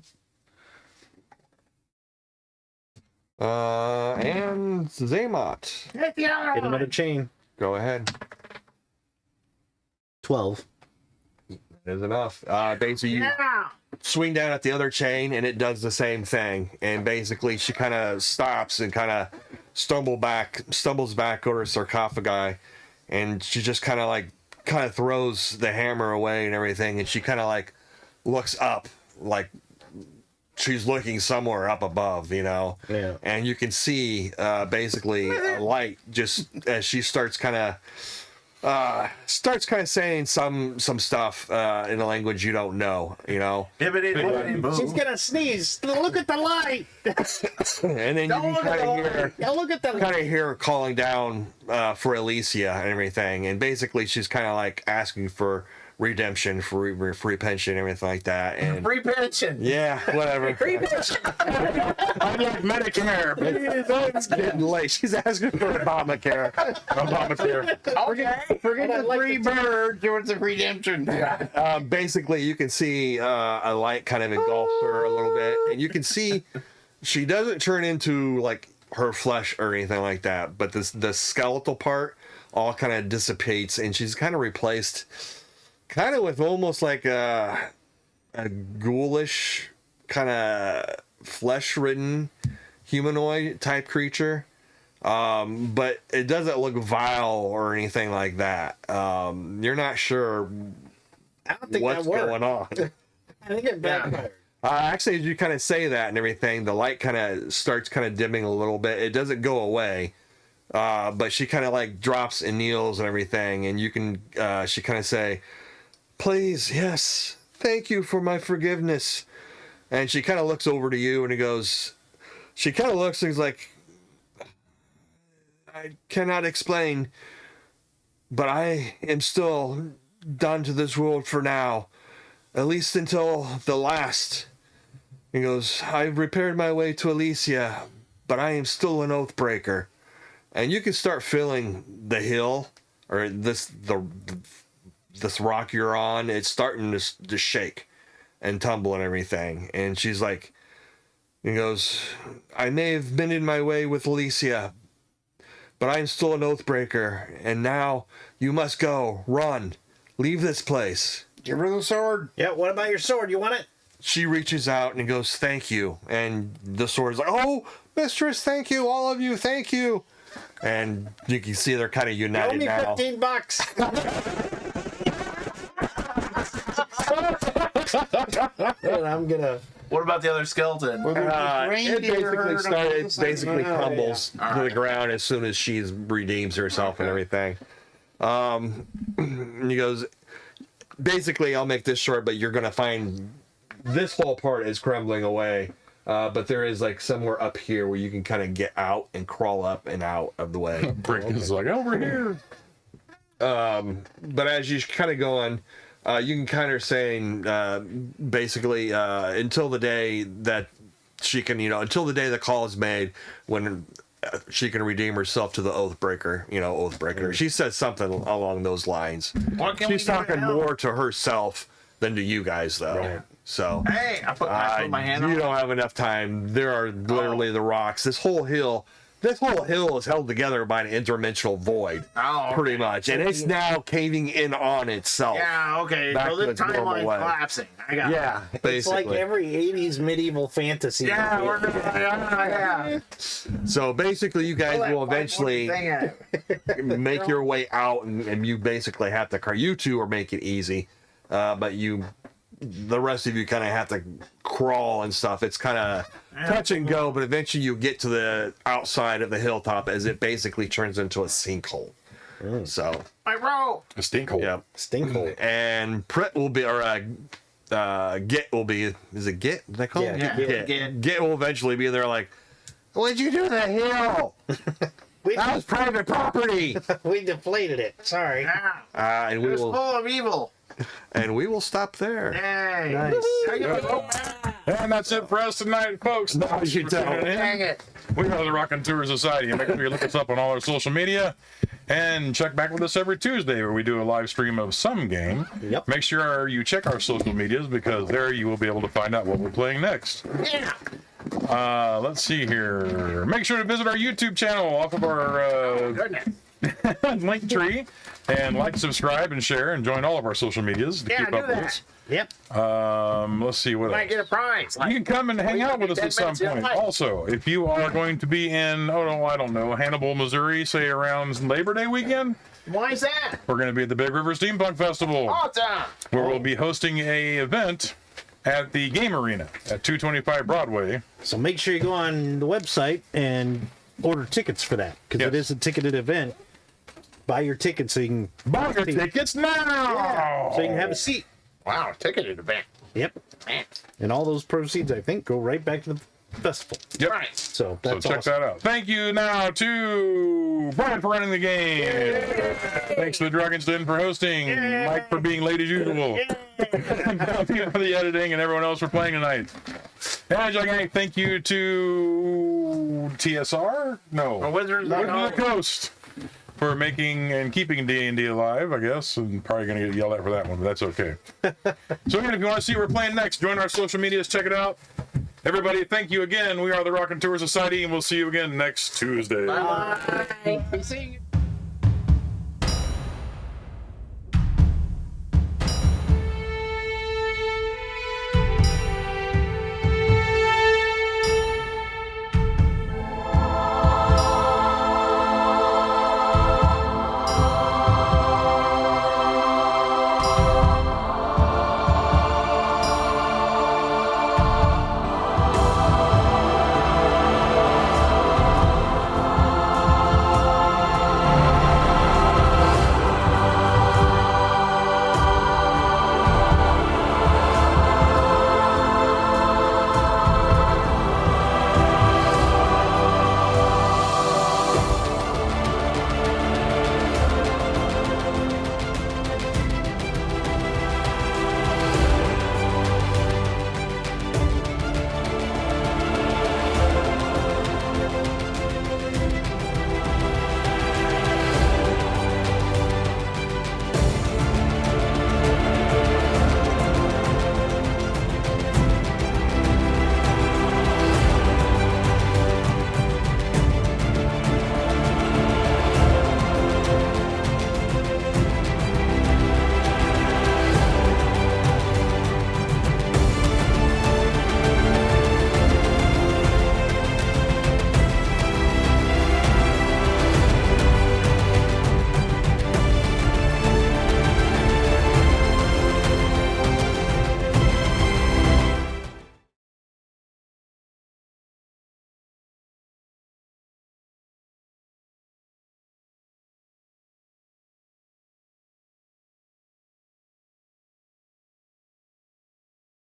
And Zaymot. Hit the other Hit one. another chain. Go ahead. 12. That is enough. Basically, you Yeah. swing down at the other chain, and it does the same thing. And basically, she kind of stops and kind of stumbles back over a sarcophagi, and she just kind of throws the hammer away and everything, and she kind of like looks up, like she's looking somewhere up above, you know. Yeah. And you can see basically a light just as she starts kind of saying some stuff in a language you don't know, you know. She's gonna sneeze. Look at the light. And then you can kind of hear, Look at the light. kind of hear her calling down for Alicia and everything, and basically she's kind of like asking for redemption, for free pension, everything like that, and Free pension. yeah, whatever. Free pension. I like Medicare. It's getting late. She's asking for Obamacare. Okay. Forget the three birds. What's the redemption? Basically, you can see a light kind of engulfs her a little bit, and you can see she doesn't turn into like her flesh or anything like that, but the skeletal part all kind of dissipates, and she's kind of replaced kind of with almost like a ghoulish kind of flesh-ridden humanoid type creature. But it doesn't look vile or anything like that. You're not sure I don't think what's that worked. going on. I think it backfired. Actually, as you kind of say that and everything, the light kind of starts kind of dimming a little bit. It doesn't go away, but she kind of like drops and kneels and everything, and you can she kind of say, "Please, yes, thank you for my forgiveness." And she kind of looks over to you and he goes, she kind of looks and he's like, "I cannot explain, but I am still done to this world for now, at least until the last." He goes, "I've repaired my way to Alicia, but I am still an oath breaker." And you can start feeling the hill, or this rock you're on. It's starting to shake and tumble and everything. And she's like, he goes, "I may have been in my way with Alicia, but I am still an oath breaker. And now you must go, run, leave this place." Give her the sword. Yeah, what about your sword? You want it? She reaches out and goes, "Thank you." And the sword's like, "Oh, mistress, thank you, all of you, thank you." And you can see they're kind of Owe united me now. $15. And I'm gonna. What about the other skeleton? Well, there's this It reindeer herd basically on the crumbles yeah. to the ground as soon as she redeems herself and everything. And he goes, basically, I'll make this short, but you're gonna find this whole part is crumbling away. But there is like somewhere up here where you can kind of get out and crawl up and out of the way. Brick is like, over here. But as you kind of go on, you can kind of saying basically until the day that she can, until the day the call is made when she can redeem herself to the Oathbreaker, Oathbreaker. She says something along those lines. What can we She's do talking now? more to herself than to you guys, though. Right. So Hey, I put my hand on you it. don't have enough time. There are literally the rocks. This whole hill is held together by an interdimensional void, Oh, pretty okay. much, and it's now caving in on itself. Yeah, okay. Back So to the its normal timeline's way. collapsing. I got it. Yeah, It's basically. like every 80s medieval fantasy. Yeah, we're gonna. Yeah. So basically, you guys will eventually Thing at it. make your way out, and you basically have to. You two are make it easy, but the rest of you kind of have to crawl and stuff. It's kind of touch and go, but eventually you get to the outside of the hilltop as it basically turns into a sinkhole. So, My rope. A stink hole. yeah. Stinkhole. And Prit will be, or Git will be, is it Git? Did I call it? Yeah, Git. Git will eventually be there like, "What'd you do to the hill? That was private property." We deflated it. Sorry. Yeah. And It we was will, full of evil. stop there. Yay. Nice. I got a rope. And that's it for us tonight, folks. No, you don't. Dang it. We are the Rockin' Tour Society. Make sure you look us up on all our social media and check back with us every Tuesday where we do a live stream of some game. Yep. Make sure you check our social medias because there you will be able to find out what we're playing next. Yeah. Let's see here. Make sure to visit our YouTube channel off of our Goodness. link tree and like, subscribe, and share, and join all of our social medias to Yeah, keep do up with that. us. Yep. Let's see what Might else. get a prize. You can come and hang we out can with be us 10 at some minutes in point. life. Also, if you are going to be in, I don't know, Hannibal, Missouri, say around Labor Day weekend, Why is that? We're going to be at the Big River Steampunk Festival, Awesome. where we'll be hosting a event at the Game Arena at 225 Broadway. So make sure you go on the website and order tickets for that, because Yes. it is a ticketed event. Buy your tickets so you can Buy your tickets now! so you can have a seat. Wow, ticketed event. Yep. Man. And all those proceeds, I think, go right back to the festival. Yep. Right. So So that's check awesome. that out. Thank you now to Brian for running the game. Thanks to the Dragon's Den for hosting. Mike for being late as usual. And Bounty for the editing, and everyone else for playing tonight. And Gigantic thank you to TSR? No. Wizards Wizards of the Coast for making and keeping D&D alive, I guess. And probably going to get yelled at for that one, but that's okay. So again, if you want to see what we're playing next, join our social medias, check it out. Everybody, thank you again. We are the Rock and Tour Society, and we'll see you again next Tuesday. Bye. Be seeing you.